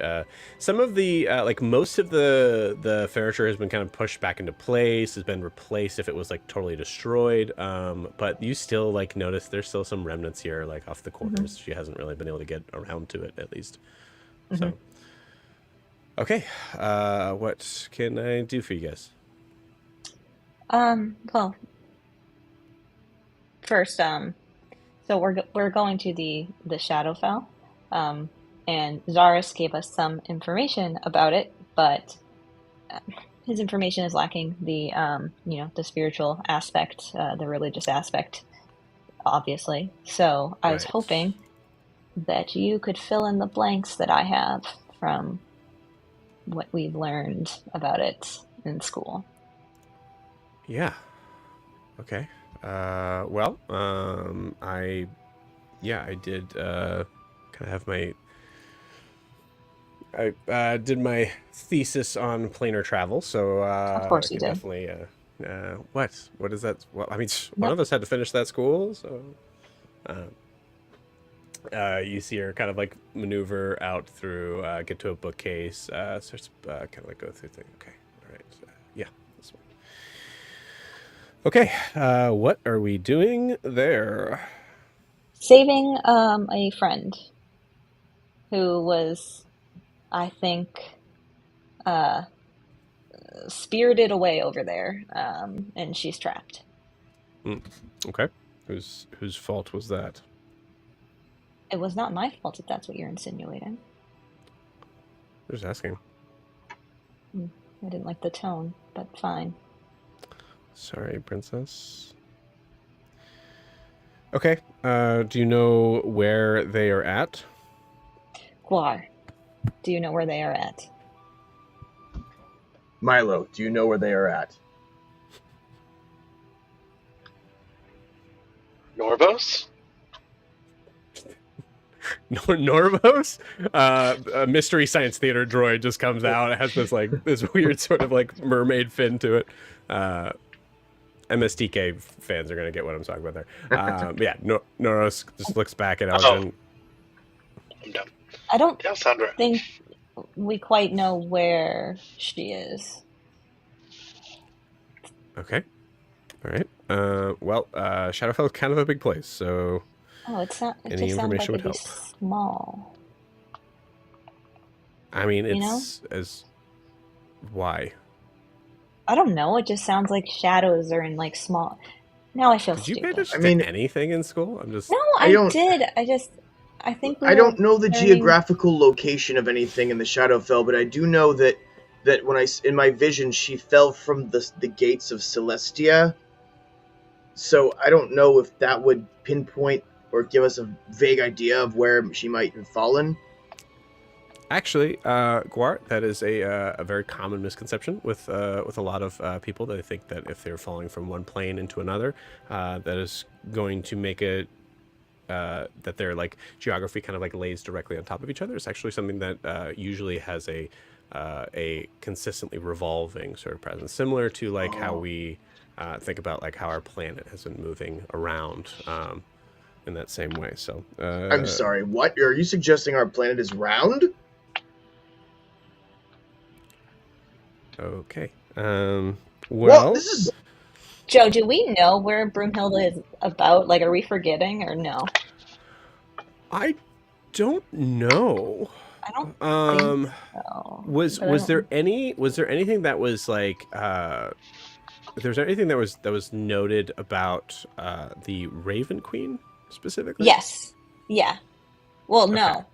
Speaker 1: some of the like most of the furniture has been kind of pushed back into place, has been replaced if it was like totally destroyed. But you still like notice there's still some remnants here, like off the corners. She hasn't really been able to get around to it, at least. So okay, what can I do for you guys?
Speaker 3: Well, first, so we're going to the Shadowfell, and Zaris gave us some information about it, but his information is lacking the the spiritual aspect, the religious aspect, obviously. So I was
Speaker 1: Right.
Speaker 3: hoping that you could fill in the blanks that I have from what we've learned about it in school.
Speaker 1: Yeah. Okay. Well, I did kind of have my I did my thesis on planar travel, so
Speaker 3: Of course
Speaker 1: I
Speaker 3: you
Speaker 1: can
Speaker 3: did.
Speaker 1: definitely what is that? Well, I mean, one
Speaker 3: Nope.
Speaker 1: of us had to finish that school, so you see her kind of like maneuver out through, get to a bookcase, starts kind of like go through things. Okay, all right, yeah, this one. Okay, what are we doing there?
Speaker 3: Saving a friend who was, I think, uh, spirited away over there, and she's trapped.
Speaker 1: Okay, whose fault was that?
Speaker 3: It was not my fault if that's what you're insinuating.
Speaker 1: Just asking.
Speaker 3: I didn't like the tone, but fine.
Speaker 1: Sorry, princess. Okay, do you know where they are at?
Speaker 3: Guar, do you know where they are at?
Speaker 4: Milo, do you know where they are at?
Speaker 2: Norvos?
Speaker 1: Norvos? A mystery science theater droid just comes out. It has this like this weird sort of like mermaid fin to it. MSTK fans are gonna get what I'm talking about there. But yeah, Norvos just looks back at Elgin.
Speaker 2: I'm done.
Speaker 3: I don't
Speaker 2: Yeah, Sandra.
Speaker 3: think we quite know where she is.
Speaker 1: Okay, all right. Well, Shadowfell is kind of a big place, so
Speaker 3: Oh, it's not. It
Speaker 1: any
Speaker 3: just sounds like
Speaker 1: information would
Speaker 3: it'd be
Speaker 1: help.
Speaker 3: small.
Speaker 1: I mean,
Speaker 3: You know?
Speaker 1: it's as why?
Speaker 3: I don't know. It just sounds like shadows are in like small. Now I feel
Speaker 1: Did you pay
Speaker 3: stupid.
Speaker 1: attention
Speaker 4: I mean-
Speaker 1: to anything in school? I'm just
Speaker 3: No,
Speaker 4: I
Speaker 3: I
Speaker 4: don't-
Speaker 3: did. I think we
Speaker 4: I
Speaker 3: were
Speaker 4: don't know the
Speaker 3: turning-
Speaker 4: geographical location of anything in the Shadowfell, but I do know that when in my vision she fell from the gates of Celestia. So I don't know if that would pinpoint or give us a vague idea of where she might have fallen.
Speaker 1: Actually, Guar, that is a very common misconception with a lot of people. They think that if they're falling from one plane into another, that is going to make it that their like geography kind of like lays directly on top of each other. It's actually something that usually has a consistently revolving sort of presence, similar to like how we think about like how our planet has been moving around in that same way. So
Speaker 4: I'm sorry, what? Are you suggesting our planet is round?
Speaker 1: Okay.
Speaker 4: Well, this is...
Speaker 3: Joe, do we know where Broomhilda is about? Like, are we forgetting or no?
Speaker 1: I don't know.
Speaker 3: I don't think so.
Speaker 1: Was there anything that was like was there anything that was noted about the Raven Queen specifically?
Speaker 3: Yes. Yeah. Well,
Speaker 1: Okay.
Speaker 3: no.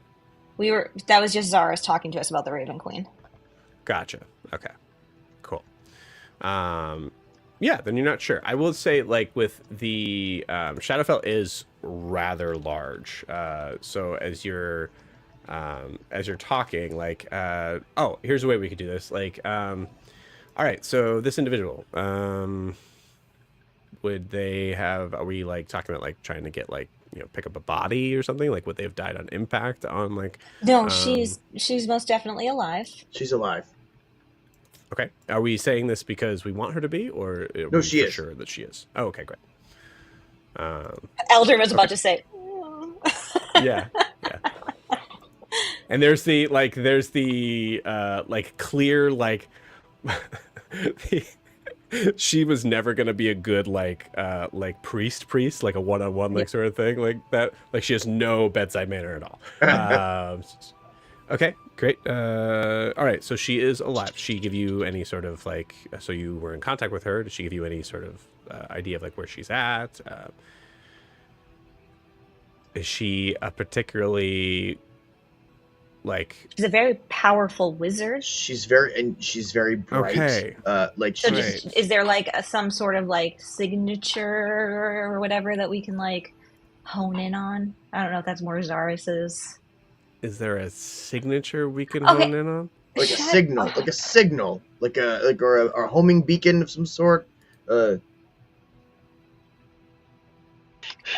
Speaker 3: That was just Zara's talking to us about the Raven Queen.
Speaker 1: Gotcha. Okay. Cool. Yeah, then you're not sure. I will say, like, with the Shadowfell is rather large. So as you're talking, like, oh, here's a way we could do this. Like, all right, so this individual, would they have? Are we like talking about like trying to get like pick up a body or something? Like, would they have died on impact on like?
Speaker 3: No, she's most definitely alive.
Speaker 4: She's alive.
Speaker 1: Okay. Are we saying this because we want her to be, or are
Speaker 4: No,
Speaker 1: we
Speaker 4: she
Speaker 1: for
Speaker 4: is.
Speaker 1: sure that she is? Oh, okay, great.
Speaker 3: Eldrin was about to say.
Speaker 1: Yeah. And there's the clear like she was never gonna be a good like priest like a one-on-one like sort of thing like that. Like she has no bedside manner at all. Okay, great. All right, so she is alive. Did she give you any sort of like? So you were in contact with her. Did she give you any sort of idea of like where she's at? Is she a particularly like?
Speaker 3: She's a very powerful wizard.
Speaker 4: She's very bright.
Speaker 1: Okay.
Speaker 4: Like
Speaker 3: So
Speaker 4: she's,
Speaker 3: is there like some sort of like signature or whatever that we can like hone in on? I don't know if that's more Zaris's.
Speaker 1: Is there a signature we can
Speaker 3: Okay.
Speaker 1: hone in on?
Speaker 4: like
Speaker 3: Shut
Speaker 4: a signal,
Speaker 3: up.
Speaker 4: like a homing beacon of some sort.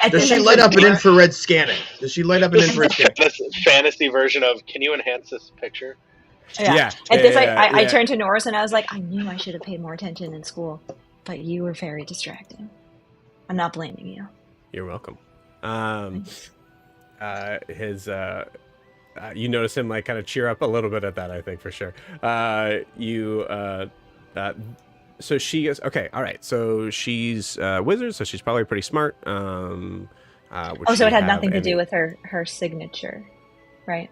Speaker 3: At
Speaker 4: Does
Speaker 3: this
Speaker 4: she light up an
Speaker 3: instant-
Speaker 4: infrared scanning? Does she light up an
Speaker 2: This is
Speaker 4: infrared scanning?
Speaker 2: this fantasy version of can you enhance this picture?
Speaker 3: Yeah. At this,
Speaker 1: yeah.
Speaker 3: I turned to Norris and I was like, I knew I should have paid more attention in school, but you were very distracting. I'm not blaming you.
Speaker 1: You're welcome. You notice him like kind of cheer up a little bit at that, I think for sure. So she is okay. All right. So she's a wizard, so she's probably pretty smart.
Speaker 3: So it had nothing to do with her signature, right?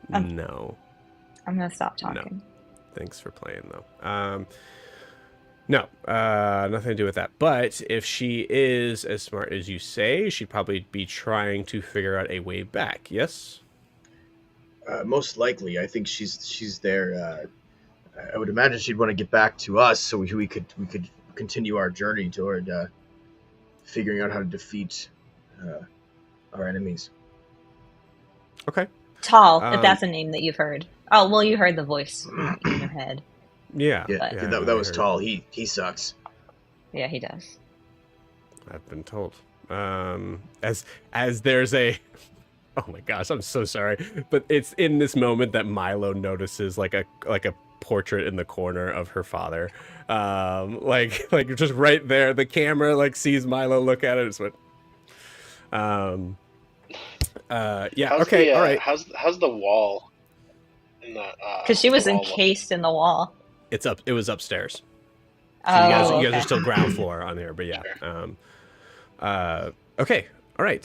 Speaker 1: No.
Speaker 3: I'm gonna stop talking.
Speaker 1: Thanks for playing though. No, nothing to do with that. But if she is as smart as you say, she'd probably be trying to figure out a way back. Yes.
Speaker 4: Most likely, I think she's there. I would imagine she'd want to get back to us, so we could continue our journey toward figuring out how to defeat our enemies.
Speaker 1: Okay.
Speaker 3: Tall, if that's a name that you've heard. Oh, well, you heard the voice in your head.
Speaker 1: Yeah.
Speaker 4: Yeah, that was Tall. He sucks.
Speaker 3: Yeah, he does.
Speaker 1: I've been told. As there's a. Oh my gosh, I'm so sorry, but it's in this moment that Milo notices like a portrait in the corner of her father, like just right there. The camera like sees Milo look at it. It's what. Yeah.
Speaker 2: How's
Speaker 1: Okay.
Speaker 2: the,
Speaker 1: all right.
Speaker 2: How's the wall? In the
Speaker 3: Because she was
Speaker 2: the wall
Speaker 3: encased in the wall.
Speaker 1: It was upstairs. So
Speaker 3: Oh,
Speaker 1: you guys
Speaker 3: okay.
Speaker 1: are still ground floor on there, but yeah. Okay. All right.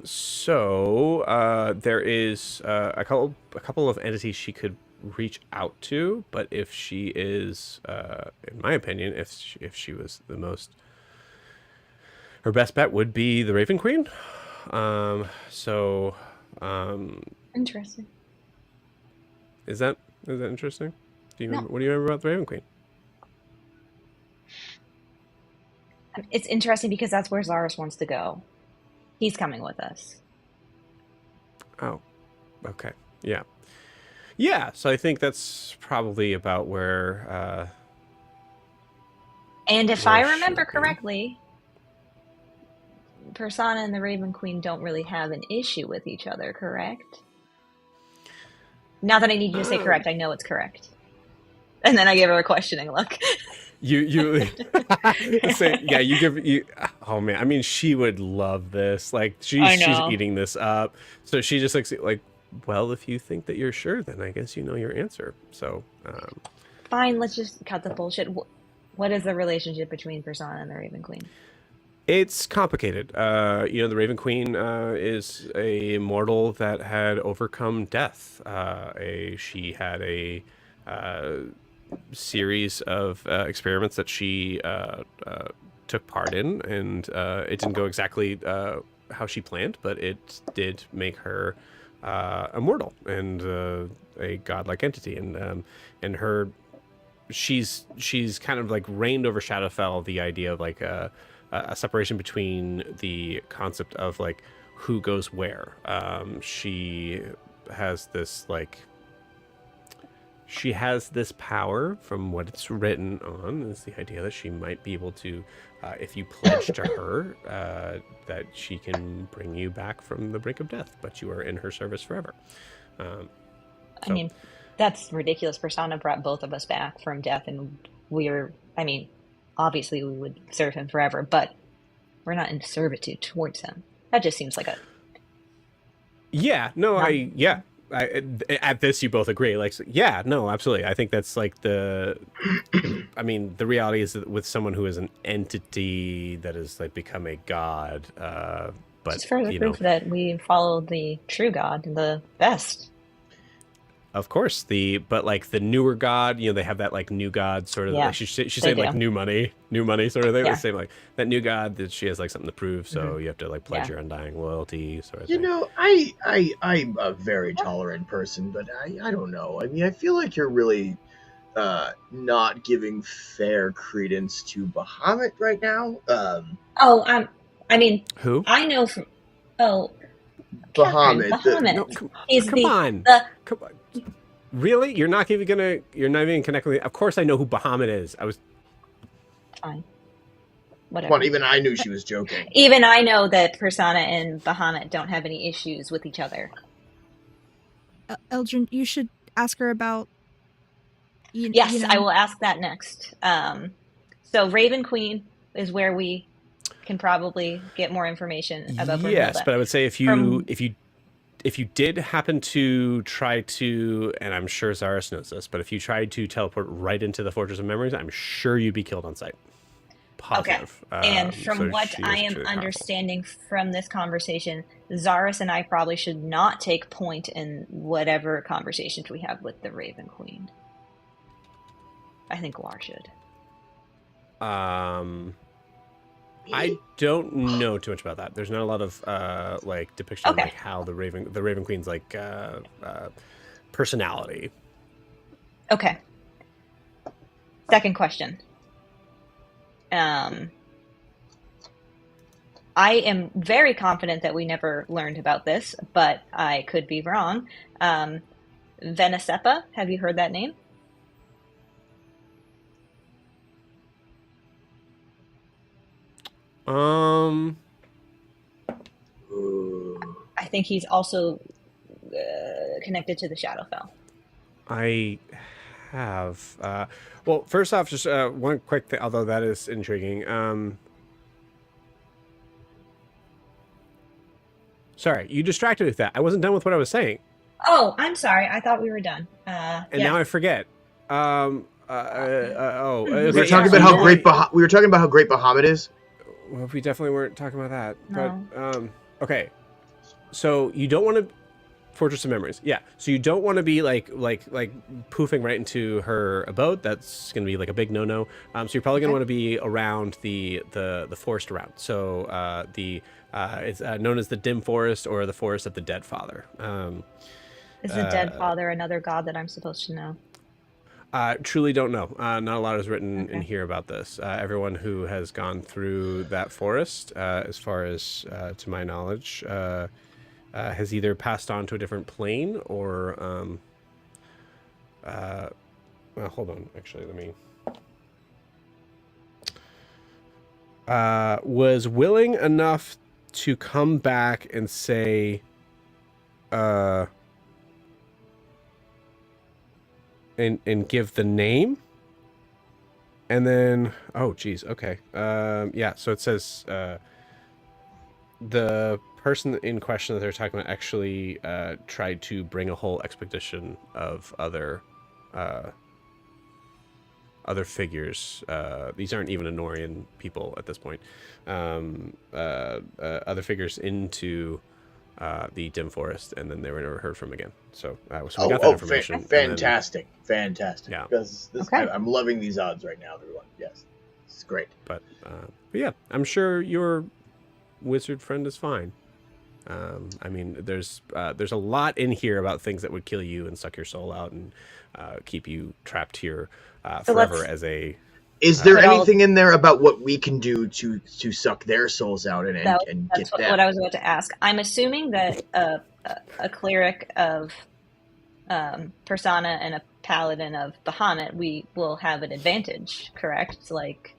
Speaker 1: So there is a couple of entities she could reach out to, but if she is, in my opinion, if she was the most, her best bet would be the Raven Queen. So,
Speaker 3: Interesting.
Speaker 1: is that interesting? Do you
Speaker 3: No.
Speaker 1: remember, what do you remember about the Raven Queen?
Speaker 3: It's interesting because that's where Zaris wants to go. He's coming with us.
Speaker 1: Oh, okay. Yeah. Yeah, so I think that's probably about where
Speaker 3: And if
Speaker 1: Where
Speaker 3: I
Speaker 1: should
Speaker 3: remember
Speaker 1: it be?
Speaker 3: correctly, Persona and the Raven Queen don't really have an issue with each other, correct? Now that I need you to say correct, I know it's correct. And then I give her a questioning look.
Speaker 1: you say, yeah, you oh man, I mean, she would love this. Like
Speaker 3: I
Speaker 1: she's
Speaker 3: know.
Speaker 1: eating this up. So she just looks like, well, if you think that you're sure, then I guess you know your answer. So
Speaker 3: Fine, let's just cut the bullshit. What is the relationship between Persona and the Raven Queen?
Speaker 1: it's complicated. The Raven Queen is a mortal that had overcome death. She had a series of experiments that she took part in, and it didn't go exactly how she planned, but it did make her immortal and a godlike entity, and her she's kind of like reigned over Shadowfell the idea of like a separation between the concept of like who goes where. She has this power, from what it's written on, is the idea that she might be able to, if you pledge to her, that she can bring you back from the brink of death, but you are in her service forever.
Speaker 3: I mean, that's ridiculous. Persona brought both of us back from death, and obviously we would serve him forever, but we're not in servitude towards him. That just seems like a...
Speaker 1: Yeah, no, at this you both agree. Like, yeah, no, absolutely. I think that's like the reality is that with someone who is an entity that has like become a god, but
Speaker 3: Just further proof that we follow the true God, the best.
Speaker 1: Of course, the newer god, they have that like new god sort of.
Speaker 3: Yeah,
Speaker 1: like she's saying like new money sort of thing.
Speaker 3: Yeah.
Speaker 1: They say like that new god that she has like something to prove, so you have to like pledge your undying loyalty sort of thing.
Speaker 4: I'm a very tolerant person, but I don't know. I mean, I feel like you're really not giving fair credence to Bahamut right now.
Speaker 1: Who?
Speaker 3: I know from
Speaker 4: Bahamut.
Speaker 3: Come
Speaker 1: on. Really? You're not even connecting with... Of course I know who Bahamut is. I was...
Speaker 3: Fine. Whatever.
Speaker 4: Well, even I knew she was joking.
Speaker 3: Even I know that Persona and Bahamut don't have any issues with each other.
Speaker 5: Eldrin, you should ask her about...
Speaker 3: Yes, I will ask that next. So Raven Queen is where we can probably get more information about Brunhilde.
Speaker 1: Yes, but I would say if you did happen to try to, and I'm sure Zaris knows this, but if you tried to teleport right into the Fortress of Memories, I'm sure you'd be killed on sight. Positive.
Speaker 3: Okay. And from what I am understanding from this conversation, Zaris and I probably should not take point in whatever conversations we have with the Raven Queen. I think Lar should.
Speaker 1: I don't know too much about that. There's not a lot of depiction of like how the Raven Queen's like personality.
Speaker 3: Okay. Second question. I am very confident that we never learned about this, but I could be wrong. Venesepa, have you heard that name? I think he's also connected to the Shadowfell.
Speaker 1: I have. Well, first off, just one quick thing, although that is intriguing. Sorry, you distracted me with that. I wasn't done with what I was saying.
Speaker 3: Oh, I'm sorry. I thought we were done.
Speaker 1: Now I forget. Okay,
Speaker 4: we were talking about how great Bahamut is.
Speaker 1: Well, we definitely weren't talking about that.
Speaker 3: No.
Speaker 1: But okay, so you don't want to Fortress of Memories. Yeah. So you don't want to be like poofing right into her abode. That's going to be like a big no-no. So you're probably going to want to be around the forest around. So it's known as the Dim Forest or the Forest of the Deadfather.
Speaker 3: Is the Deadfather another god that I'm supposed to know?
Speaker 1: Truly don't know. Not a lot is written in here about this. Everyone who has gone through that forest, as far as to my knowledge, has either passed on to a different plane or well, hold on, actually, let me was willing enough to come back and say and give the name, and then geez, okay, yeah, so it says the person in question that they're talking about actually tried to bring a whole expedition of other figures. These aren't even Anorian people at this point. Other figures into the Dim Forest, and then they were never heard from again. So we got that information.
Speaker 4: Fantastic. Yeah. Because
Speaker 3: Okay.
Speaker 4: I'm loving these odds right now, everyone. Yes. It's great.
Speaker 1: But yeah, I'm sure your wizard friend is fine. I mean, there's a lot in here about things that would kill you and suck your soul out and keep you trapped here forever as a...
Speaker 4: Is there anything in there about what we can do to suck their souls out and get them?
Speaker 3: That's what I was about to ask. I'm assuming that a cleric of Persona and a paladin of Bahamut, we will have an advantage, correct? Like...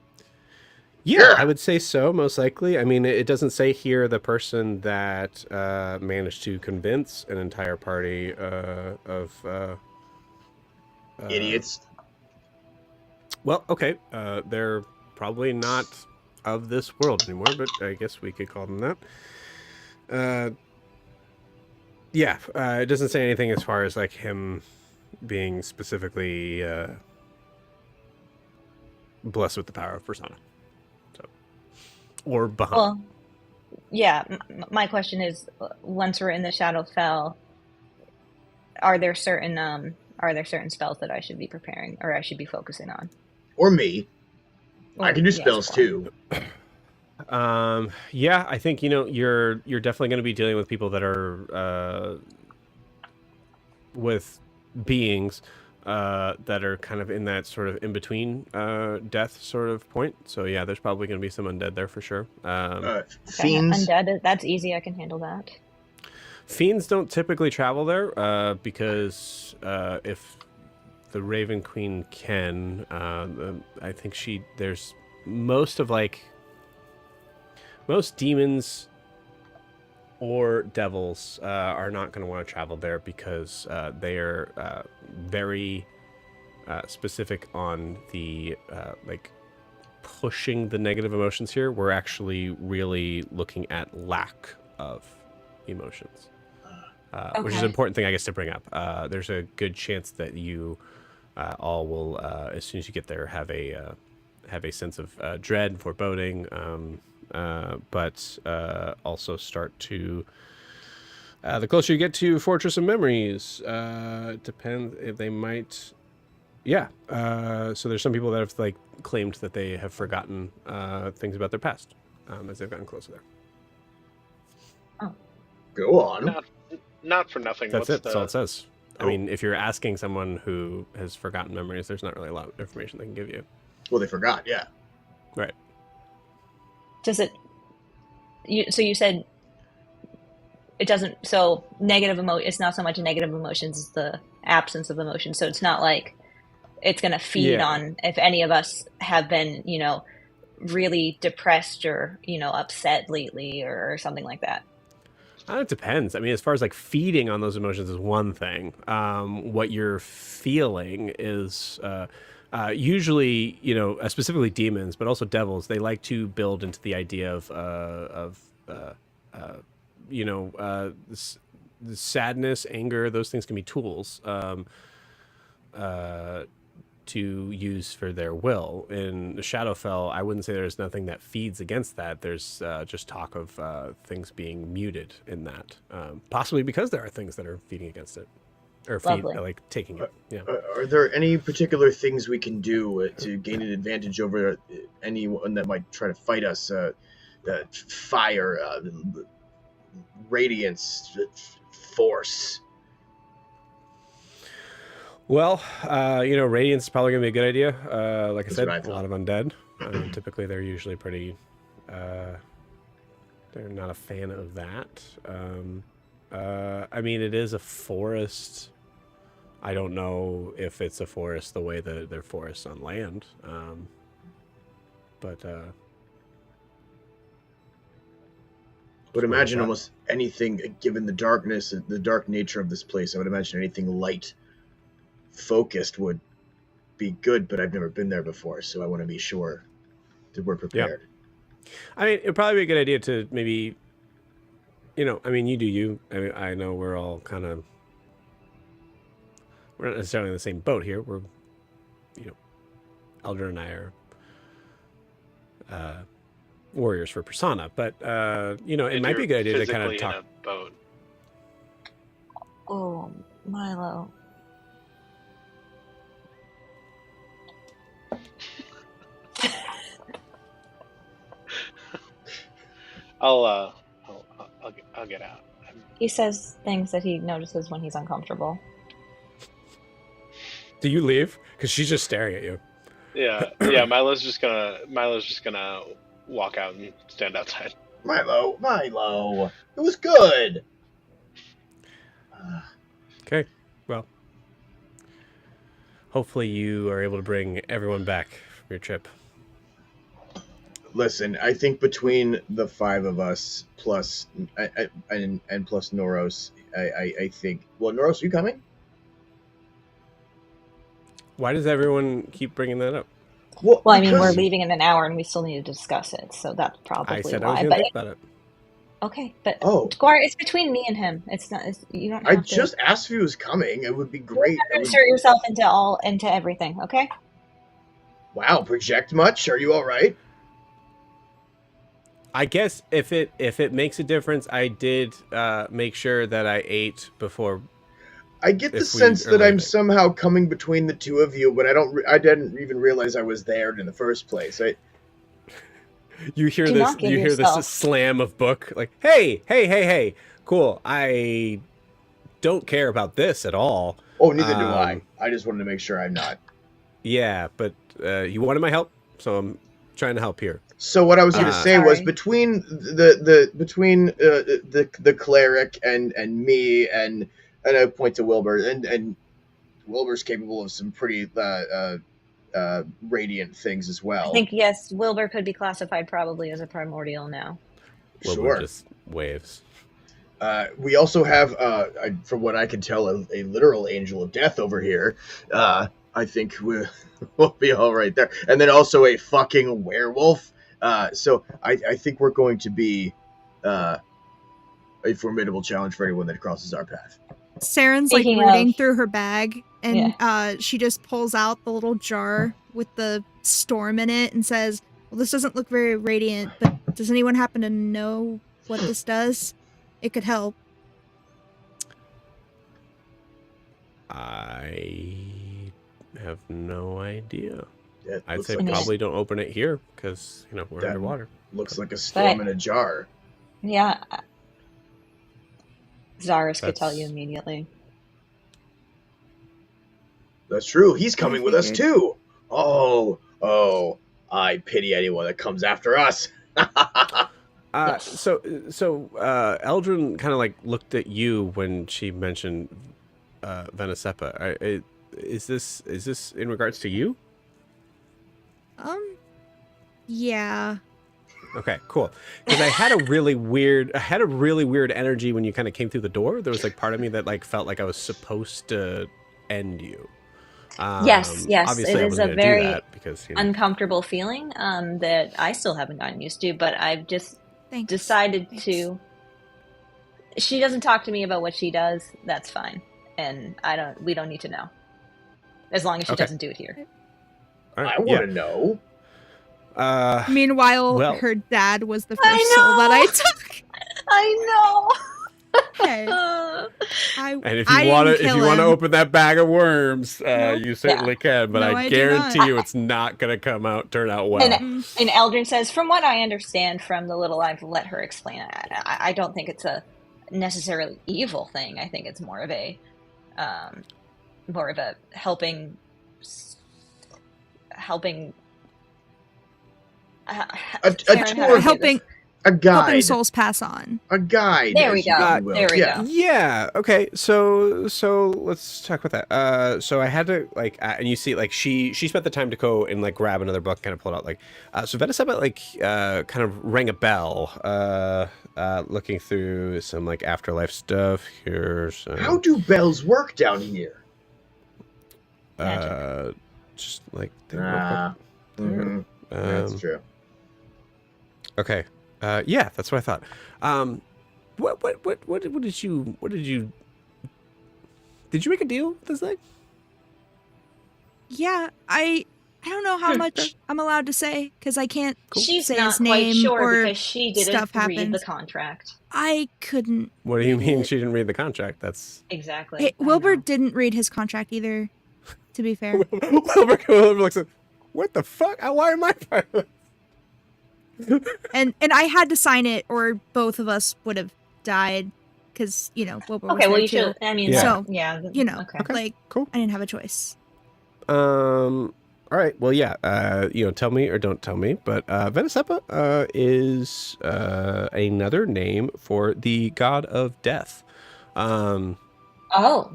Speaker 1: Yeah, I would say so, most likely. I mean, it doesn't say here the person that managed to convince an entire party of...
Speaker 4: idiots.
Speaker 1: Well, okay. They're probably not of this world anymore, but I guess we could call them that. Yeah, it doesn't say anything as far as like him being specifically blessed with the power of Persona. Or Bahamut.
Speaker 3: Well, yeah. My question is, once we're in the Shadowfell, are there certain spells that I should be preparing or I should be focusing on?
Speaker 4: Or me. I can do spells too.
Speaker 1: Yeah, I think you're definitely going to be dealing with people that are with beings that are kind of in that sort of in between death sort of point. So yeah, there's probably going to be some undead there for sure.
Speaker 4: Fiends.
Speaker 3: Undead, that's easy. I can handle that.
Speaker 1: Fiends don't typically travel there because if the Raven Queen can, I think there's most demons or devils are not going to want to travel there because they are very specific on the like pushing the negative emotions here. We're actually really looking at lack of emotions, which is an important thing, I guess, to bring up. There's a good chance that you all will, as soon as you get there, have a sense of dread and foreboding. But also start to the closer you get to Fortress of Memories, depends if they might. Yeah. So there's some people that have like claimed that they have forgotten things about their past as they've gotten closer there.
Speaker 3: Oh,
Speaker 4: go on.
Speaker 2: Not for nothing.
Speaker 1: That's it. That's all it says. I mean, if you're asking someone who has forgotten memories, there's not really a lot of information they can give you.
Speaker 4: Well, they forgot. Yeah.
Speaker 1: Right.
Speaker 3: Does it? So you said it doesn't. So negative It's not so much negative emotions as the absence of emotion. So it's not like it's going to feed on if any of us have been, really depressed or upset lately or something like that.
Speaker 1: It depends. I mean, as far as like feeding on those emotions is one thing. What you're feeling is. Usually, specifically demons, but also devils, they like to build into the idea of sadness, anger. Those things can be tools to use for their will. In Shadowfell, I wouldn't say there's nothing that feeds against that. There's just talk of things being muted in that, possibly because there are things that are feeding against it, or taking it. Yeah.
Speaker 4: Are there any particular things we can do to gain an advantage over anyone that might try to fight us? Fire, radiance, force.
Speaker 1: Well, radiance is probably going to be a good idea. Like I
Speaker 4: That's
Speaker 1: said,
Speaker 4: what I
Speaker 1: a
Speaker 4: thought.
Speaker 1: lot of undead. Typically, they're usually pretty... they're not a fan of that. I mean, it is a forest. I don't know if it's a forest the way that they're forests on land. But...
Speaker 4: I would imagine almost anything, given the darkness, the dark nature of this place, I would imagine anything light focused would be good, but I've never been there before, so I want to be sure that we're prepared.
Speaker 1: Yeah. I mean, it'd probably be a good idea to maybe, you do you. I mean, I know we're all kind of, we're not necessarily in the same boat here. We're, Elder and I are warriors for Persona, but, it might be a good idea to kind of talk.
Speaker 2: In a boat.
Speaker 3: Oh, Milo.
Speaker 2: I'll get out.
Speaker 3: He says things that he notices when he's uncomfortable.
Speaker 1: Do you leave? Because she's just staring at you.
Speaker 2: Yeah. Milo's just gonna walk out and stand outside.
Speaker 4: Milo, it was good.
Speaker 1: Okay, well, hopefully you are able to bring everyone back from your trip.
Speaker 4: Listen, I think between the five of us plus and plus Noros, I think. Well, Noros, are you coming?
Speaker 1: Why does everyone keep bringing that up?
Speaker 3: Well, I mean, we're leaving in an hour, and we still need to discuss it, so that's probably
Speaker 1: I said
Speaker 3: why.
Speaker 1: I was going to think about it.
Speaker 3: Okay, but
Speaker 4: Squire,
Speaker 3: it's between me and him. It's not. You don't.
Speaker 4: I
Speaker 3: have to,
Speaker 4: just asked if he was coming. It would be great.
Speaker 3: You don't insert yourself into everything. Okay.
Speaker 4: Wow, project much? Are you all right?
Speaker 1: I guess if it makes a difference, I did make sure that I ate before.
Speaker 4: I get the sense that I'm somehow coming between the two of you, but I didn't even realize I was there in the first place.
Speaker 1: You hear this slam of book, like, hey, cool. I don't care about this at all.
Speaker 4: Oh, neither do I. I just wanted to make sure I'm not.
Speaker 1: Yeah, but you wanted my help, so I'm trying to help here.
Speaker 4: So what I was going to say was between the cleric and me and I point to Wilbur and Wilbur's capable of some pretty radiant things as well.
Speaker 3: I think yes, Wilbur could be classified probably as a primordial now.
Speaker 1: Wilbur just waves.
Speaker 4: We also have, from what I can tell, a literal angel of death over here. I think we'll be all right there. And then also a fucking werewolf. So I think we're going to be a formidable challenge for anyone that crosses our path.
Speaker 5: Saren's rooting through her bag, and she just pulls out the little jar with the storm in it and says, well, this doesn't look very radiant, but does anyone happen to know what this does? It could help.
Speaker 1: I have no idea. I'd say
Speaker 4: like
Speaker 1: probably don't open it here because we're underwater.
Speaker 4: Looks like a storm in a jar.
Speaker 3: Yeah. Zaris could tell you immediately.
Speaker 4: That's true. He's coming with us too. Oh, I pity anyone that comes after us.
Speaker 1: So Eldrin kind of looked at you when she mentioned Venesepa. Is this in regards to you?
Speaker 5: Yeah.
Speaker 1: Okay, cool. Because I had a really weird energy when you kind of came through the door. There was part of me that felt like I was supposed to end you.
Speaker 3: Yes.
Speaker 1: Obviously,
Speaker 3: it is a very
Speaker 1: because,
Speaker 3: uncomfortable feeling that I still haven't gotten used to, but I've just decided to. She doesn't talk to me about what she does. That's fine, and we don't need to know, as long as she doesn't do it here.
Speaker 1: All right.
Speaker 4: I want to know.
Speaker 5: Meanwhile,
Speaker 1: well-
Speaker 5: her dad was the
Speaker 3: I
Speaker 5: first soul that I
Speaker 3: know.
Speaker 5: took.
Speaker 3: I know.
Speaker 5: Hey,
Speaker 1: And if
Speaker 5: I
Speaker 1: you want
Speaker 5: didn't
Speaker 1: to,
Speaker 5: kill him.
Speaker 1: open that bag of worms,
Speaker 5: Nope.
Speaker 1: you certainly can. But
Speaker 5: No,
Speaker 1: I
Speaker 5: I do not.
Speaker 1: guarantee you, it's not going to turn out well.
Speaker 3: And Eldrin says, from what I understand from the little I've let her explain, I don't think it's a necessarily evil thing. I think it's more of a helping
Speaker 4: A tour,
Speaker 5: helping
Speaker 4: a guide,
Speaker 5: souls pass on.
Speaker 4: a guide.
Speaker 3: There we
Speaker 4: as you
Speaker 3: go.
Speaker 4: will.
Speaker 3: There we
Speaker 4: Yeah.
Speaker 3: go.
Speaker 1: Yeah. Okay. So let's talk about that. So I had to and you see, she spent the time to go and grab another book, kind of pull it out. So Venisaba kind of rang a bell. Looking through some afterlife stuff. Here's
Speaker 4: How do bells work down here?
Speaker 1: just
Speaker 4: That's true.
Speaker 1: Okay. Yeah, that's what I thought. What did you make a deal with this thing?
Speaker 5: Yeah, I don't know how much I'm allowed to say because I can't
Speaker 3: She's
Speaker 5: say
Speaker 3: not
Speaker 5: his
Speaker 3: quite
Speaker 5: name
Speaker 3: sure
Speaker 5: or
Speaker 3: because she didn't
Speaker 5: stuff
Speaker 3: read the
Speaker 5: happens.
Speaker 3: contract.
Speaker 5: I couldn't.
Speaker 1: What do you mean she didn't read the contract? That's
Speaker 3: Exactly.
Speaker 5: Hey,
Speaker 3: I
Speaker 5: Wilbur
Speaker 3: know.
Speaker 5: didn't read his contract either. To be fair,
Speaker 1: Wilbur looks like, what the fuck? Why am I part of this?
Speaker 5: and I had to sign it, or both of us would have died because Wilbur was
Speaker 3: Okay, well,
Speaker 5: there
Speaker 3: you
Speaker 5: too.
Speaker 3: should. I mean,
Speaker 1: Yeah.
Speaker 5: So,
Speaker 3: yeah.
Speaker 5: Okay.
Speaker 1: Cool.
Speaker 5: I didn't have a choice.
Speaker 1: All right. Well, yeah. Tell me or don't tell me, but Venisaba is another name for the god of death.
Speaker 3: Oh.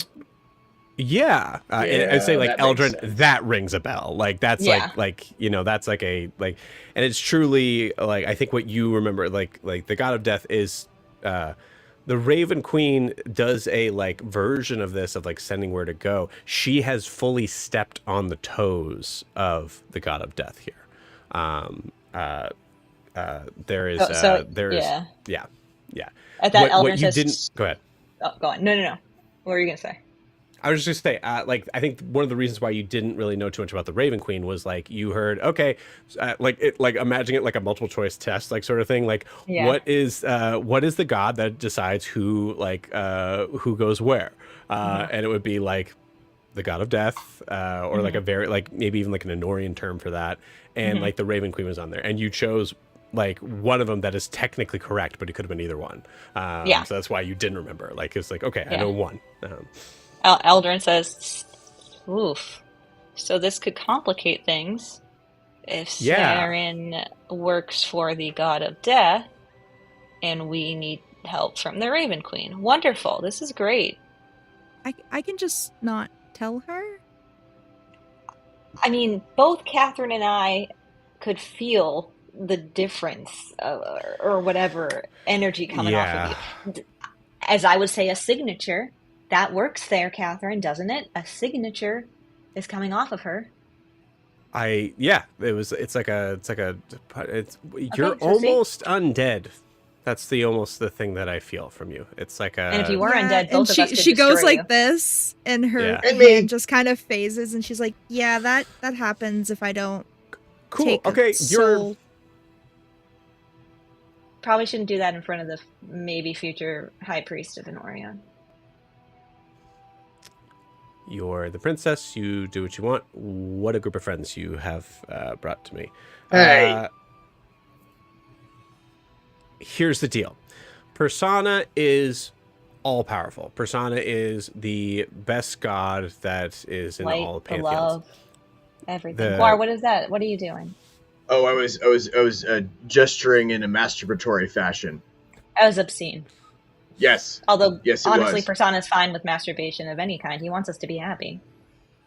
Speaker 1: Yeah, I'd say
Speaker 4: that makes
Speaker 1: Eldrin,
Speaker 4: sense.
Speaker 1: that rings a bell. That's
Speaker 3: Yeah.
Speaker 1: that's and it's truly I think what you remember, the god of death is, the Raven Queen does a version of this of sending where to go. She has fully stepped on the toes of the god of death here. There is yeah.
Speaker 3: At that, Eldrin
Speaker 1: What you
Speaker 3: says,
Speaker 1: didn't go ahead.
Speaker 3: Oh, go on. No. What were you gonna say?
Speaker 1: I was just gonna say, I think one of the reasons why you didn't really know too much about the Raven Queen was you heard, okay, imagining it like a multiple choice test, sort of thing.
Speaker 3: Yeah.
Speaker 1: What is the god that decides who goes where? And it would be the god of death, or a very maybe even an Enorian term for that, and the Raven Queen was on there, and you chose one of them that is technically correct, but it could have been either one.
Speaker 3: Yeah.
Speaker 1: So that's why you didn't remember. It's okay, I know one.
Speaker 3: Eldrin says, "Oof. So this could complicate things if
Speaker 1: Yeah.
Speaker 3: Saren works for the god of death, and we need help from the Raven Queen. Wonderful. This is great.
Speaker 5: I can just not tell her.
Speaker 3: I mean, both Catherine and I could feel the difference, or whatever energy coming off of you. As I would say, a signature that works there, Catherine, doesn't it? A signature is coming off of her.
Speaker 1: It's you're
Speaker 3: so
Speaker 1: almost undead. That's the thing that I feel from you. It's
Speaker 3: And if you were undead, both
Speaker 5: and
Speaker 3: of us could
Speaker 5: she goes
Speaker 3: destroy you.
Speaker 5: like this, and her
Speaker 1: Yeah.
Speaker 4: And me.
Speaker 5: hand just kind of phases, and she's like, "Yeah, that happens if I don't
Speaker 1: cool.
Speaker 5: take
Speaker 1: Okay,
Speaker 5: a soul."
Speaker 3: Probably shouldn't do that in front of the maybe future High Priest of Enorion.
Speaker 1: You're the princess. You do what you want. What a group of friends you have brought to me.
Speaker 4: Hey.
Speaker 1: Here's the deal. Persona is all powerful. Persona is the best god that is in
Speaker 3: Light,
Speaker 1: all
Speaker 3: the
Speaker 1: pantheons.
Speaker 3: love, everything.
Speaker 1: The-
Speaker 3: Guar, what is that? What are you doing?
Speaker 4: Oh, I was gesturing in a masturbatory fashion.
Speaker 3: That was obscene.
Speaker 4: Yes.
Speaker 3: Although,
Speaker 4: Yes, it
Speaker 3: honestly,
Speaker 4: was.
Speaker 3: Persona is fine with masturbation of any kind. He wants us to be happy.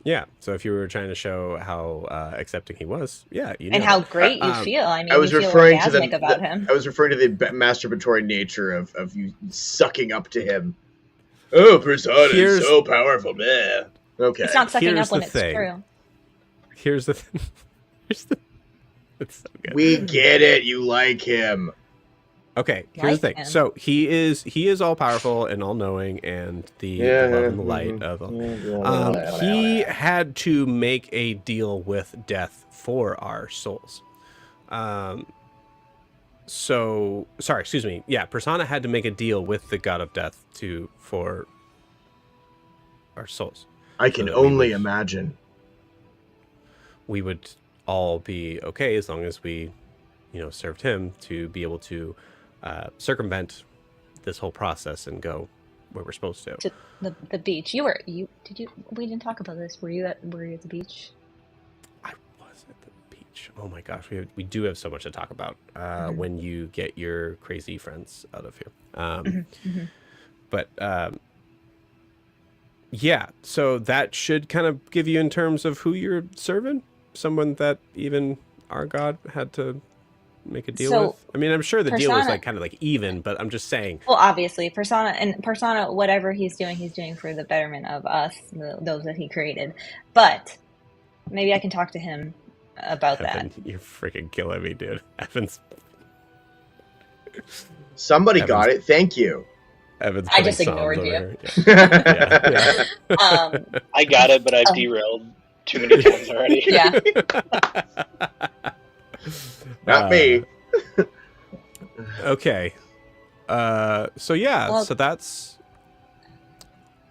Speaker 1: Yeah. So if you were trying to show how accepting he was, yeah, you know.
Speaker 3: And how great you feel. I mean,
Speaker 4: I was
Speaker 3: you feel
Speaker 4: referring to
Speaker 3: orgasmic about him.
Speaker 4: I was referring to the masturbatory nature of you sucking up to him. Oh, Persona is so powerful, man. Okay.
Speaker 3: It's not sucking
Speaker 1: Here's
Speaker 3: up when
Speaker 1: the
Speaker 3: it's
Speaker 1: thing.
Speaker 3: true.
Speaker 1: Here's the thing. It's so good.
Speaker 4: We get it. You like him.
Speaker 1: Okay, here's the
Speaker 3: Like
Speaker 1: thing.
Speaker 3: him.
Speaker 1: So he is all powerful and all knowing, and the love and the light of. He had to make a deal with death for our souls. So sorry, excuse me. Yeah, Persona had to make a deal with the god of death for our souls.
Speaker 4: I
Speaker 1: So
Speaker 4: can
Speaker 1: that
Speaker 4: only imagine.
Speaker 1: we would all be okay as long as we, served him to be able to circumvent this whole process and go where we're supposed to.
Speaker 3: To the beach. We didn't talk about this. Were you at the beach?
Speaker 1: I was at the beach. Oh my gosh, we do have so much to talk about when you get your crazy friends out of here. But yeah, so that should kind of give you in terms of who you're serving. Someone that even our god had to make a deal with. I mean, I'm sure the deal was like kind of like even, but I'm just saying.
Speaker 3: Well, obviously, Persona, whatever he's doing for the betterment of us, those that he created. But maybe I can talk to him about
Speaker 1: Evan,
Speaker 3: that.
Speaker 1: you're freaking killing me, dude. Evan's.
Speaker 4: Somebody got it. Thank you.
Speaker 1: Evan's
Speaker 3: I just ignored you.
Speaker 1: Yeah.
Speaker 2: I got it, but I've derailed too many times already.
Speaker 3: Yeah.
Speaker 4: Not me.
Speaker 1: Okay. So yeah,
Speaker 3: Well,
Speaker 1: so that's.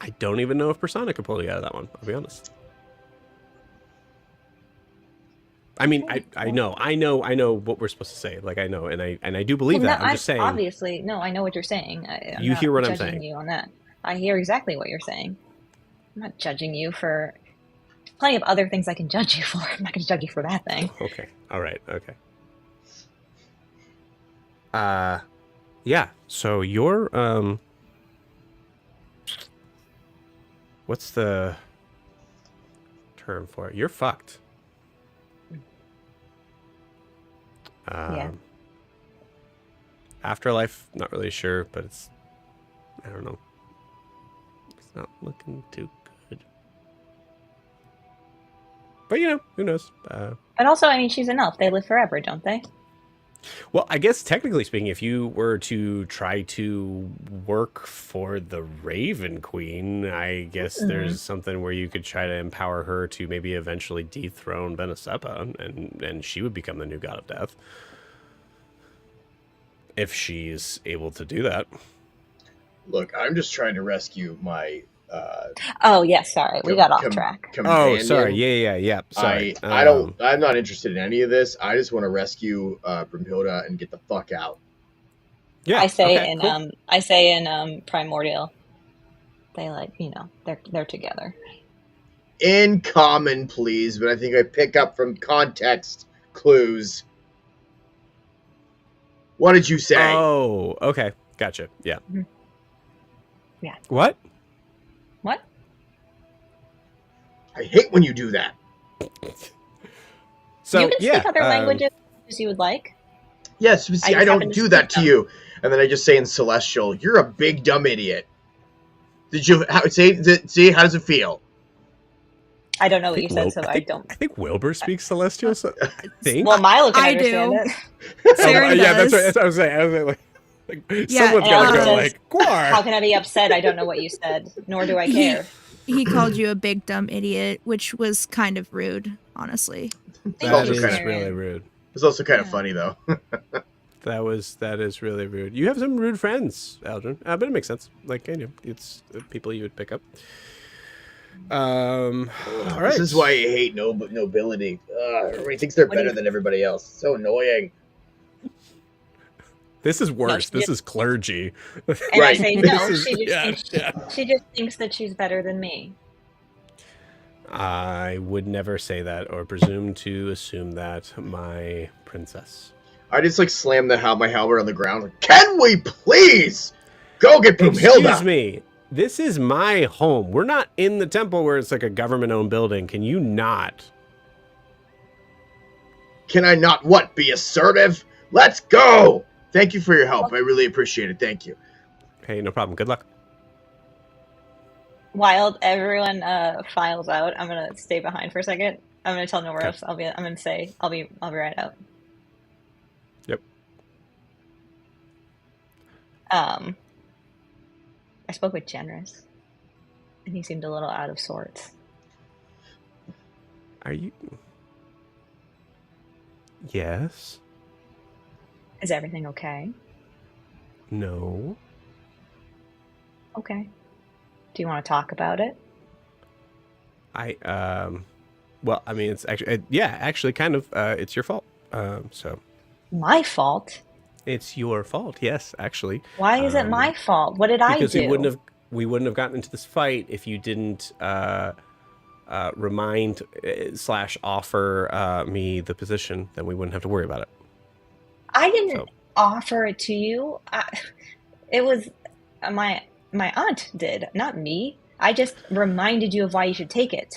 Speaker 1: I don't even know if Persona could pull you out of that one. I'll be honest. I mean, I know what we're supposed to say. Like I know, and I do believe that. I'm just saying.
Speaker 3: Obviously, no, I know what you're saying. I'm
Speaker 1: You
Speaker 3: not
Speaker 1: hear what I'm
Speaker 3: judging
Speaker 1: saying.
Speaker 3: you on that. I hear exactly what you're saying. I'm not judging you for plenty of other things I can judge you for. I'm not going to judge you for that thing.
Speaker 1: Okay. All right. Okay. Yeah. So you're what's the term for it? You're fucked.
Speaker 3: Yeah.
Speaker 1: Afterlife, not really sure, but I don't know. It's not looking too good. But who knows?
Speaker 3: But also, I mean, she's an elf. They live forever, don't they?
Speaker 1: Well, I guess technically speaking, if you were to try to work for the Raven Queen, I guess there's something where you could try to empower her to maybe eventually dethrone Benesepa, and she would become the new god of death. If she's able to do that.
Speaker 4: Look, I'm just trying to rescue my...
Speaker 3: Oh, yes, sorry. We got off track.
Speaker 1: Oh, sorry. Yeah. Sorry.
Speaker 4: I'm not interested in any of this. I just want to rescue Brimhilda and get the fuck out.
Speaker 1: Yeah.
Speaker 3: I say
Speaker 1: okay,
Speaker 3: in Primordial, they they're together.
Speaker 4: In common, please, but I think I pick up from context clues. What did you say?
Speaker 1: Oh, okay. Gotcha. Yeah.
Speaker 3: Mm-hmm. Yeah.
Speaker 1: What?
Speaker 3: What?
Speaker 4: I hate when you do that.
Speaker 1: So
Speaker 3: you can speak other languages as you would like.
Speaker 4: Yes, see, I don't do that to
Speaker 3: them.
Speaker 4: you. And then I just say in Celestial, "You're a big dumb idiot." Did you see? How does it feel?
Speaker 3: I don't know what you said, so I don't.
Speaker 1: I think Wilbur speaks Celestial. So I think.
Speaker 3: Well, Milo can
Speaker 5: I
Speaker 3: understand
Speaker 5: do.
Speaker 3: it.
Speaker 5: Saren
Speaker 1: yeah,
Speaker 5: does.
Speaker 1: that's what I was saying. I was like
Speaker 5: Yeah,
Speaker 1: someone's
Speaker 3: and
Speaker 1: gotta
Speaker 3: also
Speaker 1: go
Speaker 3: says,
Speaker 1: like, Gwar.
Speaker 3: How can I be upset? I don't know what you said, nor do I care.
Speaker 5: He called you a big dumb idiot, which was kind of rude, honestly.
Speaker 1: That is
Speaker 4: kinda-
Speaker 1: really rude.
Speaker 4: It's also kind of funny though.
Speaker 1: That is really rude. You have some rude friends, Aldrin, but it makes sense. Like it's people you would pick up. All right.
Speaker 4: This is why I hate nobility. Everybody thinks they're better than everybody else. It's so annoying.
Speaker 1: This is worse. This is clergy.
Speaker 3: And
Speaker 4: Right.
Speaker 3: I say no.
Speaker 1: This is-
Speaker 3: She just thinks that she's better than me.
Speaker 1: I would never say that or presume to assume that, my princess.
Speaker 4: I just slam my helmet on the ground. Like, can we please go get Broomhilda?
Speaker 1: Excuse me. This is my home. We're not in the temple where it's like a government-owned building. Can you not?
Speaker 4: Can I not be assertive? Let's go. Thank you for your help. I really appreciate it. Thank you.
Speaker 1: Hey, no problem. Good luck.
Speaker 3: While everyone files out, I'm gonna stay behind for a second. I'm gonna tell Noros. I'm gonna say I'll be right out.
Speaker 1: Yep.
Speaker 3: I spoke with Generous, and he seemed a little out of sorts.
Speaker 1: Are you? Yes.
Speaker 3: Is everything okay?
Speaker 1: No.
Speaker 3: Okay. Do you want to talk about it?
Speaker 1: Well, I mean, it's actually, yeah, actually, kind of, it's your fault. So
Speaker 3: My fault?
Speaker 1: it's your fault. Yes, actually.
Speaker 3: Why is it my fault? What did I
Speaker 1: Because
Speaker 3: do?
Speaker 1: we wouldn't have gotten into this fight if you didn't remind slash offer me the position. Then we wouldn't have to worry about it.
Speaker 3: I didn't
Speaker 1: So
Speaker 3: offer it to you. It was my aunt did, not me. I just reminded you of why you should take it.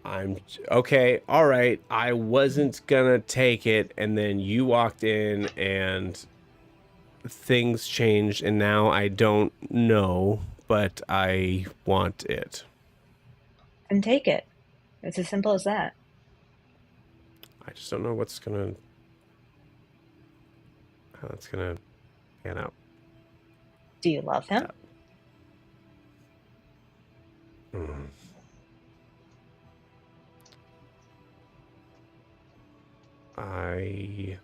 Speaker 1: I'm okay. All right. I wasn't gonna take it, and then you walked in, and things changed, and now I don't know, but I want it.
Speaker 3: And take it. It's as simple as that.
Speaker 1: I just don't know how that's gonna pan out.
Speaker 3: Do you love him?
Speaker 1: Mm. I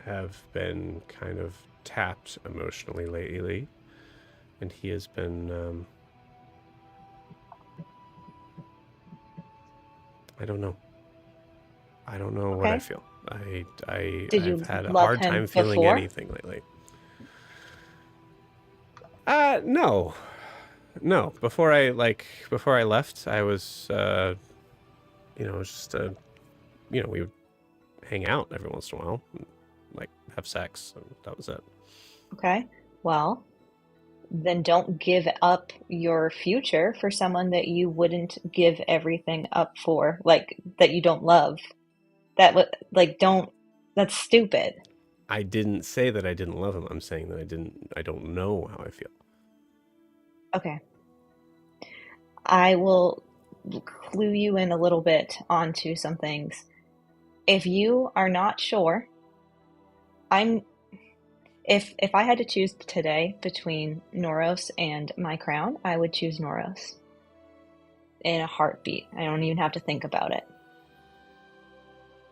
Speaker 1: have been kind of tapped emotionally lately, and he has been. I don't know. I don't know what I
Speaker 3: Okay.
Speaker 1: feel.
Speaker 3: Did you
Speaker 1: I've had a
Speaker 3: love
Speaker 1: hard
Speaker 3: him
Speaker 1: time feeling
Speaker 3: before?
Speaker 1: anything lately. No. No. Before I left, I was just we would hang out every once in a while, and, like, have sex, and that was it.
Speaker 3: Okay. Well, then don't give up your future for someone that you wouldn't give everything up for, like that you don't love. That would don't. That's stupid.
Speaker 1: I didn't say that I didn't love him. I'm saying that I don't know how I feel.
Speaker 3: Okay. I will clue you in a little bit onto some things. If you are not sure, I'm if I had to choose today between Noros and my crown, I would choose Noros. In a heartbeat. I don't even have to think about it.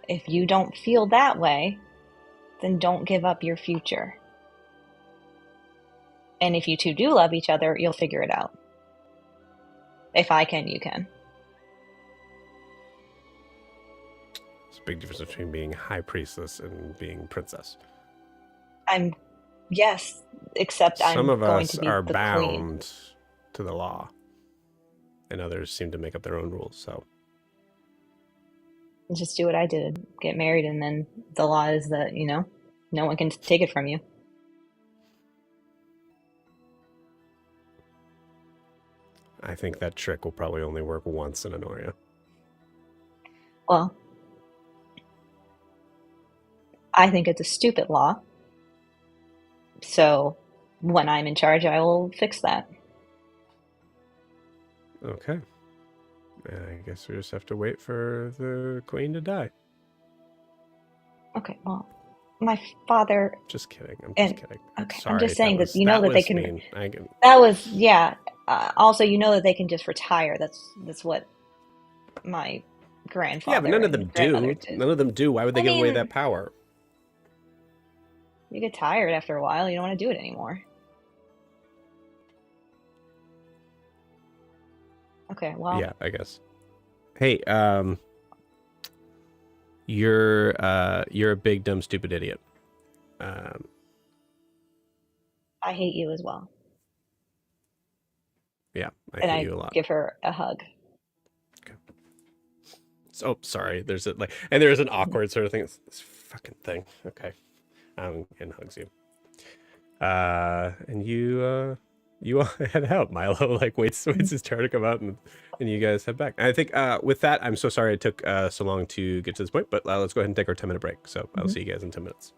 Speaker 3: If you don't feel that way, then don't give up your future. And if you two do love each other, you'll figure it out. If I can, you can.
Speaker 1: There's a big difference between being high priestess and being princess.
Speaker 3: Yes, except
Speaker 1: Some
Speaker 3: I'm
Speaker 1: of
Speaker 3: going
Speaker 1: us
Speaker 3: to be
Speaker 1: are
Speaker 3: the queen.
Speaker 1: bound to the law, and others seem to make up their own rules. So
Speaker 3: Just do what I did. Get married, and then the law is that, no one can take it from you.
Speaker 1: I think that trick will probably only work once in Anoria.
Speaker 3: Well, I think it's a stupid law. So when I'm in charge, I will fix that.
Speaker 1: Okay. I guess we just have to wait for the queen to die.
Speaker 3: Okay, well, my father.
Speaker 1: Just kidding. I'm
Speaker 3: And
Speaker 1: just kidding.
Speaker 3: okay,
Speaker 1: Sorry.
Speaker 3: I'm just saying that
Speaker 1: that
Speaker 3: that they
Speaker 1: was
Speaker 3: can.
Speaker 1: mean.
Speaker 3: That was, yeah. Also, that they can just retire. That's what my grandfather.
Speaker 1: Yeah, but none of them
Speaker 3: and grandmother
Speaker 1: do.
Speaker 3: did.
Speaker 1: None of them do. Why would they
Speaker 3: I
Speaker 1: give away
Speaker 3: mean,
Speaker 1: that power?
Speaker 3: you get tired after a while. You don't want to do it anymore. Okay, well.
Speaker 1: Yeah, I guess. Hey, you're a big dumb stupid idiot.
Speaker 3: I hate you as well.
Speaker 1: Yeah, I
Speaker 3: And
Speaker 1: hate
Speaker 3: I
Speaker 1: you a lot.
Speaker 3: give her a hug.
Speaker 1: Okay. So sorry. There's there's an awkward sort of thing. It's this fucking thing. Okay. And hugs you. And you all head out. Milo waits his turn to come out, and you guys head back. And I think with that, I'm so sorry it took so long to get to this point, but let's go ahead and take our 10-minute break. So I'll see you guys in 10 minutes.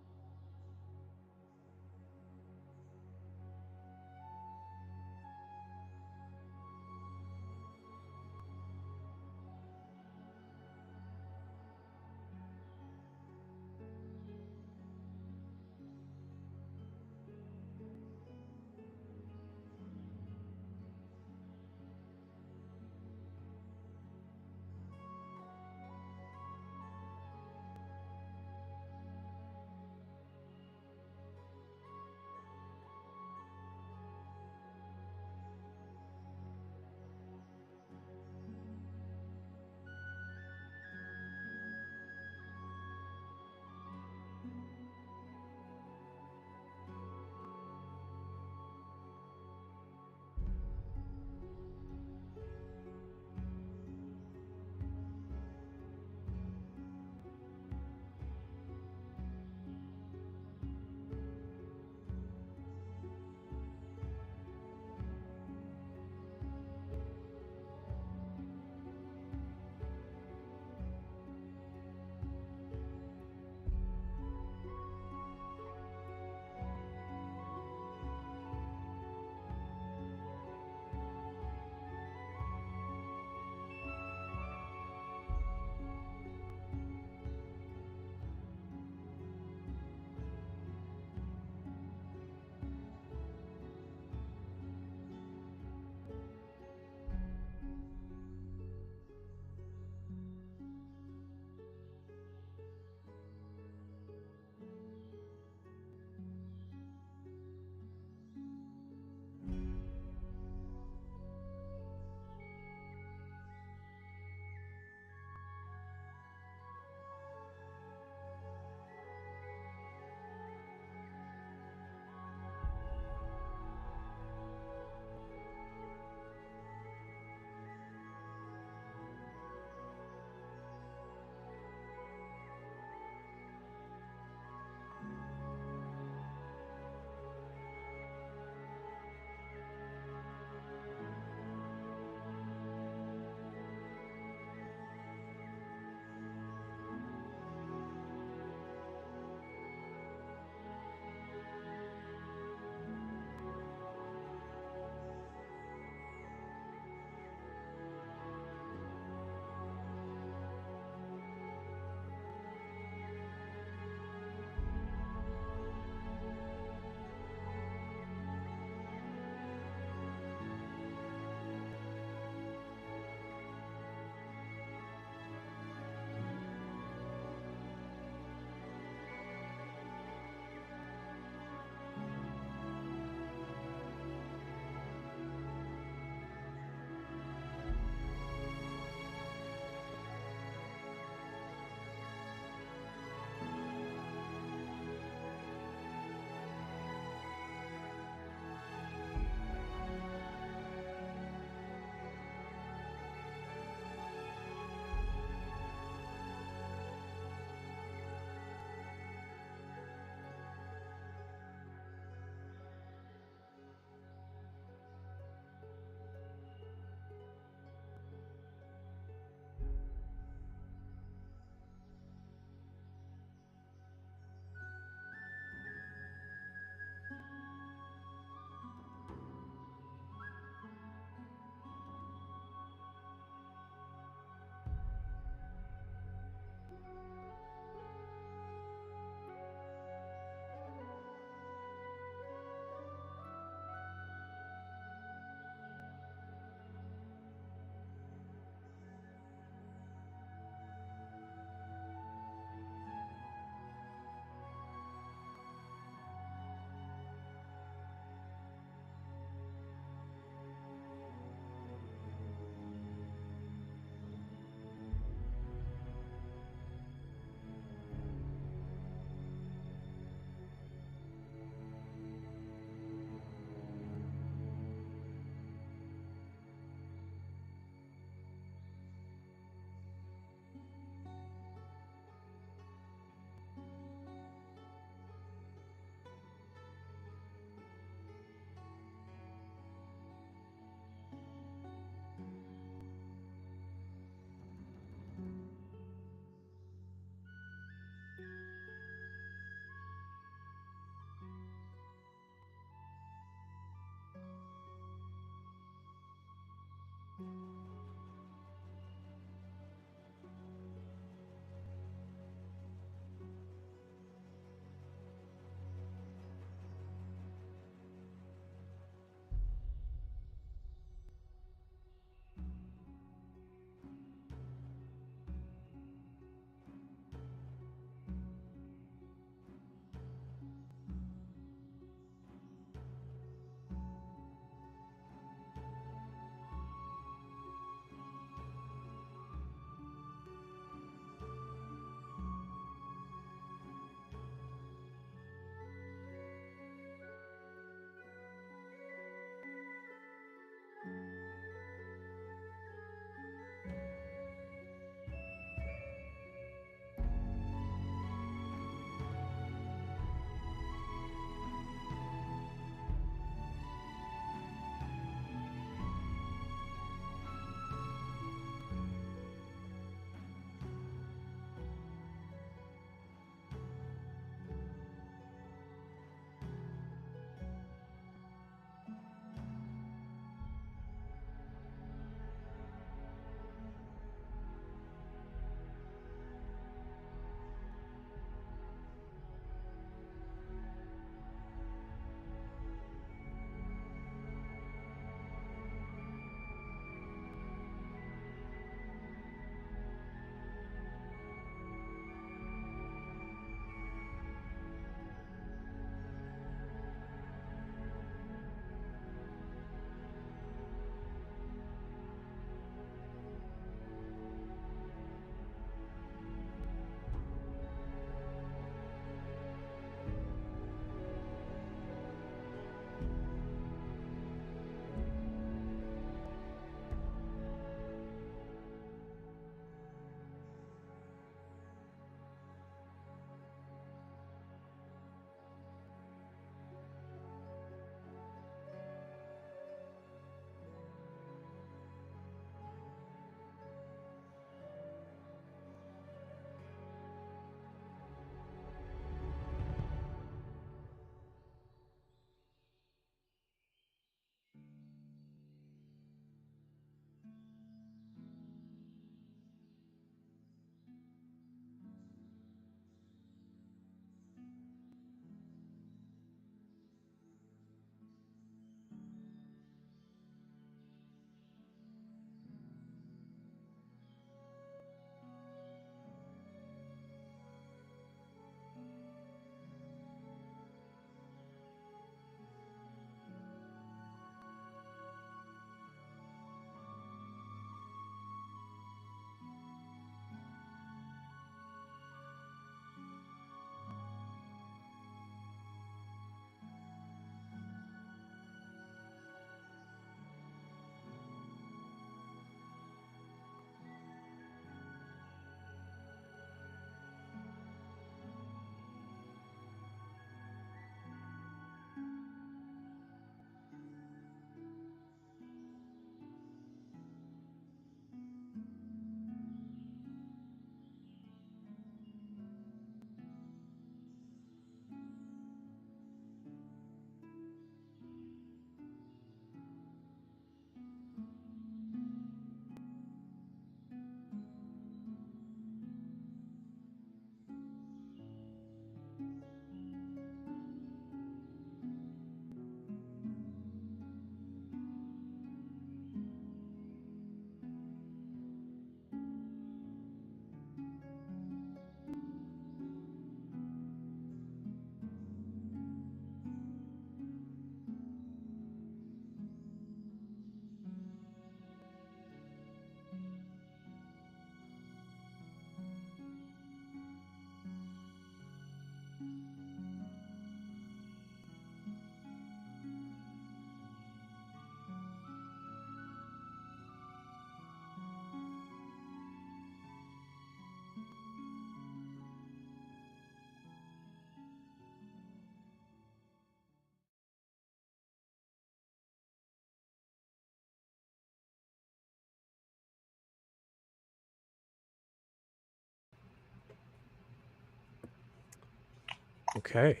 Speaker 1: Okay.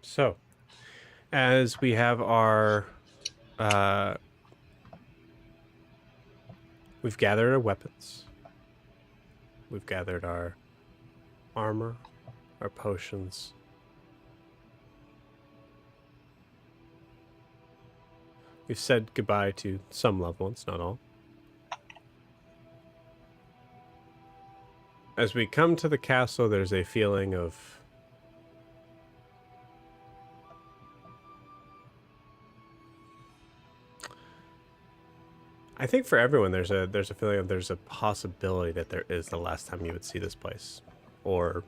Speaker 1: So, as we have our... we've gathered our weapons. We've gathered our armor, our potions. We've said goodbye to some loved ones, not all. As we come to the castle, there's a feeling of... I think for everyone, there's a feeling of there's a possibility that there is the last time you would see this place, or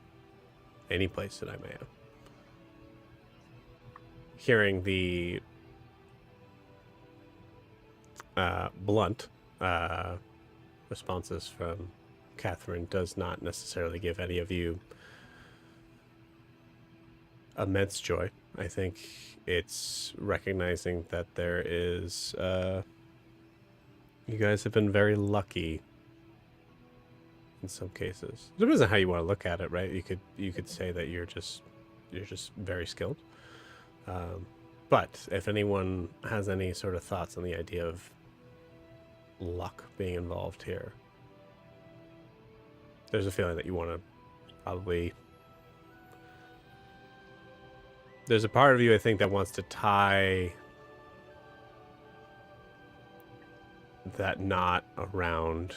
Speaker 1: any place that I may have. Hearing the blunt responses from Catherine does not necessarily give any of you immense joy. I think it's recognizing that there is... you guys have been very lucky in some cases. It depends on how you want to look at it, right? You could say that you're just very skilled. But if anyone has any sort of thoughts on the idea of luck being involved here, there's a feeling that you want to probably... There's a part of you, I think, that wants to tie that knot around,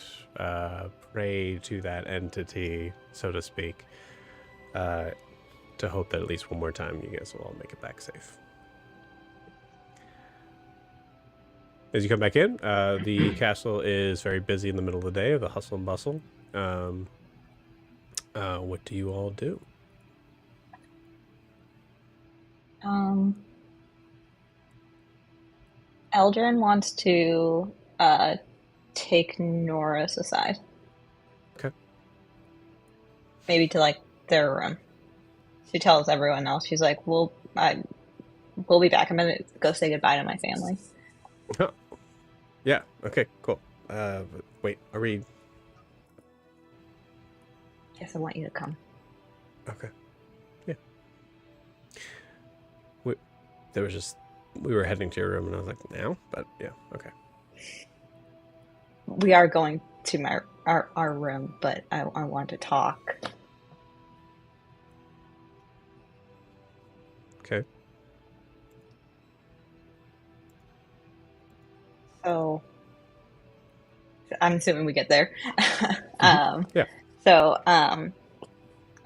Speaker 1: pray to that entity, so to speak, to hope that at least one more time you guys will all make it back safe. As you come back in, the castle is very busy in the middle of the day, of the hustle and bustle. What do you all do?
Speaker 3: Eldrin wants to take Norris aside.
Speaker 1: Okay.
Speaker 3: Maybe to like their room. She tells everyone else, she's like, we'll be back. I'm gonna go say goodbye to my family.
Speaker 1: Oh. Yeah, okay, cool. Wait, are we...
Speaker 3: Yes, I want you to come.
Speaker 1: Okay. Yeah. We were heading to your room, and I was like, now? But, yeah, okay.
Speaker 3: We are going to our room, but I want to talk.
Speaker 1: Okay.
Speaker 3: So, I'm assuming we get there.
Speaker 1: Yeah.
Speaker 3: So,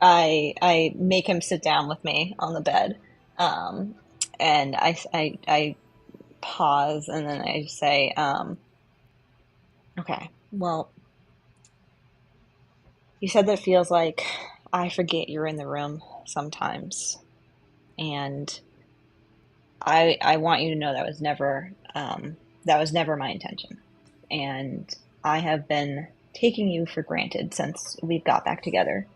Speaker 3: I make him sit down with me on the bed, and I pause, and then I say, okay, well, you said that feels like I forget you're in the room sometimes, and I want you to know that was never my intention, and I have been taking you for granted since we got back together,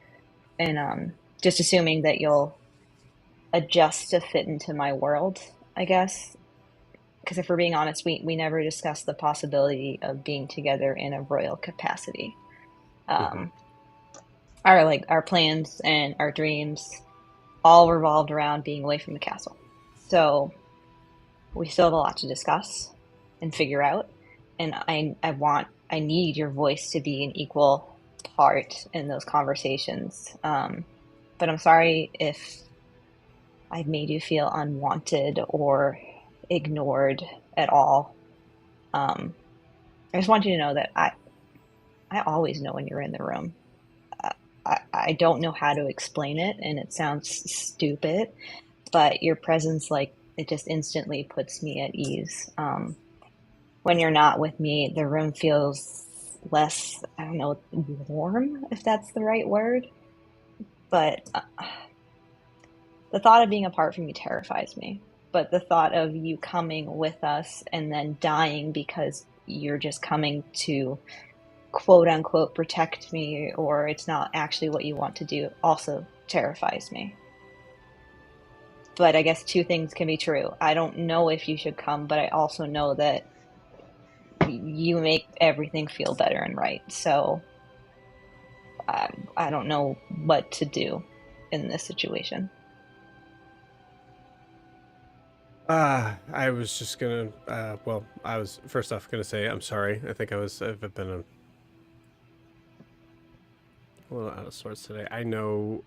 Speaker 3: and just assuming that you'll adjust to fit into my world, I guess. Because if we're being honest, we never discussed the possibility of being together in a royal capacity. Our plans and our dreams all revolved around being away from the castle. So we still have a lot to discuss and figure out, and I need your voice to be an equal part in those conversations. But I'm sorry if I've made you feel unwanted or ignored at all. I just want you to know that I always know when you're in the room. I don't know how to explain it, and it sounds stupid, but your presence, like, it just instantly puts me at ease. When you're not with me, the room feels less, I don't know, warm, if that's the right word. But the thought of being apart from you terrifies me. But the thought of you coming with us and then dying because you're just coming to quote unquote protect me, or it's not actually what you want to do, also terrifies me. But I guess two things can be true. I don't know if you should come, but I also know that you make everything feel better and right. So I don't know what to do in this situation.
Speaker 1: I was just gonna, well, I was first off gonna say I'm sorry. I've been a little out of sorts today. I know,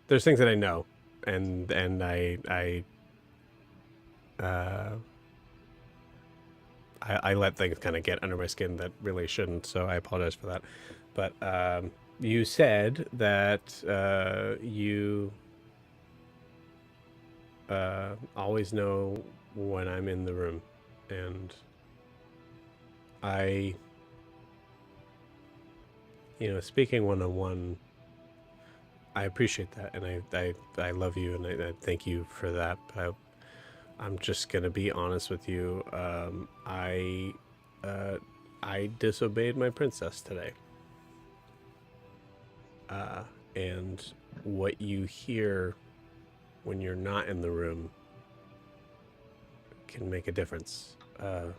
Speaker 1: there's things that I know, and uh, I let things kind of get under my skin that really shouldn't, so I apologize for that. But, you said that, you, always know when I'm in the room, and I, speaking one-on-one, I appreciate that, and I love you, and I thank you for that. But I'm just gonna be honest with you. I disobeyed my princess today, and what you hear when you're not in the room can make a difference. I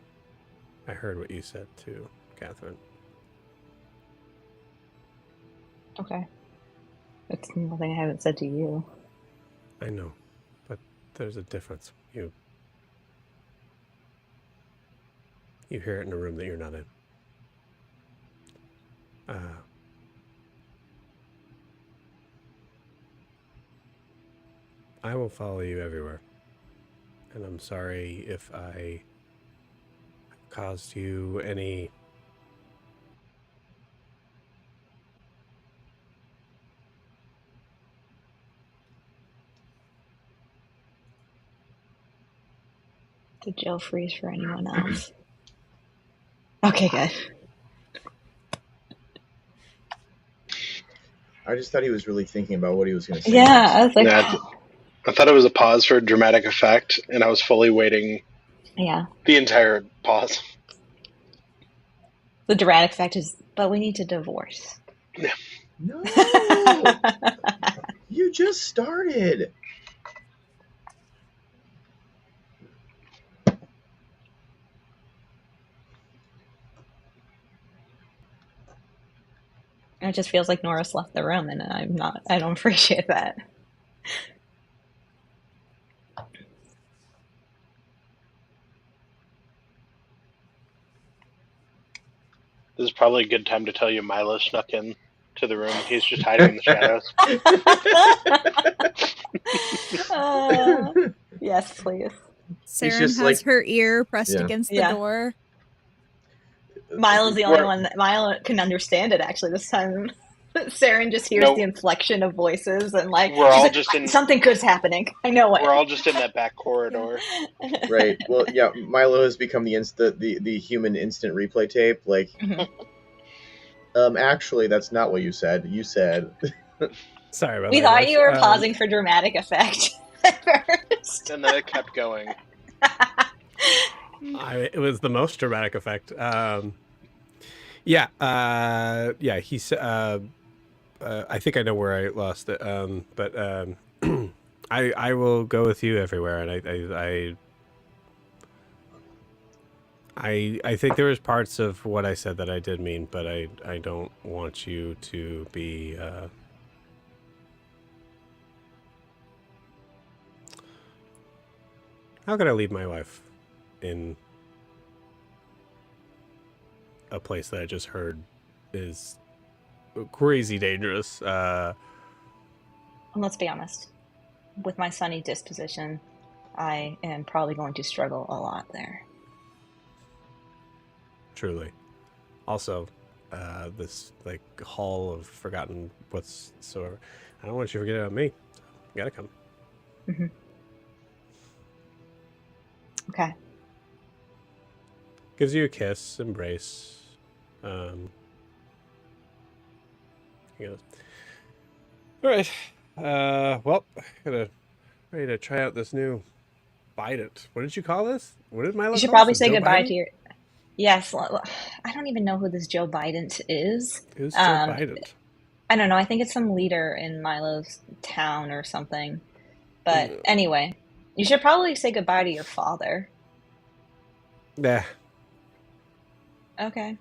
Speaker 1: heard what you said too, Catherine.
Speaker 3: Okay. It's nothing I haven't said to you.
Speaker 1: I know, but there's a difference. You hear it in a room that you're not in. I will follow you everywhere, and I'm sorry if I caused you any.
Speaker 3: Did Joe freeze for anyone else? Okay, good.
Speaker 4: I just thought he was really thinking about what he was going to say.
Speaker 3: Yeah,
Speaker 4: next.
Speaker 3: I was like,
Speaker 2: Yeah, I thought it was a pause for dramatic effect, and I was fully waiting
Speaker 3: yeah.
Speaker 2: the entire pause.
Speaker 3: The dramatic effect is, but we need to divorce.
Speaker 2: Yeah.
Speaker 4: No, you just started.
Speaker 3: It just feels like Norris left the room, and I don't appreciate that.
Speaker 2: This is probably a good time to tell you Milo snuck in to the room. He's just hiding in the shadows.
Speaker 3: Yes, please.
Speaker 5: Saren
Speaker 4: just
Speaker 5: has
Speaker 4: like-
Speaker 5: her ear pressed
Speaker 4: Yeah.
Speaker 5: against the
Speaker 3: Yeah.
Speaker 5: door.
Speaker 3: Milo's the only
Speaker 2: We're-
Speaker 3: one that Milo can understand it actually this time. Saren just hears
Speaker 2: No.
Speaker 3: the inflection of voices and like
Speaker 2: We're
Speaker 3: she's
Speaker 2: all
Speaker 3: like,
Speaker 2: just in-
Speaker 3: something good's happening. I know it.
Speaker 2: We're all just in that back corridor.
Speaker 4: Right. Well, yeah. Milo has become the human instant replay tape. Like, actually, that's not what you said. You said.
Speaker 1: Sorry about
Speaker 3: We
Speaker 1: that.
Speaker 3: thought
Speaker 1: guys.
Speaker 3: you were pausing for dramatic effect at first.
Speaker 2: And then it kept going.
Speaker 1: It was the most dramatic effect. Yeah. He's. I think I know where I lost it. But I will go with you everywhere, and I think there was parts of what I said that I did mean, but I don't want you to be. How could I leave my wife in a place that I just heard is crazy dangerous?
Speaker 3: And let's be honest, with my sunny disposition, I am probably going to struggle a lot there.
Speaker 1: Truly. Also, this like hall of forgotten whatsoever. I don't want you to forget about me. You gotta come.
Speaker 3: Mm-hmm. Okay.
Speaker 1: Gives you a kiss, embrace. He goes, all right. Well, ready to try out this new Bident. What did you call this? What did Milo
Speaker 3: You should
Speaker 1: call
Speaker 3: probably
Speaker 1: this?
Speaker 3: say
Speaker 1: Joe
Speaker 3: goodbye
Speaker 1: Biden?
Speaker 3: to your. Yes, I don't even know who this Joe Biden is.
Speaker 1: Who's Joe Biden?
Speaker 3: I don't know. I think it's some leader in Milo's town or something. But anyway, you should probably say goodbye to your father.
Speaker 1: Nah.
Speaker 3: Okay.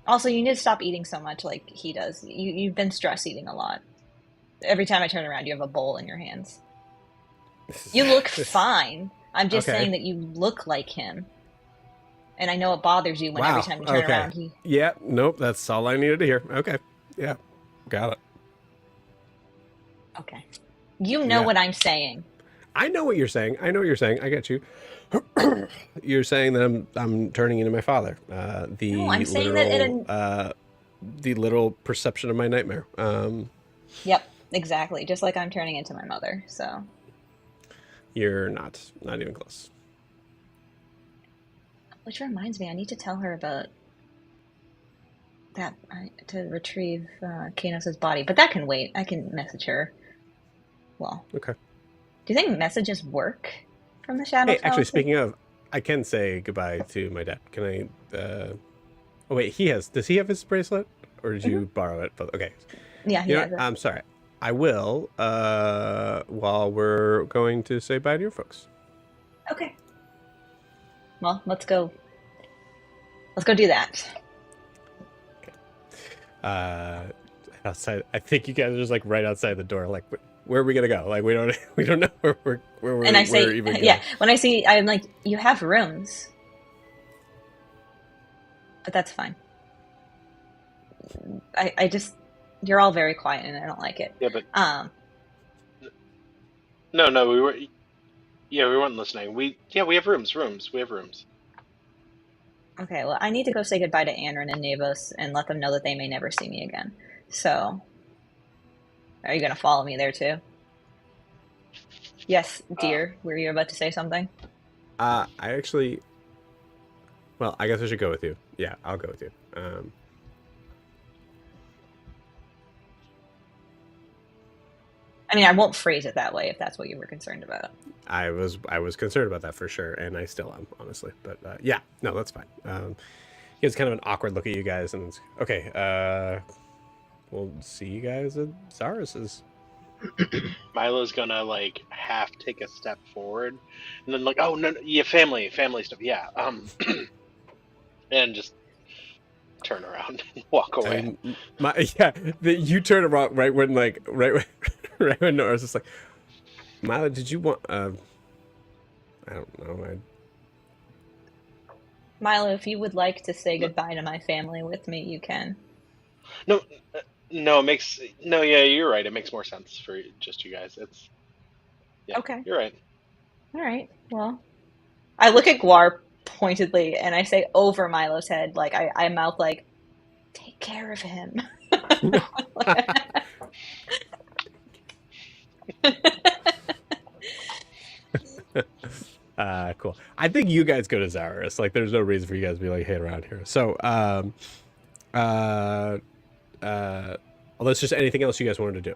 Speaker 3: Also, you need to stop eating so much like he does. You've been stress eating a lot. Every time I turn around, you have a bowl in your hands. You look fine. I'm just
Speaker 1: Okay.
Speaker 3: saying that you look like him. And I know it bothers you when every
Speaker 1: Wow.
Speaker 3: time you turn
Speaker 1: Okay.
Speaker 3: around he...
Speaker 1: Yeah. Nope. That's all I needed to hear. Okay. Yeah. Got it.
Speaker 3: Okay. You know
Speaker 1: Yeah.
Speaker 3: what I'm saying.
Speaker 1: I know what you're saying. I get you. You're saying that I'm turning into my father. The
Speaker 3: No, I'm saying
Speaker 1: literal
Speaker 3: that
Speaker 1: the literal perception of my nightmare.
Speaker 3: Yep, exactly. Just like I'm turning into my mother, so...
Speaker 1: You're not even close.
Speaker 3: Which reminds me, I need to tell her about that, to retrieve Kanos' body. But that can wait. I can message her. Well,
Speaker 1: Okay.
Speaker 3: do you think messages work from the Shadowfell?
Speaker 1: Hey, actually, speaking of, I can say goodbye to my dad. Can I? Oh wait, does he have his bracelet, or did you borrow it? Okay.
Speaker 3: Yeah, he has it.
Speaker 1: I'm sorry. I will. While we're going to say bye to your folks.
Speaker 3: Okay. Well, let's go. Let's go do that.
Speaker 1: Outside, I think you guys are just like right outside the door. Like, where are we gonna go? Like, we don't know where we're
Speaker 3: And I say,
Speaker 1: even going.
Speaker 3: yeah. When I see, I'm like, you have rooms, but that's fine. I just, you're all very quiet, and I don't like it.
Speaker 2: Yeah, but no, we weren't listening. We have rooms. We have rooms.
Speaker 3: Okay, well, I need to go say goodbye to Anrin and Navos and let them know that they may never see me again. So, are you going to follow me there too? Yes, dear. Were you about to say something?
Speaker 1: I actually... Well, I guess I should go with you. Yeah, I'll go with you.
Speaker 3: I mean, I won't phrase it that way if that's what you were concerned about.
Speaker 1: I was concerned about that for sure, and I still am, honestly. But yeah, no, that's fine. He has kind of an awkward look at you guys, and it's, okay, we'll see you guys at Zarus's.
Speaker 2: Milo's gonna like half take a step forward, and then like, oh no, yeah, family stuff, yeah, and just turn around and walk away.
Speaker 1: You turn around right when Nora's just like, Milo, did you want? I don't know.
Speaker 3: Milo, if you would like to say goodbye to my family with me, you can.
Speaker 2: No, yeah, you're right. It makes more sense for just you guys.
Speaker 3: Okay.
Speaker 2: You're right.
Speaker 3: All right. Well, I look at Guar pointedly and I say over Milo's head, like I mouth like, take care of him.
Speaker 1: Cool. I think you guys go to Zarus. Like, there's no reason for you guys to be like hanging around here. So, unless there's anything else you guys wanted to do.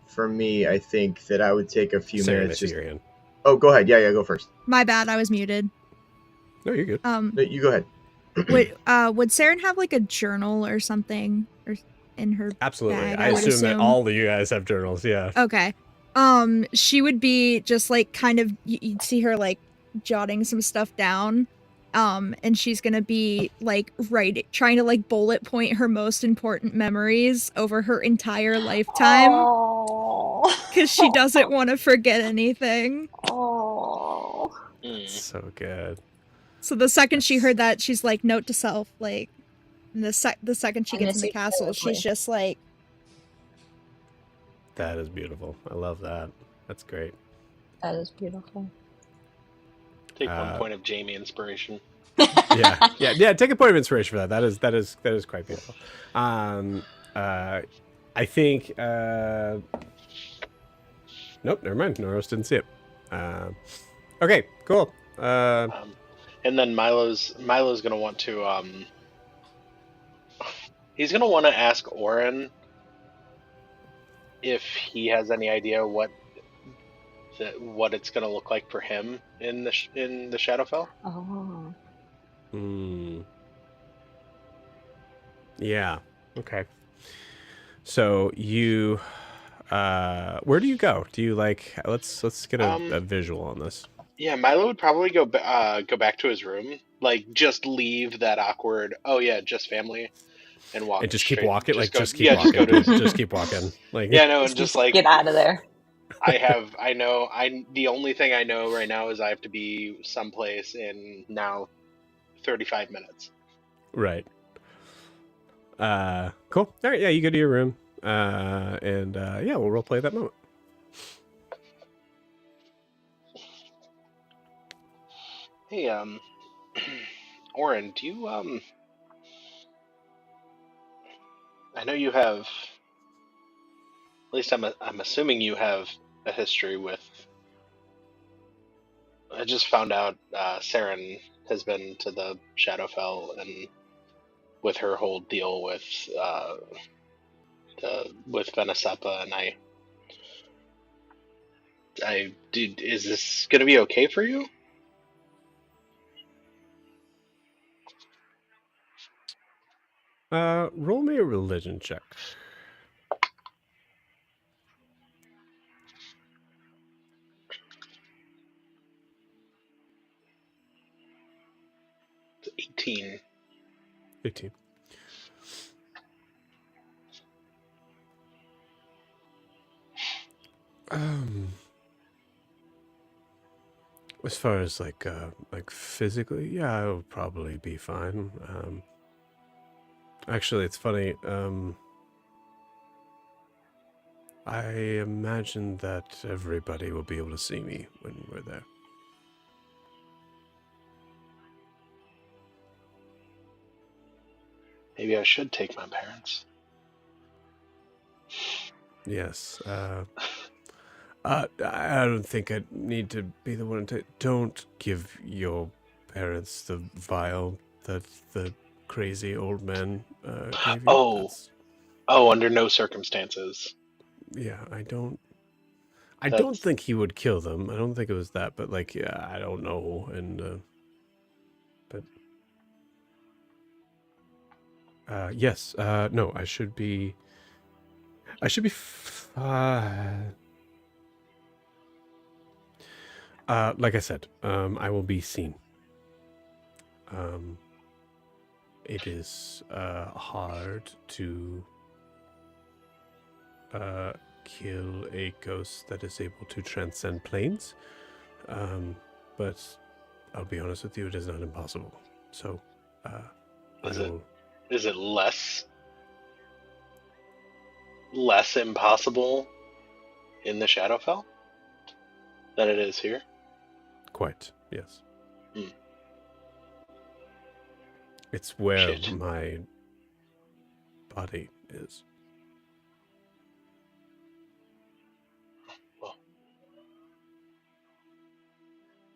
Speaker 4: For me, I think that I would take a few
Speaker 1: Sarah,
Speaker 4: minutes.
Speaker 1: I see your hand.
Speaker 4: Oh, go ahead. Yeah, go first.
Speaker 5: My bad, I was muted.
Speaker 1: No, you're good.
Speaker 4: No, you go ahead.
Speaker 5: Would Saren have like a journal or something or in her
Speaker 1: Absolutely.
Speaker 5: bag?
Speaker 1: I assume that all of you guys have journals. Yeah.
Speaker 5: Okay. She would be just like kind of, you'd see her like jotting some stuff down. And she's gonna be like trying to like bullet point her most important memories over her entire lifetime. Because she doesn't want to forget anything.
Speaker 3: Oh.
Speaker 1: So good.
Speaker 5: So the second she heard that, she's like, note to self, like, the second she gets in the castle, she's just like...
Speaker 1: That is beautiful. I love that. That's great.
Speaker 3: That is beautiful.
Speaker 2: Take 1 point of Jamie inspiration.
Speaker 1: yeah. Take a point of inspiration for that. That is quite beautiful. I think. Nope, never mind. Noros didn't see it. Okay, cool.
Speaker 2: And then Milo's gonna want to he's gonna want to ask Oren if he has any idea what it's gonna look like for him in the Shadowfell.
Speaker 3: Oh.
Speaker 1: Yeah. Okay. So you, where do you go? Do you like? Let's get a visual on this.
Speaker 2: Yeah, Milo would probably go back to his room, like just leave that awkward. Oh yeah, just family, and walk.
Speaker 1: And just
Speaker 2: straight,
Speaker 1: keep walking.
Speaker 2: just
Speaker 1: like
Speaker 2: go,
Speaker 1: just keep walking.
Speaker 2: Just, go to
Speaker 1: just keep walking. Like
Speaker 2: yeah, no, and just like
Speaker 3: get out of there.
Speaker 2: The only thing I know right now is I have to be someplace in now 35 minutes.
Speaker 1: Right. Cool. All right, yeah, you go to your room. Yeah, we'll roleplay that moment.
Speaker 2: Hey, Oren, do you, I know you have, at least I'm assuming you have a history with, I just found out, Saren has been to the Shadowfell and with her whole deal with, with Venesepa, and is this gonna be okay for you?
Speaker 1: Roll me a religion check.
Speaker 2: It's 18.
Speaker 1: 18. As far as like physically, yeah, I would probably be fine. Actually, it's funny. I imagine that everybody will be able to see me when we're there.
Speaker 2: Maybe I should take my parents.
Speaker 1: Yes. I don't think I need to be the one to. Don't give your parents the vial that the crazy old man gave you.
Speaker 2: Oh, under no circumstances.
Speaker 1: Yeah. I don't
Speaker 2: That's
Speaker 1: think he would kill them. I don't think it was that, but like, yeah, I don't know. Yes. No, I should be. Like I said, I will be seen. It is hard to kill a ghost that is able to transcend planes, but I'll be honest with you, it is not impossible. So,
Speaker 2: is it less impossible in the Shadowfell than it is here?
Speaker 1: Quite, yes.
Speaker 2: Hmm.
Speaker 1: It's where
Speaker 2: Shit.
Speaker 1: my body is.
Speaker 2: Well,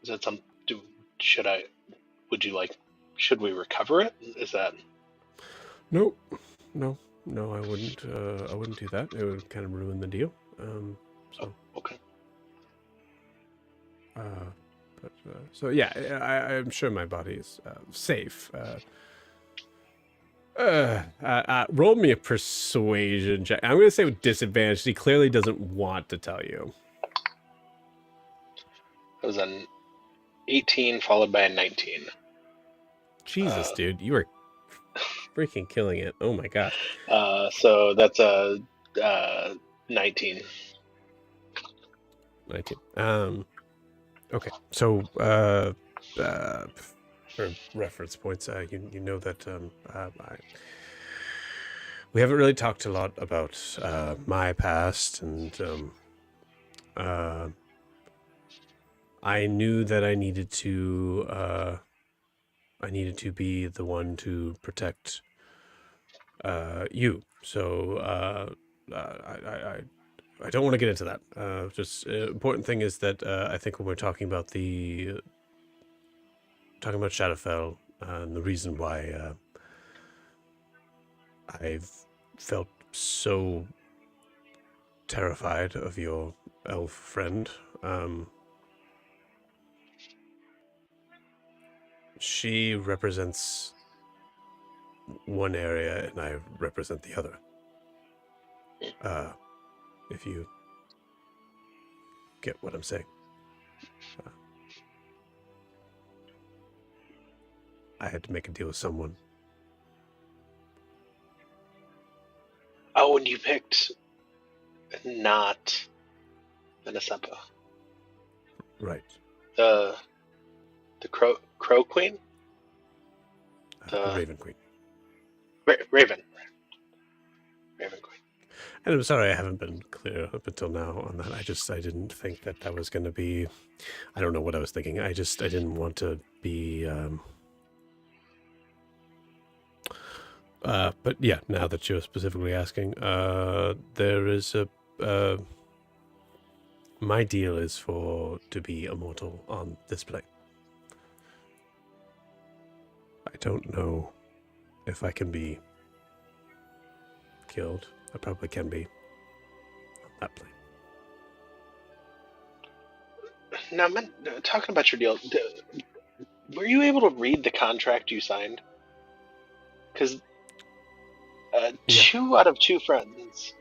Speaker 2: is that some? Should we recover it? Is that?
Speaker 1: No, I wouldn't. I wouldn't do that. It would kind of ruin the deal.
Speaker 2: Okay.
Speaker 1: So yeah, I'm sure my body is safe. Roll me a persuasion check. I'm going to say with disadvantage. He clearly doesn't want to tell you.
Speaker 2: It was an 18 followed by a 19.
Speaker 1: Jesus, dude, you are freaking killing it. Oh my gosh.
Speaker 2: So that's a 19.
Speaker 1: 19. Okay. So, for reference points, you know that we haven't really talked a lot about my past, and I knew that I needed to be the one to protect you. So I don't want to get into that. Just important thing is that I think when we're talking about Shadowfell, and the reason why I've felt so terrified of your elf friend. She represents one area and I represent the other. If you get what I'm saying. I had to make a deal with someone.
Speaker 2: Oh, and you picked not Venesepa.
Speaker 1: Right.
Speaker 2: The Crow Queen?
Speaker 1: The Raven Queen.
Speaker 2: Raven. Raven Queen.
Speaker 1: And I'm sorry I haven't been clear up until now on that. I didn't think that was going to be... I don't know what I was thinking. I didn't want to be... but yeah, now that you're specifically asking, there is my deal is to be immortal on this plane. I don't know if I can be killed. I probably can be on that plane.
Speaker 2: Now, talking about your deal, were you able to read the contract you signed? Because 2 out of 2 friends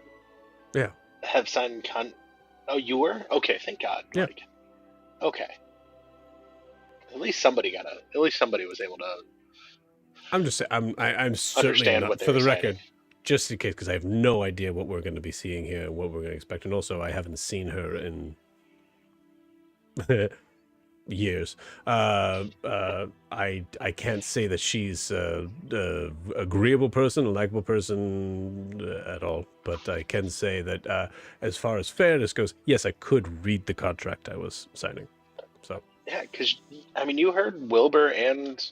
Speaker 2: have signed Oh, you were? Okay, thank God.
Speaker 1: Yeah.
Speaker 2: Okay. At least somebody was able to.
Speaker 1: I'm just saying, I'm certainly
Speaker 2: understand
Speaker 1: not,
Speaker 2: what they
Speaker 1: for
Speaker 2: were
Speaker 1: the
Speaker 2: saying.
Speaker 1: record, just in case, because I have no idea what we're going to be seeing here and what we're going to expect. And also, I haven't seen her in years. I can't say that she's a agreeable person, a likable person at all. But I can say that as far as fairness goes, yes, I could read the contract I was signing. So
Speaker 2: yeah, because you heard Wilbur and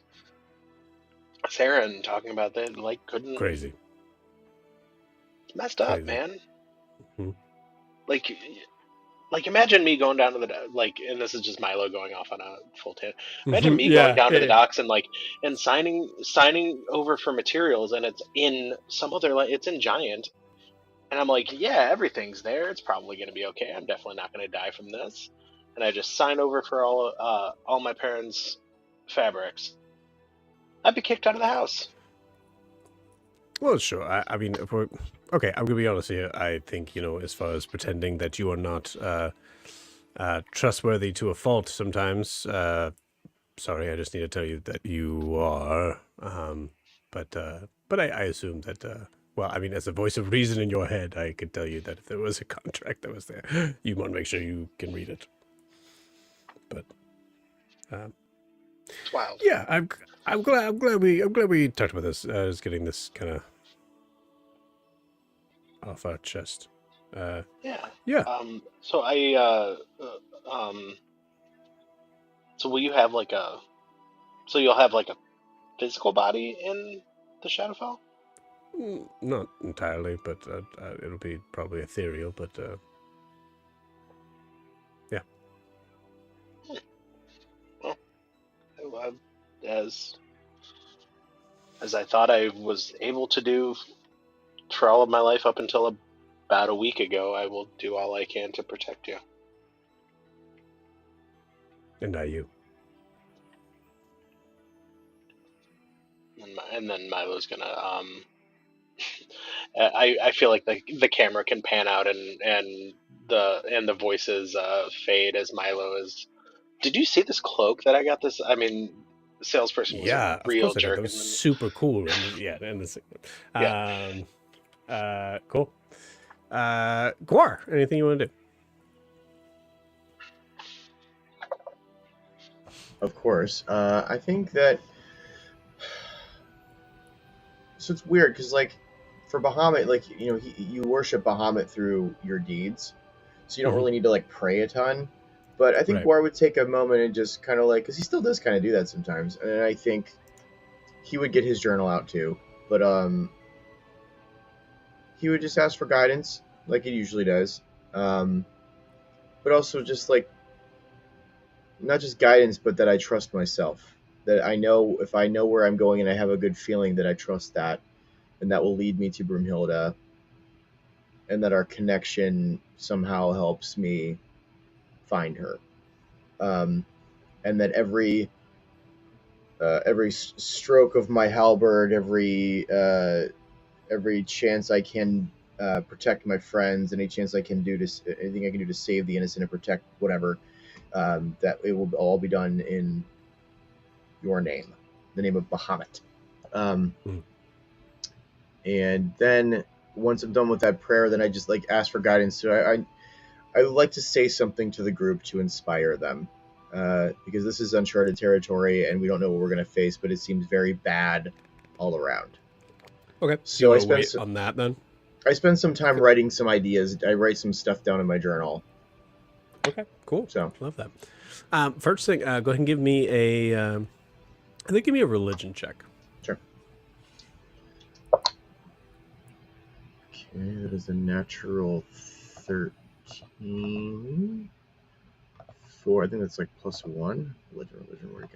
Speaker 2: Saren talking about that, couldn't.
Speaker 1: crazy.
Speaker 2: It's messed up,
Speaker 1: Crazy.
Speaker 2: man.
Speaker 1: Mm-hmm.
Speaker 2: Imagine me going down to the and this is just Milo going off on a full tangent. Imagine me going down to the docks and signing over for materials, and it's in some other it's in Giant, and I'm like, yeah, everything's there. It's probably going to be okay. I'm definitely not going to die from this, and I just sign over for all my parents' fabrics. I'd be kicked out of the house.
Speaker 1: Well, sure. I mean, if we're... Okay, I'm going to be honest here. I think, as far as pretending that you are not trustworthy to a fault sometimes, sorry, I just need to tell you that you are. But I assume that, as a voice of reason in your head, I could tell you that if there was a contract that was there, you want to make sure you can read it. But...
Speaker 2: it's wild.
Speaker 1: Yeah, I'm glad we talked about this. Just getting this kind of off our chest.
Speaker 2: Yeah.
Speaker 1: So
Speaker 2: will you have you'll have a physical body in the Shadowfell?
Speaker 1: Not entirely, but it'll be probably ethereal. But yeah.
Speaker 2: Well, as I thought I was able to do for all of my life up until about a week ago, I will do all I can to protect you.
Speaker 1: And not you.
Speaker 2: And then Milo's gonna I feel like the camera can pan out and the voices fade as Milo is. Did you see this cloak that I got? The salesperson was a real jerk.
Speaker 1: That was super cool. Cool. Guar, anything you want to do?
Speaker 4: Of course. I think that... So it's weird, because, for Bahamut, you worship Bahamut through your deeds. So you don't really need to, pray a ton. But I think Guar would take a moment and just kind of because he still does kind of do that sometimes. And I think he would get his journal out too. But he would just ask for guidance, like he usually does. But also just not just guidance, but that I trust myself. That I know if I know where I'm going and I have a good feeling that I trust that, and that will lead me to Broomhilda, and that our connection somehow helps me find her, and that every stroke of my halberd, every chance I can protect my friends, any chance I can do anything I can do to save the innocent and protect whatever, that it will all be done in your name, the name of Bahamut. And then once I'm done with that prayer, then I just ask for guidance. So I would like to say something to the group to inspire them, because this is uncharted territory and we don't know what we're going to face, but it seems very bad all around.
Speaker 1: Okay.
Speaker 4: So
Speaker 1: I spent on that then.
Speaker 4: I spend some time writing some ideas. I write some stuff down in my journal.
Speaker 1: Okay, cool.
Speaker 4: So
Speaker 1: love that. First thing, go ahead and give me a. I think give me a religion check.
Speaker 4: Sure. Okay, that is a natural 13. 4. I think that's like +1. Religion. Where'd it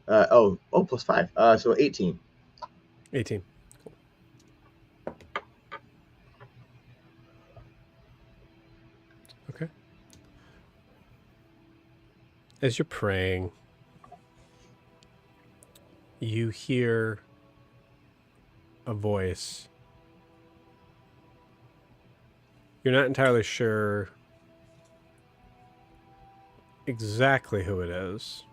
Speaker 4: go? +5. So 18.
Speaker 1: 18. Cool. Okay. As you're praying, you hear a voice. You're not entirely sure exactly who it is.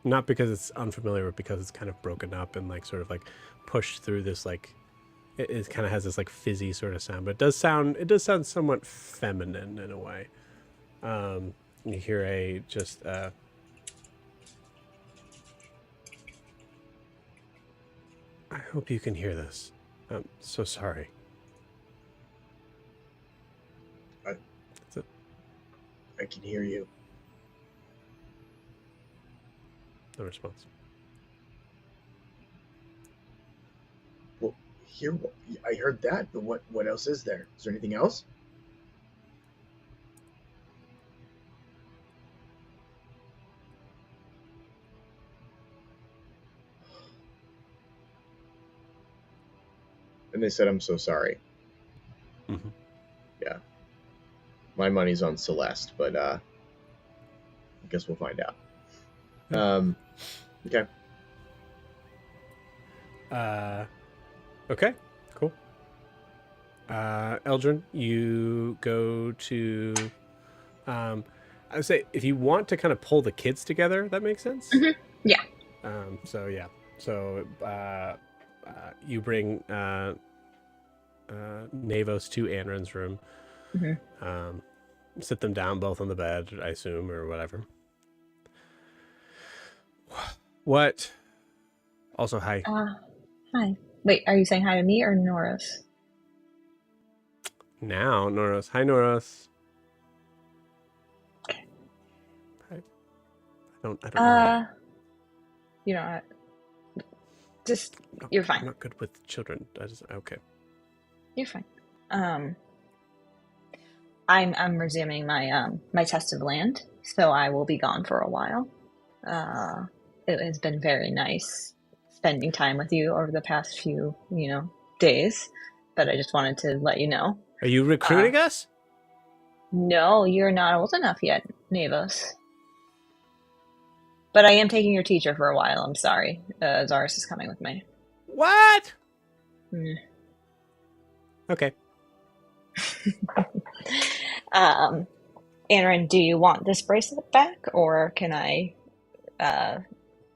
Speaker 1: Not because it's unfamiliar, but because it's kind of broken up and like sort of like pushed through this like it kind of has this like fizzy sort of sound, but it does sound somewhat feminine in a way. You hear a just I hope you can hear this. I'm so sorry.
Speaker 4: I can hear you.
Speaker 1: No response.
Speaker 4: Well, I heard that, but what else is there? Is there anything else? And they said, I'm so sorry.
Speaker 1: Mm-hmm.
Speaker 4: Yeah. My money's on Celeste, but I guess we'll find out. Okay.
Speaker 1: Okay, cool. Eldrin, you go to I would say if you want to kind of pull the kids together, that makes sense.
Speaker 3: Mm-hmm. Yeah.
Speaker 1: So yeah. So you bring Navos to Anrin's room.
Speaker 3: Mm-hmm.
Speaker 1: Sit them down both on the bed, I assume, or whatever. What? Also, hi.
Speaker 3: Hi. Wait, are you saying hi to me or Norris?
Speaker 1: Now, Noros. Hi, Noros.
Speaker 3: Okay.
Speaker 1: Hi. I don't know.
Speaker 3: You know, just you're fine.
Speaker 1: I'm not good with children. Okay.
Speaker 3: You're fine. I'm resuming my my test of land, so I will be gone for a while. It has been very nice spending time with you over the past few, days, but I just wanted to let you know.
Speaker 1: Are you recruiting us?
Speaker 3: No, you're not old enough yet, Navos. But I am taking your teacher for a while. I'm sorry. Zaris is coming with me.
Speaker 1: What?
Speaker 3: Mm.
Speaker 1: Okay.
Speaker 3: Anrin, do you want this bracelet back, or can I?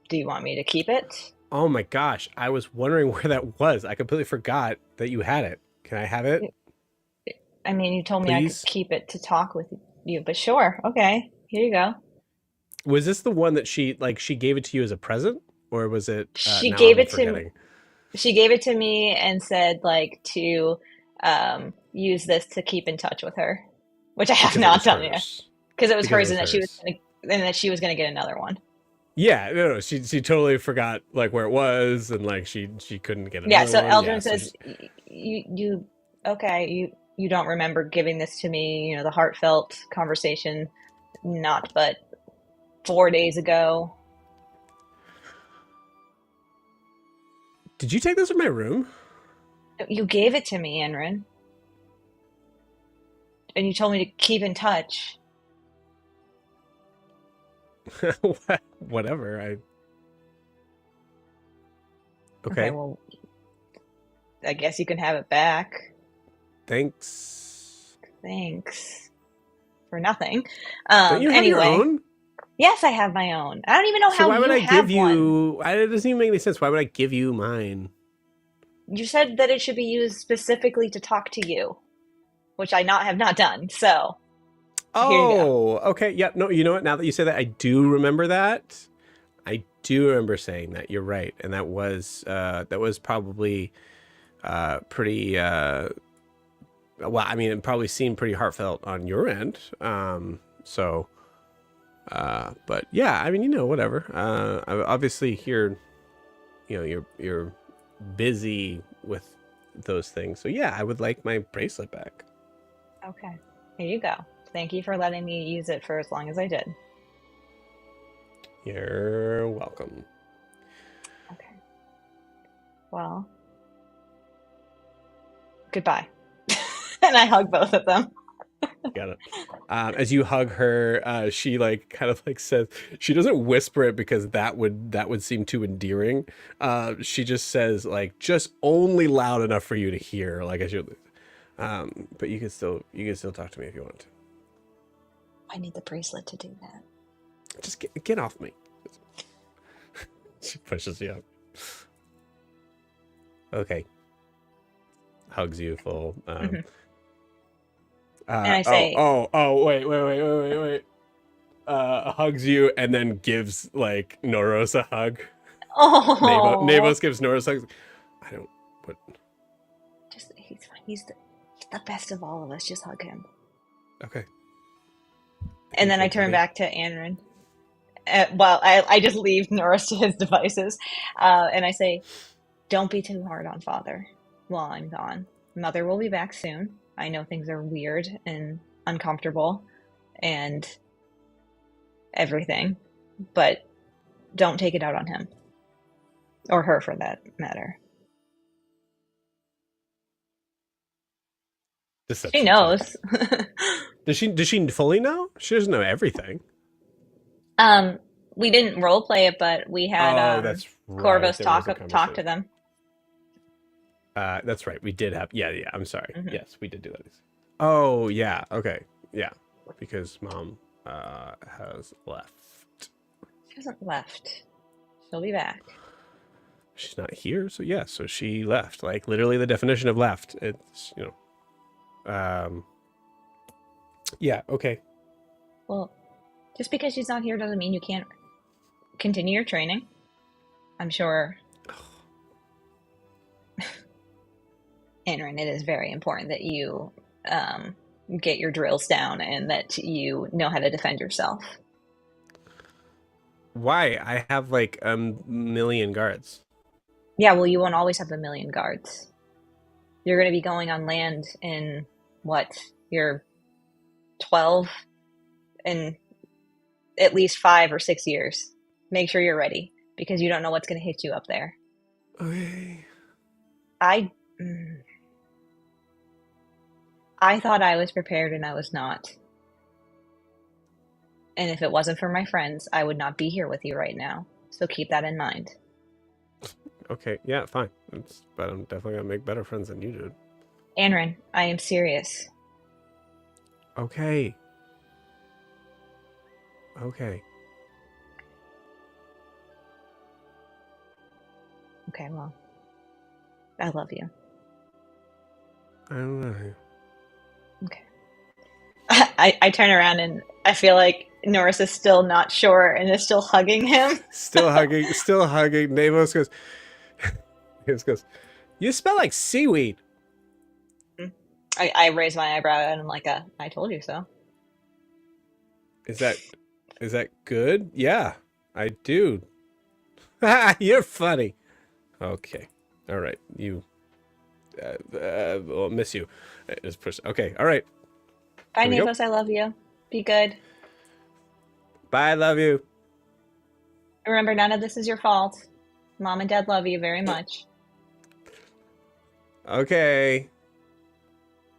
Speaker 3: Do you want me to keep it?
Speaker 1: Oh my gosh, I was wondering where that was. I completely forgot that you had it. Can I have it?
Speaker 3: I mean, you told me
Speaker 1: Please?
Speaker 3: I could keep it to talk with you, but sure. Okay, here you go.
Speaker 1: Was this the one that she gave it to you as a present, or was it?
Speaker 3: She
Speaker 1: now
Speaker 3: gave
Speaker 1: I'm
Speaker 3: it
Speaker 1: forgetting?
Speaker 3: She gave it to me and said to use this to keep in touch with her, which I have
Speaker 1: Because it
Speaker 3: not
Speaker 1: was
Speaker 3: done yet
Speaker 1: hers.
Speaker 3: because it was
Speaker 1: Because
Speaker 3: hers,
Speaker 1: it was
Speaker 3: and that she was gonna get another one.
Speaker 1: Yeah, no, she totally forgot like where it was, and like she couldn't get another
Speaker 3: Yeah. So
Speaker 1: one.
Speaker 3: Eldrin
Speaker 1: Yeah, so
Speaker 3: says, you don't remember giving this to me, the heartfelt conversation, not but 4 days ago.
Speaker 1: Did you take this from my room?
Speaker 3: You gave it to me, Enrin. And you told me to keep in touch.
Speaker 1: Whatever.
Speaker 3: Okay, well, I guess you can have it back.
Speaker 1: Thanks.
Speaker 3: For nothing.
Speaker 1: Don't you have
Speaker 3: anyway,
Speaker 1: your own?
Speaker 3: Yes, I have my own. I don't even know how
Speaker 1: why would
Speaker 3: you
Speaker 1: I
Speaker 3: have
Speaker 1: give
Speaker 3: one.
Speaker 1: you? It doesn't even make any sense. Why would I give you mine?
Speaker 3: You said that it should be used specifically to talk to you, which I have not done. So Here you go.
Speaker 1: Oh, okay. Yeah. No, you know what? Now that you say that, I do remember that. I do remember saying that. You're right, and that was probably pretty. Well, I mean, it probably seemed pretty heartfelt on your end. So, but yeah, I mean, whatever. Obviously here, you're busy with those things. So yeah, I would like my bracelet back.
Speaker 3: Okay. Here you go. Thank you for letting me use it for as long as I did.
Speaker 1: You're welcome.
Speaker 3: Okay. Well, goodbye. And I hug both of them.
Speaker 1: Got it. As you hug her, she like kind of like says, she doesn't whisper it because that would seem too endearing. She just says like just only loud enough for you to hear. Like I should, but you can still talk to me if you want to.
Speaker 3: I need the bracelet to do that.
Speaker 1: Just get off me. She pushes you up. Okay. Hugs you full.
Speaker 3: And I say,
Speaker 1: wait. Hugs you and then gives like Noros a hug.
Speaker 3: oh,
Speaker 1: Navos gives Noros a hug. I don't. What?
Speaker 3: Just he's fine. He's the best of all of us. Just hug him.
Speaker 1: Okay.
Speaker 3: And then I turn back to Anrin. Well, I just leave Norris to his devices, and I say, "Don't be too hard on Father while I'm gone. Mother will be back soon. I know things are weird and uncomfortable, and everything, but don't take it out on him or her, for that matter." She knows.
Speaker 1: Does she fully know? She doesn't know everything.
Speaker 3: We didn't role play it, but we had
Speaker 1: that's right.
Speaker 3: Corvus talk to them.
Speaker 1: That's right. We did have. Yeah. I'm sorry.
Speaker 3: Mm-hmm.
Speaker 1: Yes, we did do that. Oh yeah. Okay. Yeah. Because Mom has left.
Speaker 3: She hasn't left. She'll be back.
Speaker 1: She's not here, so yeah. So she left. Like literally the definition of left. It's Yeah. Okay.
Speaker 3: Well, just because she's not here doesn't mean you can't continue your training. I'm sure, Anrin, it is very important that you get your drills down and that you know how to defend yourself.
Speaker 1: Why? I have like a million guards.
Speaker 3: Yeah, well, you won't always have a million guards. You're going to be going on land in, what, you're 12 in at least 5 or 6 years. Make sure you're ready, because you don't know what's going to hit you up there.
Speaker 1: Okay.
Speaker 3: I thought I was prepared and I was not. And if it wasn't for my friends, I would not be here with you right now. So keep that in mind.
Speaker 1: Okay, yeah, fine. But I'm definitely going to make better friends than you did.
Speaker 3: Anrin, I am serious.
Speaker 1: Okay. Okay,
Speaker 3: well, I love you.
Speaker 1: I don't know.
Speaker 3: Okay. I turn around and I feel like Norris is still not sure and is still hugging him.
Speaker 1: Still hugging. Navos goes, you smell like seaweed.
Speaker 3: I raise my eyebrow and I'm like, I told you so.
Speaker 1: Is that good? Yeah, I do. You're funny. Okay. All right. You. I'll miss you. Just push. Okay. All right.
Speaker 3: Bye, Navos. I love you. Be good.
Speaker 1: Bye. Love you.
Speaker 3: Remember, none of this is your fault. Mom and Dad love you very much.
Speaker 1: Okay.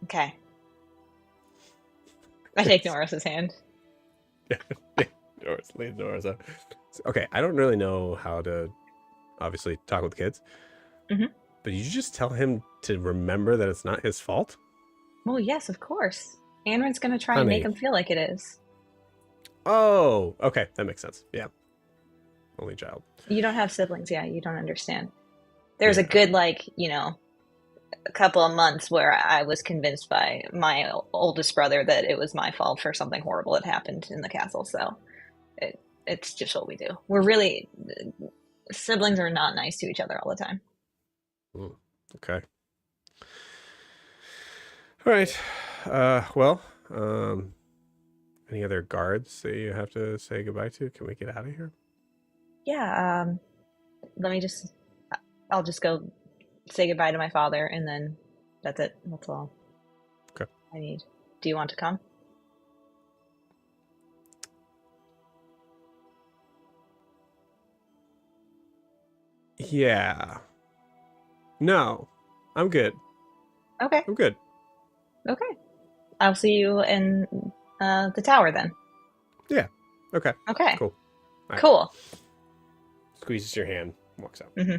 Speaker 3: Okay. I take Norris's hand.
Speaker 1: Leave Norris up. Okay, I don't really know how to obviously talk with kids.
Speaker 3: Mm-hmm.
Speaker 1: But you just tell him to remember that it's not his fault?
Speaker 3: Well, yes, of course. Anrin's going to try and make him feel like it is.
Speaker 1: Oh, okay. That makes sense. Yeah. Only child.
Speaker 3: You don't have siblings. Yeah, you don't understand. There's a good, a couple of months where I was convinced by my oldest brother that it was my fault for something horrible that happened in the castle. So it's just what we do. We're really siblings are not nice to each other all the time.
Speaker 1: Okay. All right. Well, any other guards that you have to say goodbye to? Can we get out of here?
Speaker 3: Yeah. I'll just go say goodbye to my father, and then that's it. That's all.
Speaker 1: Okay.
Speaker 3: I need. Do you want to come?
Speaker 1: Yeah. No, I'm good.
Speaker 3: Okay.
Speaker 1: I'm good.
Speaker 3: Okay. I'll see you in the tower then.
Speaker 1: Yeah. Okay.
Speaker 3: Okay.
Speaker 1: Cool. All right.
Speaker 3: Cool.
Speaker 1: Squeezes your hand, walks out.
Speaker 3: Mm-hmm.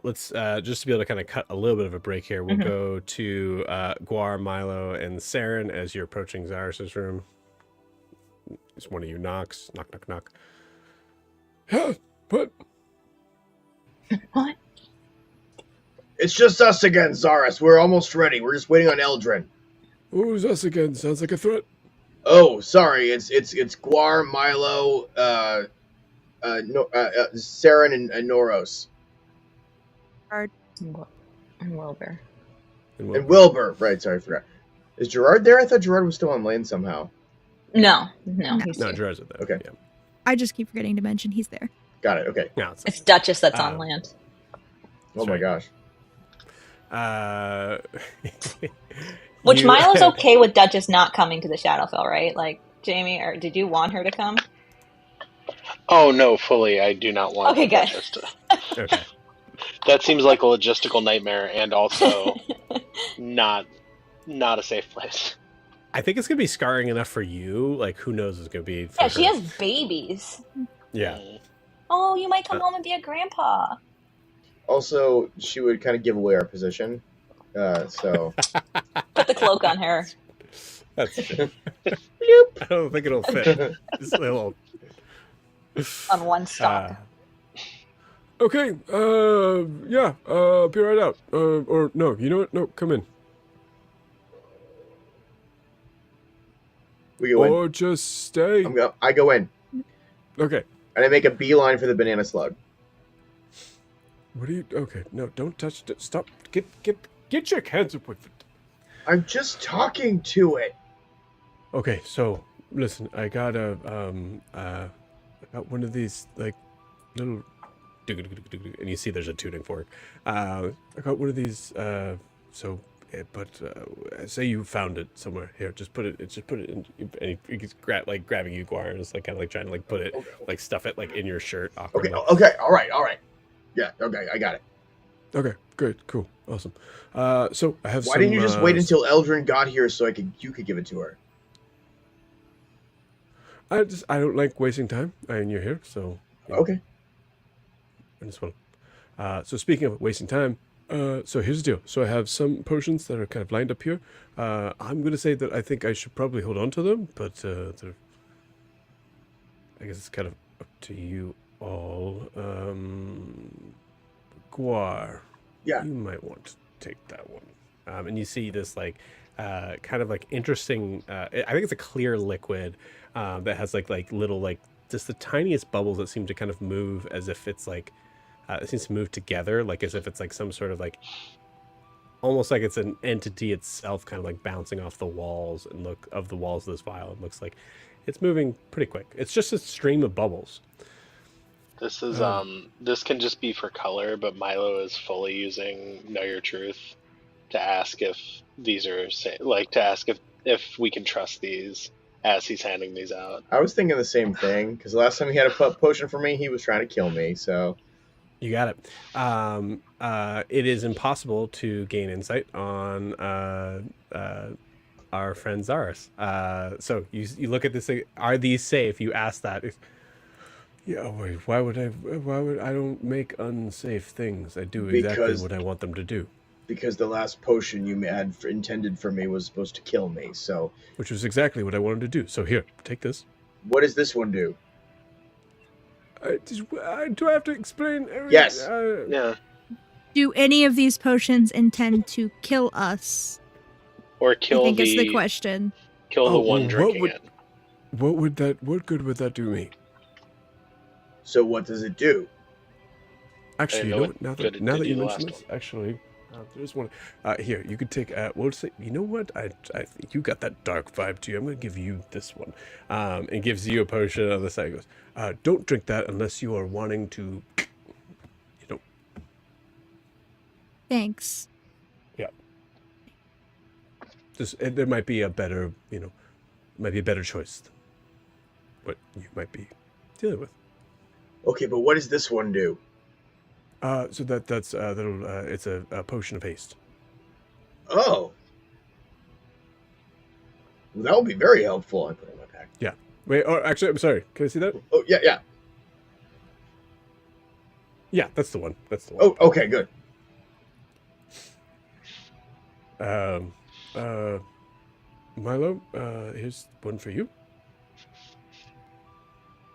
Speaker 1: Let's just to be able to kind of cut a little bit of a break here. We'll
Speaker 3: Mm-hmm.
Speaker 1: go to Guar, Milo, and Saren as you're approaching Zarus' room. As one of you knocks. Knock, knock, knock. Yeah, but
Speaker 3: What?
Speaker 4: It's just us again, Zarus. We're almost ready. We're just waiting on Eldrin.
Speaker 1: who's us again? Sounds like a threat.
Speaker 4: Oh, sorry. It's Guar, Milo, Saren, and Noros.
Speaker 5: Gerard.
Speaker 3: And Wilbur.
Speaker 4: And Wilbur. Right, sorry, I forgot. Is Gerard there? I thought Gerard was still on land somehow.
Speaker 3: No,
Speaker 5: No.
Speaker 3: he's
Speaker 1: No,
Speaker 3: here.
Speaker 1: Gerard's at that.
Speaker 4: Okay.
Speaker 1: Yeah.
Speaker 5: I just keep forgetting to mention he's there.
Speaker 4: Got it, okay.
Speaker 1: No,
Speaker 3: It's Duchess that's on
Speaker 1: Um,
Speaker 3: land.
Speaker 4: Oh my
Speaker 1: right.
Speaker 4: gosh.
Speaker 3: Which
Speaker 1: you-
Speaker 3: Milo's okay with Duchess not coming to the Shadowfell, right? Like, Jamie, or did you want her to come?
Speaker 2: Oh no, fully. I do not want.
Speaker 3: Okay, good.
Speaker 2: Duchess to-
Speaker 1: Okay.
Speaker 2: That seems like a logistical nightmare, and also not a safe place.
Speaker 1: I think it's gonna be scarring enough for you. Like, who knows? It's gonna be. For
Speaker 3: Yeah, she
Speaker 1: her.
Speaker 3: has babies.
Speaker 1: Yeah.
Speaker 3: Oh, you might come home and be a grandpa.
Speaker 4: Also, she would kind of give away our position. So.
Speaker 3: Put the cloak on her.
Speaker 1: That's. I don't think it'll fit. Just a little.
Speaker 3: On one stalk.
Speaker 1: Okay. Yeah. Be right out. Or no. You know what? No. Come in.
Speaker 4: We go in.
Speaker 1: Or just stay.
Speaker 4: I go in.
Speaker 1: Okay.
Speaker 4: And I make a beeline for the banana slug.
Speaker 1: What are you? Okay. No. Don't touch it. Stop. Get your hands up with it.
Speaker 4: I'm just talking to it.
Speaker 1: Okay. So listen. I got one of these like little. And you see there's a tuning fork. I got one of these. Say you found it somewhere. Here, just put it in. And he's grabbing you, Guar, and it's like kind of like trying to like put it, like stuff it like in your shirt.
Speaker 4: Okay,
Speaker 1: awkwardly.
Speaker 4: okay, all right. Yeah, okay, I got it.
Speaker 1: Okay, good, cool, awesome. So I have.
Speaker 4: Why didn't you just wait until Eldrin got here so you could give it to her?
Speaker 1: I don't like wasting time. And you're here, so.
Speaker 4: Okay.
Speaker 1: I just want. So speaking of wasting time. So here's the deal. So I have some potions that are kind of lined up here. I'm going to say that I think I should probably hold on to them, but I guess it's kind of up to you all. Guar,
Speaker 4: Yeah.
Speaker 1: you might want to take that one. And you see this like kind of like interesting. I think it's a clear liquid that has like little like just the tiniest bubbles that seem to kind of move as if it's like. It seems to move together, like as if it's like some sort of like, almost like it's an entity itself, kind of like bouncing off the walls and of this vial. It looks like it's moving pretty quick. It's just a stream of bubbles.
Speaker 2: This is this can just be for color, but Milo is fully using Know Your Truth to ask if these are to ask if we can trust these as he's handing these out.
Speaker 4: I was thinking the same thing because last time he had a potion for me, he was trying to kill me. So.
Speaker 1: You got it. It is impossible to gain insight on our friend Zarus. So you look at this. Are these safe? You ask that. Yeah. Wait. Why would I don't make unsafe things? I do exactly what I want them to do.
Speaker 4: Because the last potion you had intended for me was supposed to kill me. So.
Speaker 1: Which was exactly what I wanted to do. So here, take this.
Speaker 4: What does this one do?
Speaker 1: Do I have to explain everything?
Speaker 4: Yes.
Speaker 2: Yeah.
Speaker 5: Do any of these potions intend to kill us?
Speaker 2: Or
Speaker 5: I
Speaker 2: kill
Speaker 5: think is the
Speaker 2: the
Speaker 5: question.
Speaker 2: one drinking it.
Speaker 1: What good would that do me?
Speaker 4: So what does it do?
Speaker 1: Actually, you
Speaker 2: know
Speaker 1: know
Speaker 2: what
Speaker 1: what?
Speaker 2: good it
Speaker 1: Now
Speaker 2: did
Speaker 1: that
Speaker 2: you
Speaker 1: you
Speaker 2: the
Speaker 1: mention
Speaker 2: last
Speaker 1: this, actually, there's one. Here, you could take. We'll say. You know what? I think you got that dark vibe to you. I'm gonna give you this one. It gives you a potion on the side. It goes. Don't drink that unless you are wanting to. You know.
Speaker 5: Thanks.
Speaker 1: Yeah. There might be a better. Might be a better choice. Than what you might be dealing with.
Speaker 4: Okay, but what does this one do?
Speaker 1: So that's that'll. It's a potion of haste.
Speaker 4: Oh. Well, that would be very helpful. I put it in my pack.
Speaker 1: Yeah. Wait. Oh, actually, I'm sorry. Can I see that?
Speaker 4: Oh, yeah.
Speaker 1: Yeah, that's the one. That's the one.
Speaker 4: Oh, okay, good.
Speaker 1: Milo, here's one for you.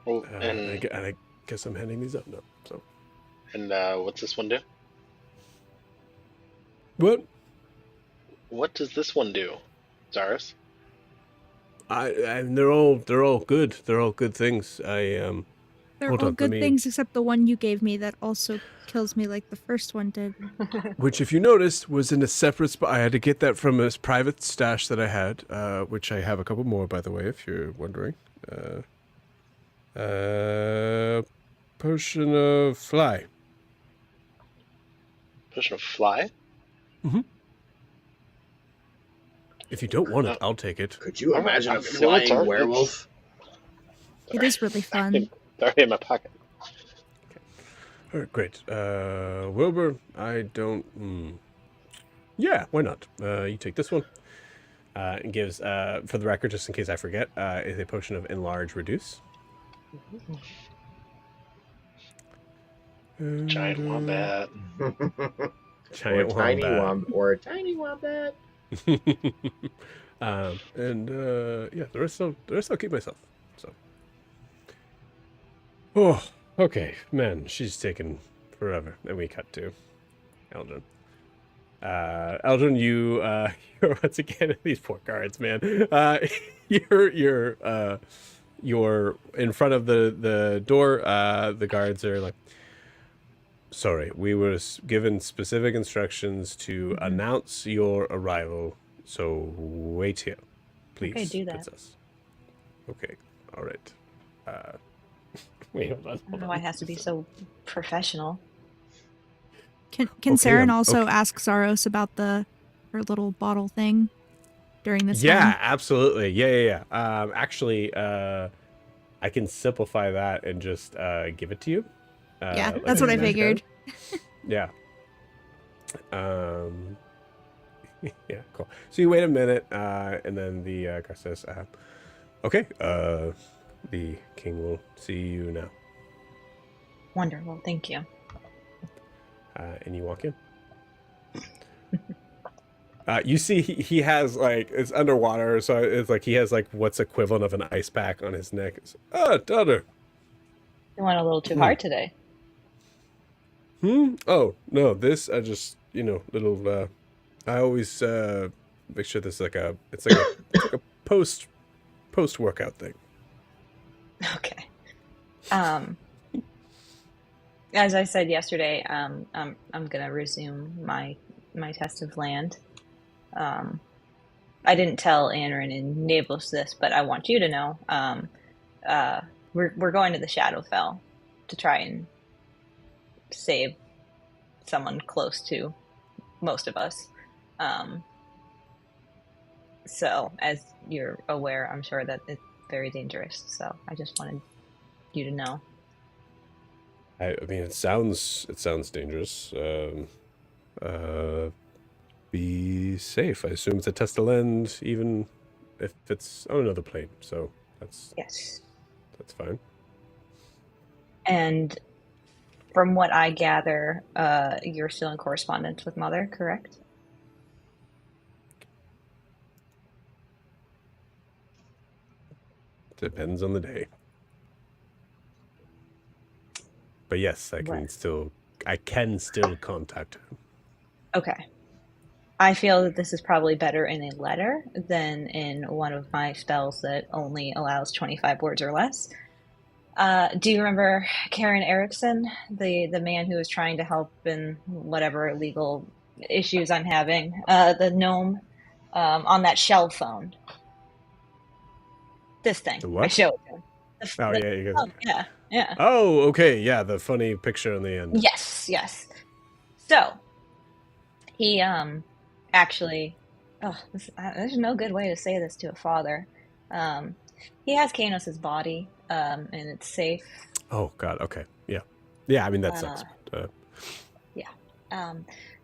Speaker 2: Oh,
Speaker 1: and I guess I'm handing these up now. So.
Speaker 2: And what's this one do?
Speaker 1: What?
Speaker 2: What does this one do, Zaris?
Speaker 1: They're all good. They're all good things.
Speaker 5: They're
Speaker 1: Hold
Speaker 5: all
Speaker 1: on,
Speaker 5: good things except the one you gave me that also kills me like the first one did.
Speaker 1: Which, if you noticed, was in a separate spot. I had to get that from a private stash that I had, which I have a couple more, by the way, if you're wondering. Potion of fly.
Speaker 2: Potion of fly?
Speaker 1: Mm-hmm. If you don't want it, I'll take it.
Speaker 4: Could you imagine a
Speaker 2: You know what's
Speaker 4: flying werewolf?
Speaker 5: It is really fun.
Speaker 2: It's already in my pocket.
Speaker 1: All right, great. Wilbur, I don't... Yeah, why not? You take this one. It gives, for the record, just in case I forget, is a potion of Enlarge Reduce.
Speaker 2: Giant wombat.
Speaker 1: Giant
Speaker 4: or a tiny
Speaker 1: wombat.
Speaker 4: or a tiny wombat.
Speaker 1: Yeah, the rest I'll keep myself. So. Oh, okay, man, she's taken forever. And we cut to Eldrin. Eldrin, you're once again these poor guards, man. You're in front of the door. The guards are like, sorry, we were given specific instructions to announce your arrival, so wait here, please.
Speaker 3: Okay, do that.
Speaker 1: Princess. Okay, all right. Wait, hold on.
Speaker 3: I don't know why it has to be so professional.
Speaker 5: Can
Speaker 1: Okay,
Speaker 5: Saren also
Speaker 1: okay.
Speaker 5: ask Zaros about her little bottle thing during this
Speaker 1: Yeah,
Speaker 5: time?
Speaker 1: absolutely. Yeah. Actually, I can simplify that and just give it to you.
Speaker 5: Yeah,
Speaker 1: like
Speaker 5: that's
Speaker 1: a
Speaker 5: what I
Speaker 1: magic
Speaker 5: figured.
Speaker 1: item. Yeah. Yeah, cool. So you wait a minute, and then the guy says, okay, the king will see you now.
Speaker 3: Wonderful, thank you.
Speaker 1: And you walk in. You see he has, like, it's underwater, so it's like he has, like, what's equivalent of an ice pack on his neck. It's, daughter.
Speaker 3: You went a little too hard today.
Speaker 1: Oh, no, this, I just, little, I always make sure this it's like a post-workout thing.
Speaker 3: Okay. As I said yesterday, I'm gonna resume my test of land. I didn't tell Anrin and Nablus this, but I want you to know. We're going to the Shadowfell to try and save someone close to most of us. So, as you're aware, I'm sure that it's very dangerous. So, I just wanted you to know.
Speaker 1: I mean, it sounds dangerous. Be safe. I assume it's a test to land, even if it's on another plane. So that's fine.
Speaker 3: And from what I gather, you're still in correspondence with Mother, correct?
Speaker 1: Depends on the day. But yes, I can
Speaker 3: What?
Speaker 1: still I can still contact her.
Speaker 3: Okay. I feel that this is probably better in a letter than in one of my spells that only allows 25 words or less. Do you remember Karen Erickson, the man who was trying to help in whatever legal issues I'm having? The gnome on that shell phone. This thing.
Speaker 1: The what?
Speaker 3: I showed him.
Speaker 1: Oh, yeah, you guys.
Speaker 3: Oh, yeah, yeah.
Speaker 1: Oh, okay, yeah, the funny picture on the end.
Speaker 3: Yes, yes. So he actually, there's no good way to say this to a father. He has Kanos's body, and it's safe.
Speaker 1: Oh God, okay, yeah. I mean that sucks.
Speaker 3: Yeah.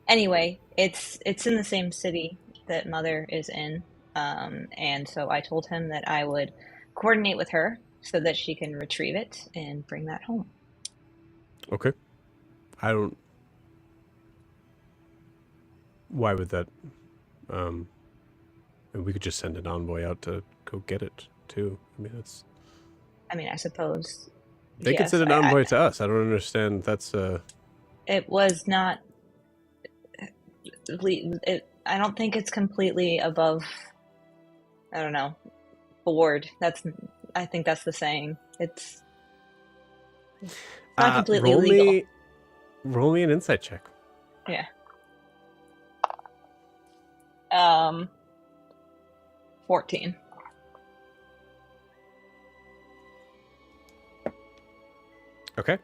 Speaker 3: Anyway, it's in the same city that Mother is in, and so I told him that I would coordinate with her so that she can retrieve it and bring that home.
Speaker 1: Okay, I don't. Why would that? We could just send an envoy out to go get it too. I mean, it's.
Speaker 3: I mean, I suppose.
Speaker 1: They could
Speaker 3: Yes,
Speaker 1: send an envoy to us. I don't understand. That's
Speaker 3: It was not. I don't think it's completely above. I don't know. Board. I think that's the saying. It's not completely legal.
Speaker 1: Roll me an insight check.
Speaker 3: Yeah. 14.
Speaker 1: Okay.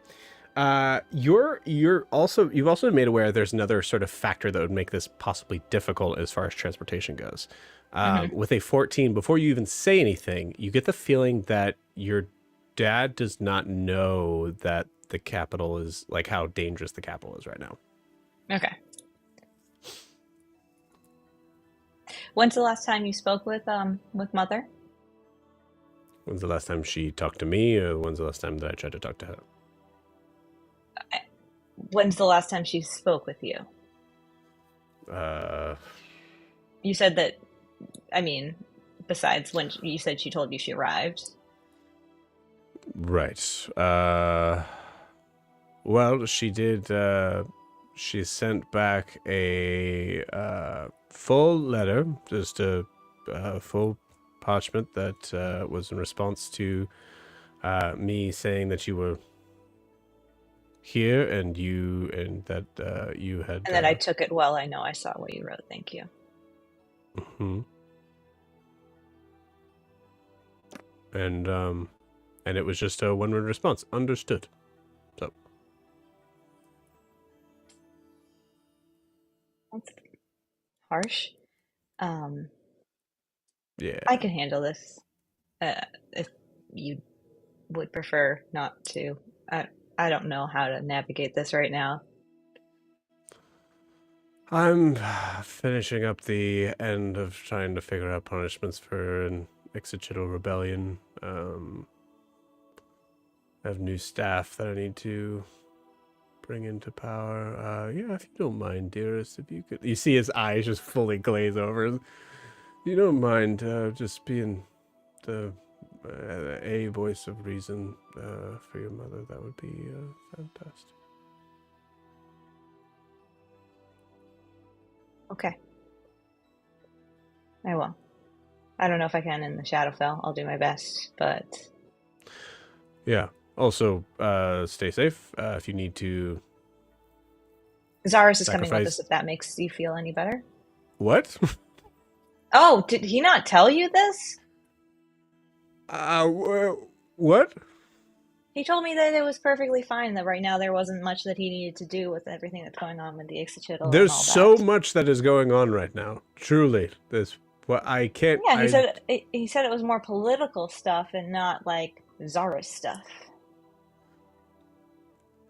Speaker 1: You've also been made aware there's another sort of factor that would make this possibly difficult as far as transportation goes. With a 14, before you even say anything, you get the feeling that your dad does not know that the capital is, like, how dangerous the capital is right now.
Speaker 3: Okay. When's the last time you spoke with Mother?
Speaker 1: When's the last time she talked to me, or when's the last time that I tried to talk to her?
Speaker 3: When's the last time she spoke with you? You said that, I mean, besides when you said she told you she arrived.
Speaker 1: Right. Well, she did, she sent back a full letter, just a full parchment that was in response to me saying that you were here and that you had.
Speaker 3: And that I took it well. I know I saw what you wrote. Thank you.
Speaker 1: Mm-hmm. And it was just a one-word response. Understood. So.
Speaker 3: That's harsh.
Speaker 1: Yeah.
Speaker 3: I can handle this. If you would prefer not to. I don't know how to navigate this right now.
Speaker 1: I'm finishing up the end of trying to figure out punishments for an exochital rebellion. I have new staff that I need to bring into power. Yeah, if you don't mind, dearest, if you could. You see his eyes just fully glaze over. If you don't mind just being the a voice of reason for your mother, that would be fantastic.
Speaker 3: Okay. I will. I don't know if I can in the Shadowfell. I'll do my best, but...
Speaker 1: Yeah. Also, stay safe. If you need to...
Speaker 3: Zaris is coming with us, if that makes you feel any better.
Speaker 1: What?
Speaker 3: Oh, did he not tell you this?
Speaker 1: What?
Speaker 3: He told me that it was perfectly fine, that right now there wasn't much that he needed to do with everything that's going on with the Exochitl.
Speaker 1: There's
Speaker 3: and all
Speaker 1: so
Speaker 3: that.
Speaker 1: much that is going on right now. Truly. There's what I can't...
Speaker 3: Yeah, he said it was more political stuff and not, like, Zaris stuff.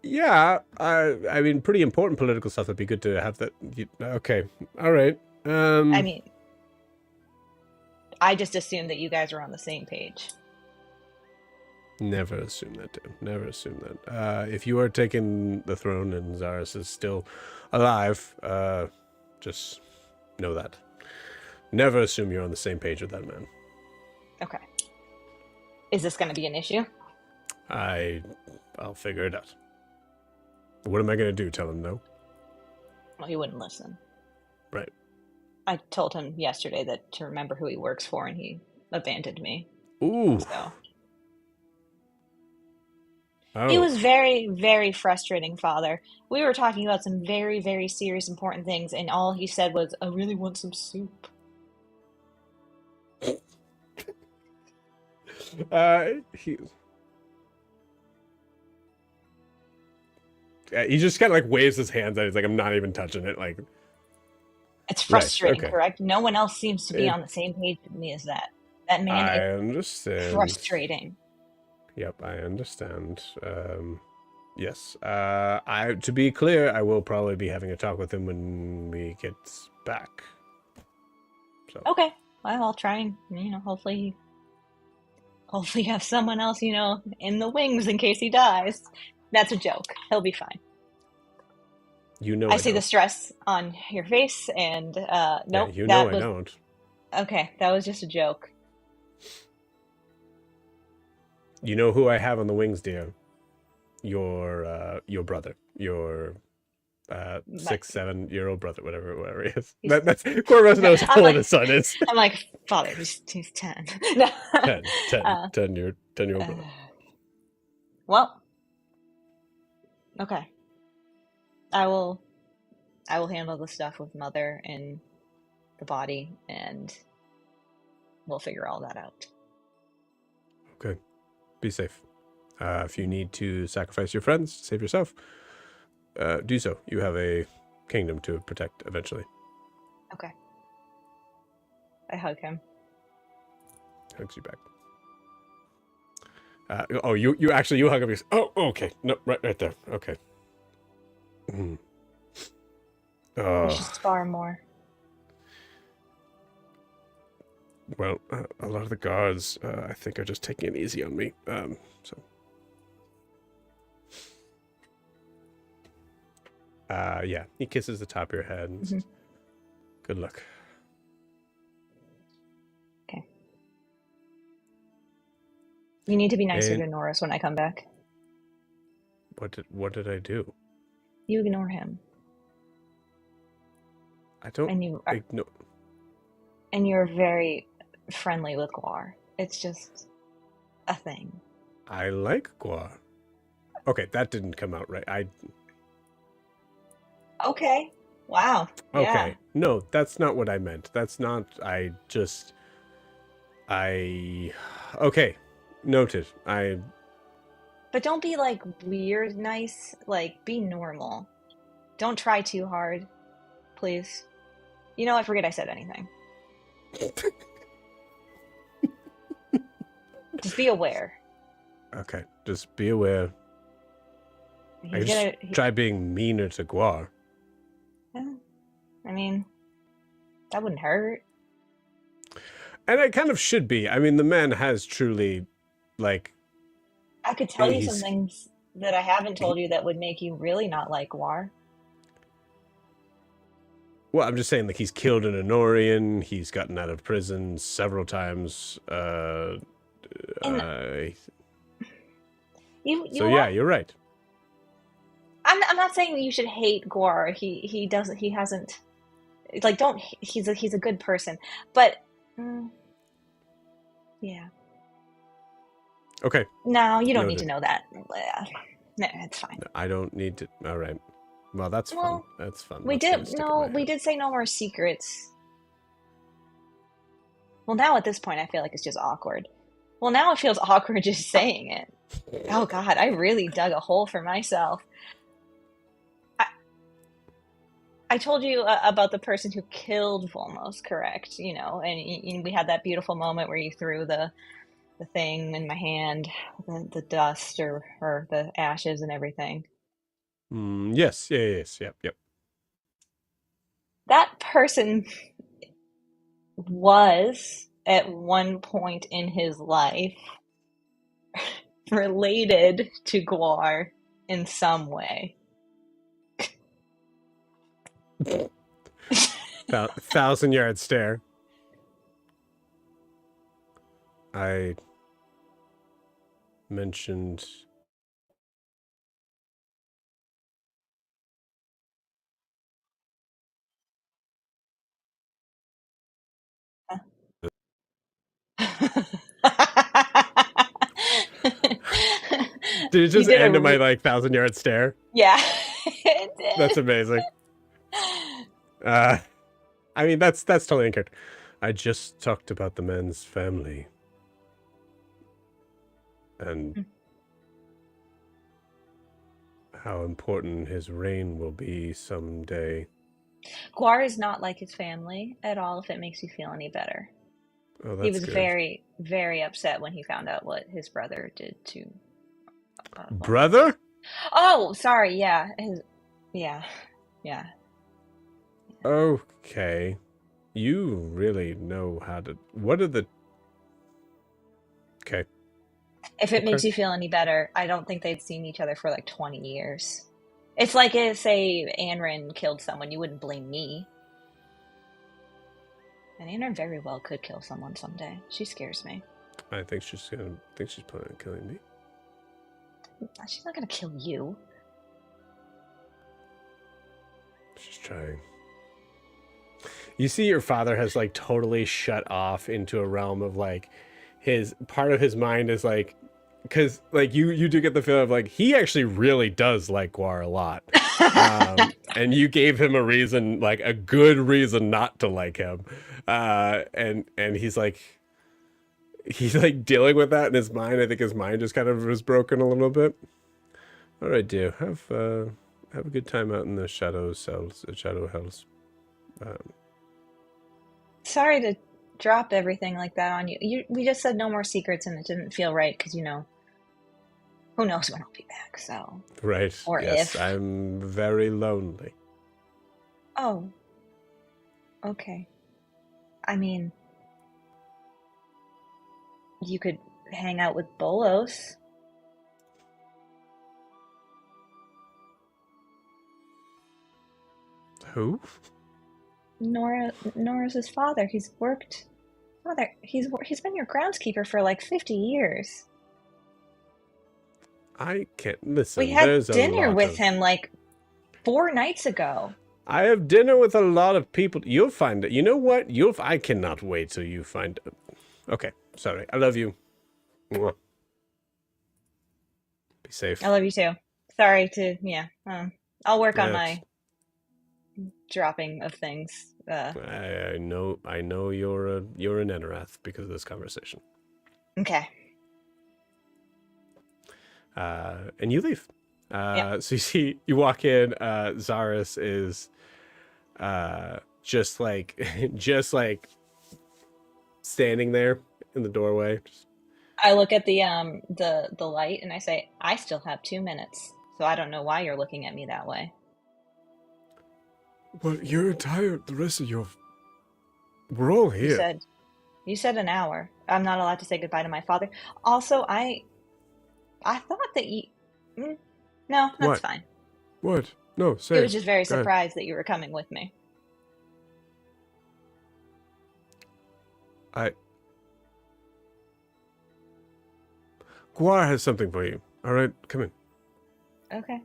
Speaker 1: Yeah, I mean, pretty important political stuff. Would be good to have that. Okay, all right.
Speaker 3: I mean, I just assumed that you guys were on the same page.
Speaker 1: Never assume that, Tim. Never assume that. If you are taking the throne and Zaris is still alive, just know that. Never assume you're on the same page with that man.
Speaker 3: Okay. Is this going to be an issue?
Speaker 1: I'll figure it out. What am I going to do? Tell him no?
Speaker 3: Well, he wouldn't listen.
Speaker 1: Right.
Speaker 3: I told him yesterday that to remember who he works for, and he abandoned me.
Speaker 1: Ooh.
Speaker 3: So
Speaker 1: Oh.
Speaker 3: he was very, very frustrating, Father. We were talking about some very, very serious, important things, and all he said was, "I really want some soup."
Speaker 1: He just kind of like waves his hands at it. He's like, I'm not even touching it. Like,
Speaker 3: It's frustrating,
Speaker 1: okay.
Speaker 3: correct? No one else seems to be on the same page with me as that. That man
Speaker 1: I
Speaker 3: is
Speaker 1: understand.
Speaker 3: frustrating.
Speaker 1: Yep, I understand. Yes. To be clear, I will probably be having a talk with him when we get back. So.
Speaker 3: Okay. Well, I'll try and, hopefully have someone else, in the wings in case he dies. That's a joke. He'll be fine. I see the stress on your face, and nope.
Speaker 1: Yeah, I don't.
Speaker 3: Okay, that was just a joke.
Speaker 1: You know who I have on the wings, dear? Your brother. Your 6-7-year-old brother, whatever he is. That's Corvus knows how old his son is.
Speaker 3: I'm like, Father, he's 10. No.
Speaker 1: 10-year-old brother.
Speaker 3: Well, okay. I will handle the stuff with Mother and the body, and we'll figure all that out.
Speaker 1: Okay. Be safe. If you need to sacrifice your friends to save yourself, do so. You have a kingdom to protect eventually.
Speaker 3: Okay. I hug him.
Speaker 1: Hugs you back. You hug him. Oh, okay. No, right there. Okay.
Speaker 3: We should spar more.
Speaker 1: Well, a lot of the guards, I think, are just taking it easy on me. So. Yeah. He kisses the top of your head and says, good luck.
Speaker 3: Okay. You need to be nicer to Norris when I come back.
Speaker 1: What did I do?
Speaker 3: You ignore him.
Speaker 1: I don't ignore.
Speaker 3: And you're very friendly with Guar. It's just a thing.
Speaker 1: I like Guar. Okay, that didn't come out right.
Speaker 3: Okay. Wow.
Speaker 1: Okay.
Speaker 3: Yeah.
Speaker 1: No, that's not what I meant. That's not. Okay. Noted.
Speaker 3: But don't be like weird nice. Like, be normal. Don't try too hard. Please. I forget I said anything. Just be aware.
Speaker 1: Okay. Just be aware. Try being meaner to Guar.
Speaker 3: Yeah. I mean, that wouldn't hurt.
Speaker 1: And I kind of should be. I mean, the man has truly, like...
Speaker 3: I could tell you some things that I haven't told you that would make you really not like Guar.
Speaker 1: Well, I'm just saying, like, he's killed an Honorian. He's gotten out of prison several times. Yeah, you're right.
Speaker 3: I'm not saying that you should hate Guar. He doesn't. He hasn't. Like, don't. He's a good person, but yeah.
Speaker 1: Okay.
Speaker 3: No, you don't need to know that. No, it's fine.
Speaker 1: No, I don't need to. All right. Well, that's fun. That's fun.
Speaker 3: We did say no more secrets. Well, now at this point, I feel like it's just awkward. Well, now it feels awkward just saying it. Oh God, I really dug a hole for myself. I told you about the person who killed Volmos, correct? And we had that beautiful moment where you threw the thing in my hand, the dust or the ashes and everything.
Speaker 1: Yes. Yep.
Speaker 3: That person was, at one point in his life, related to Guar in some way.
Speaker 1: 1,000-yard stare. I mentioned Did it just
Speaker 3: did
Speaker 1: end in my like 1,000-yard stare?
Speaker 3: Yeah, it did.
Speaker 1: That's amazing. I mean, that's totally incorrect. I just talked about the man's family. And how important his reign will be someday.
Speaker 3: Guar is not like his family at all, if it makes you feel any better.
Speaker 1: Oh, that's
Speaker 3: He was
Speaker 1: good.
Speaker 3: very, very upset when he found out what his brother did to...
Speaker 1: Brother?
Speaker 3: Oh, sorry, yeah. Yeah.
Speaker 1: Okay. You really know how to... What are the... Okay.
Speaker 3: If it makes you feel any better, I don't think they'd seen each other for like 20 years. It's like if, say, Anrin killed someone, you wouldn't blame me. And Anrin very well could kill someone someday. She scares me.
Speaker 1: I think she's planning on killing me.
Speaker 3: She's not gonna kill you.
Speaker 1: She's trying. You see, your father has like totally shut off into a realm of like his part of his mind is like, because like you do get the feeling of like he actually really does like Guar a lot, and you gave him a reason, like a good reason not to like him, and he's like dealing with that in his mind. I think his mind just kind of was broken a little bit. All right, dear, have a good time out in the shadow hells.
Speaker 3: Sorry to drop everything like that on you. We just said no more secrets, and it didn't feel right because, who knows when I'll be back, so.
Speaker 1: Right.
Speaker 3: Or
Speaker 1: yes,
Speaker 3: if.
Speaker 1: I'm very lonely.
Speaker 3: Oh. Okay. I mean, you could hang out with Bolos.
Speaker 1: Who?
Speaker 3: Nora's his father. He's been your groundskeeper for like 50 years.
Speaker 1: I can't listen.
Speaker 3: We had
Speaker 1: there's
Speaker 3: dinner with him like 4 nights ago.
Speaker 1: I have dinner with a lot of people. You'll find it. You know what? I cannot wait till you find it. Okay, sorry. I love you. Mwah. Be safe.
Speaker 3: I love you too. Sorry to I'll work on my dropping of things.
Speaker 1: I know you're an Enerath because of this conversation.
Speaker 3: Okay.
Speaker 1: And you leave. So you walk in. Zaris is just like standing there in the doorway.
Speaker 3: I look at the light and I say, I still have 2 minutes, so I don't know why you're looking at me that way.
Speaker 1: Well, you're tired. The rest of we're all here.
Speaker 3: You said an hour. I'm not allowed to say goodbye to my father. Also, I thought that you... No, that's
Speaker 1: what?
Speaker 3: fine.
Speaker 1: What? No, say
Speaker 3: I was just very
Speaker 1: Go
Speaker 3: surprised
Speaker 1: ahead.
Speaker 3: that you were coming with me.
Speaker 1: Guar has something for you. All right, come in.
Speaker 3: Okay.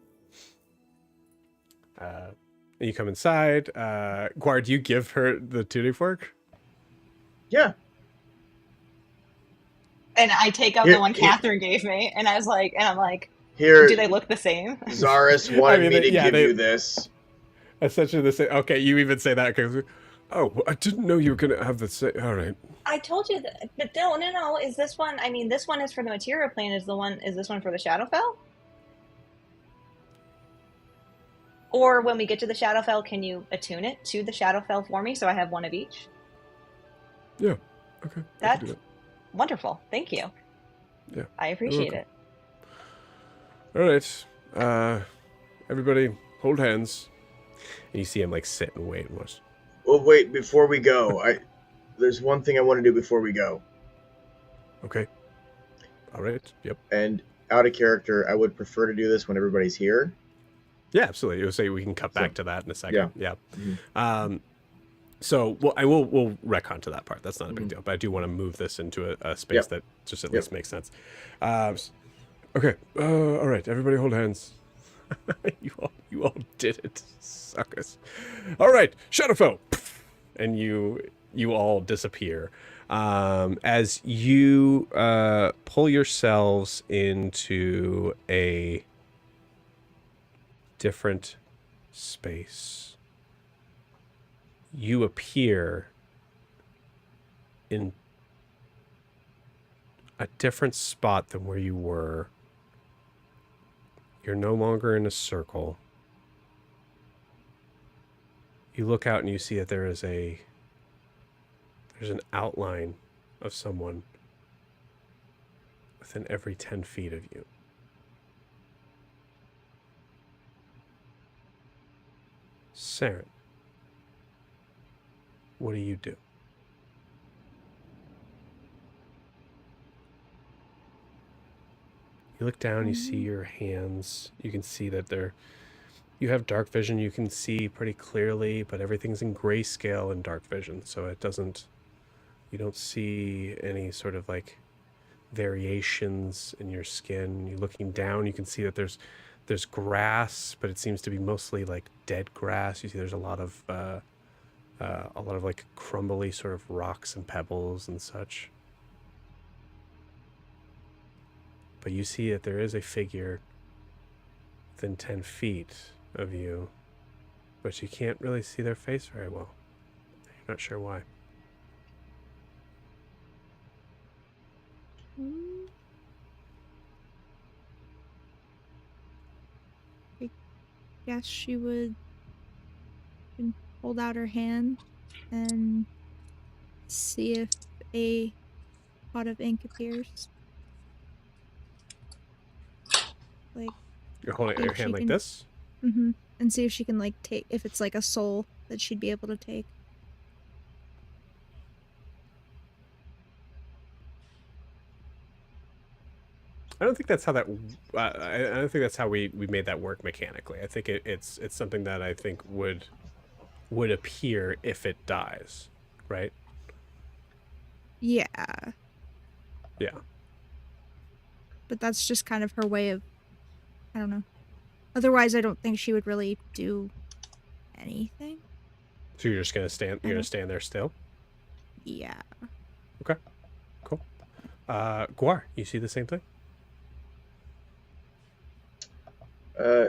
Speaker 1: You come inside. Guar, do you give her the tuning fork?
Speaker 4: Yeah.
Speaker 3: And I take out the one Catherine gave me, and I'm like,
Speaker 4: here.
Speaker 3: Do they look the same?
Speaker 4: Zaris wanted me to give you this.
Speaker 1: Essentially the same. Okay, you even say that because, I didn't know you were gonna have the same. All right.
Speaker 3: I told you that, but no. Is this one? I mean, this one is for the material plane. Is this one for the Shadowfell? Or when we get to the Shadowfell, can you attune it to the Shadowfell for me so I have one of each?
Speaker 1: Yeah. Okay.
Speaker 3: That's wonderful. Thank you.
Speaker 1: Yeah.
Speaker 3: I appreciate it.
Speaker 1: All right. Everybody, hold hands. And you see him like sit and wait and watch.
Speaker 4: Well, wait. Before we go, there's one thing I want to do before we go.
Speaker 1: Okay. All right. Yep.
Speaker 4: And out of character, I would prefer to do this when everybody's here.
Speaker 1: Yeah, absolutely. You'll say we can cut back to that in a second. Yeah.
Speaker 4: Mm-hmm.
Speaker 1: So we'll retcon to that part. That's not a big deal. But I do want to move this into a space that just at least makes sense. Okay. All right. Everybody, hold hands. you all did it, suckers. All right, Shadowfell, and you all disappear. as you pull yourselves into a different space, you appear in a different spot than where you were. You're no longer in a circle. You look out and you see that there's an outline of someone within every 10 feet of you. Saren, what do you do? You look down, you see your hands. You can see that you have dark vision. You can see pretty clearly, but everything's in grayscale in dark vision, so you don't see any sort of like variations in your skin. You're looking down, you can see that there's grass, but it seems to be mostly like dead grass. You see there's a lot of like crumbly sort of rocks and pebbles and such. But you see that there is a figure within 10 feet of you, but you can't really see their face very well. You're not sure why.
Speaker 5: I guess she would hold out her hand and see if a pot of ink appears. Like,
Speaker 1: You're holding out your hand like this?
Speaker 5: Mm-hmm. And see if she can, like, take, if it's like a soul that she'd be able to take.
Speaker 1: I don't think that's how that. I don't think that's how we made that work mechanically. I think it's something that I think would appear if it dies, right?
Speaker 5: Yeah.
Speaker 1: Yeah.
Speaker 5: But that's just kind of her way of, I don't know. Otherwise, I don't think she would really do anything.
Speaker 1: So you're just gonna stand. You're gonna stand there still.
Speaker 5: Yeah.
Speaker 1: Okay. Cool. Guar, you see the same thing?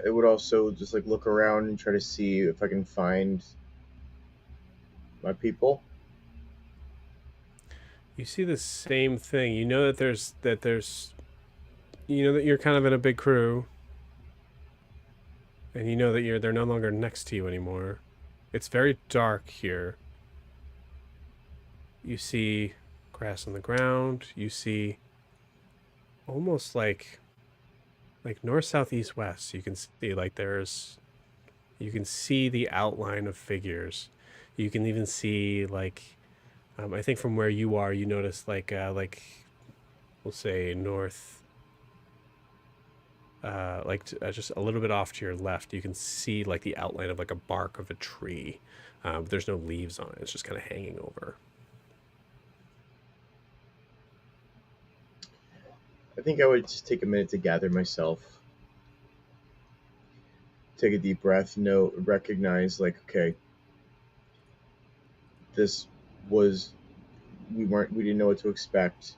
Speaker 4: It would also just like look around and try to see if I can find my people.
Speaker 1: You see the same thing. You know that you know that you're kind of in a big crew, and you know that they're no longer next to you anymore. It's very dark here. You see grass on the ground. You see almost like north, south, east, west. You can see like you can see the outline of figures. You can even see like, I think from where you are, you notice like we'll say north, just a little bit off to your left, you can see like the outline of like a bark of a tree. But there's no leaves on it. It's just kind of hanging over.
Speaker 4: I think I would just take a minute to gather myself. Take a deep breath, recognize like, okay, this was, we didn't know what to expect.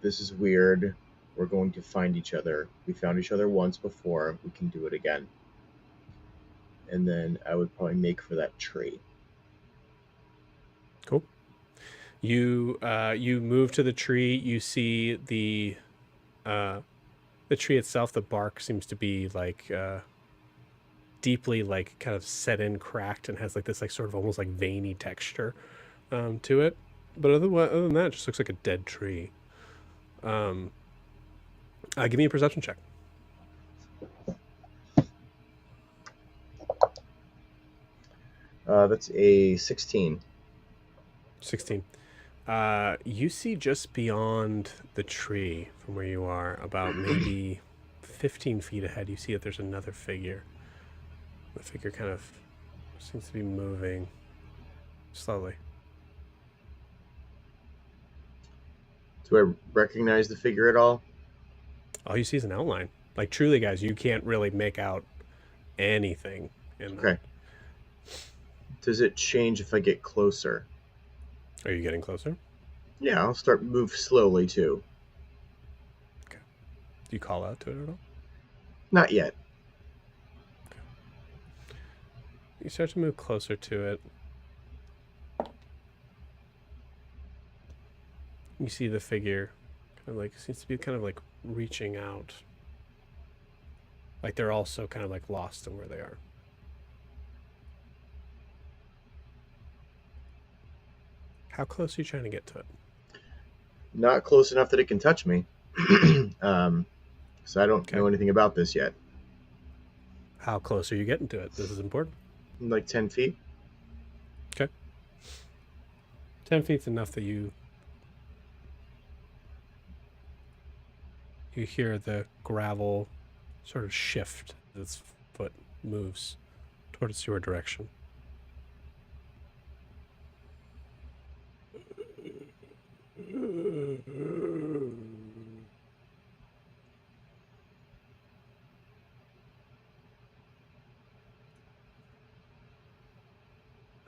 Speaker 4: This is weird. We're going to find each other. We found each other once before. We can do it again. And then I would probably make for that tree.
Speaker 1: Cool. You move to the tree. You see the tree itself. The bark seems to be like deeply like kind of set in, cracked, and has like this like sort of almost like veiny texture to it. But other than that, it just looks like a dead tree. Give me a perception check.
Speaker 4: That's a 16.
Speaker 1: 16. You see just beyond the tree from where you are, about maybe 15 feet ahead, you see that there's another figure. The figure kind of seems to be moving slowly.
Speaker 4: Do I recognize the figure at all?
Speaker 1: All you see is an outline. Like, truly, guys, you can't really make out anything in that.
Speaker 4: Okay. Does it change if I get closer?
Speaker 1: Are you getting closer?
Speaker 4: Yeah, I'll start move slowly too.
Speaker 1: Do you call out to it at all?
Speaker 4: Not yet.
Speaker 1: You start to move closer to it. You see the figure kind of like seems to be kind of like reaching out. Like they're also kind of like lost in where they are. How close are you trying to get to it?
Speaker 4: Not close enough that it can touch me. So I don't know anything about this yet.
Speaker 1: How close are you getting to it? This is important.
Speaker 4: Like 10 feet.
Speaker 1: Okay. 10 feet's enough that you hear the gravel sort of shift as its foot moves towards your direction.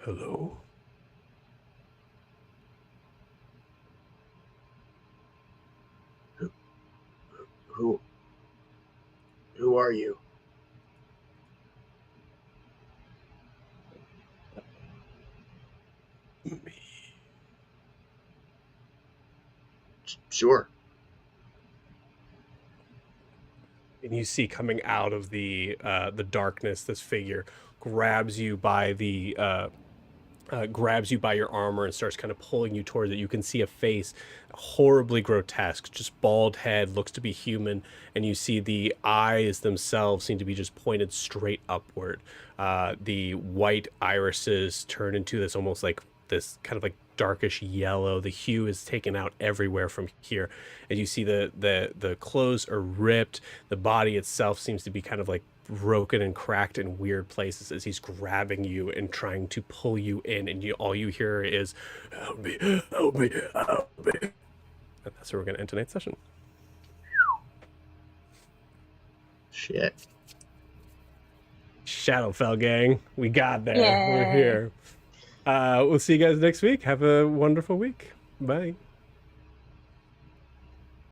Speaker 1: Hello?
Speaker 4: Who are you?
Speaker 1: Me.
Speaker 4: Sure.
Speaker 1: And you see coming out of the darkness, this figure grabs you by grabs you by your armor and starts kind of pulling you towards it. You can see a face, horribly grotesque, just bald head, looks to be human, and you see the eyes themselves seem to be just pointed straight upward. The white irises turn into this almost like this kind of like darkish yellow. The hue is taken out everywhere from here, and you see the clothes are ripped. The body itself seems to be kind of like broken and cracked in weird places as he's grabbing you and trying to pull you in, and all you hear is help me, help me, help me. And that's where we're going to end tonight's session.
Speaker 4: Shit.
Speaker 1: Shadowfell gang, we got there.
Speaker 3: Yay.
Speaker 1: We're here. We'll see you guys next week. Have a wonderful week. Bye.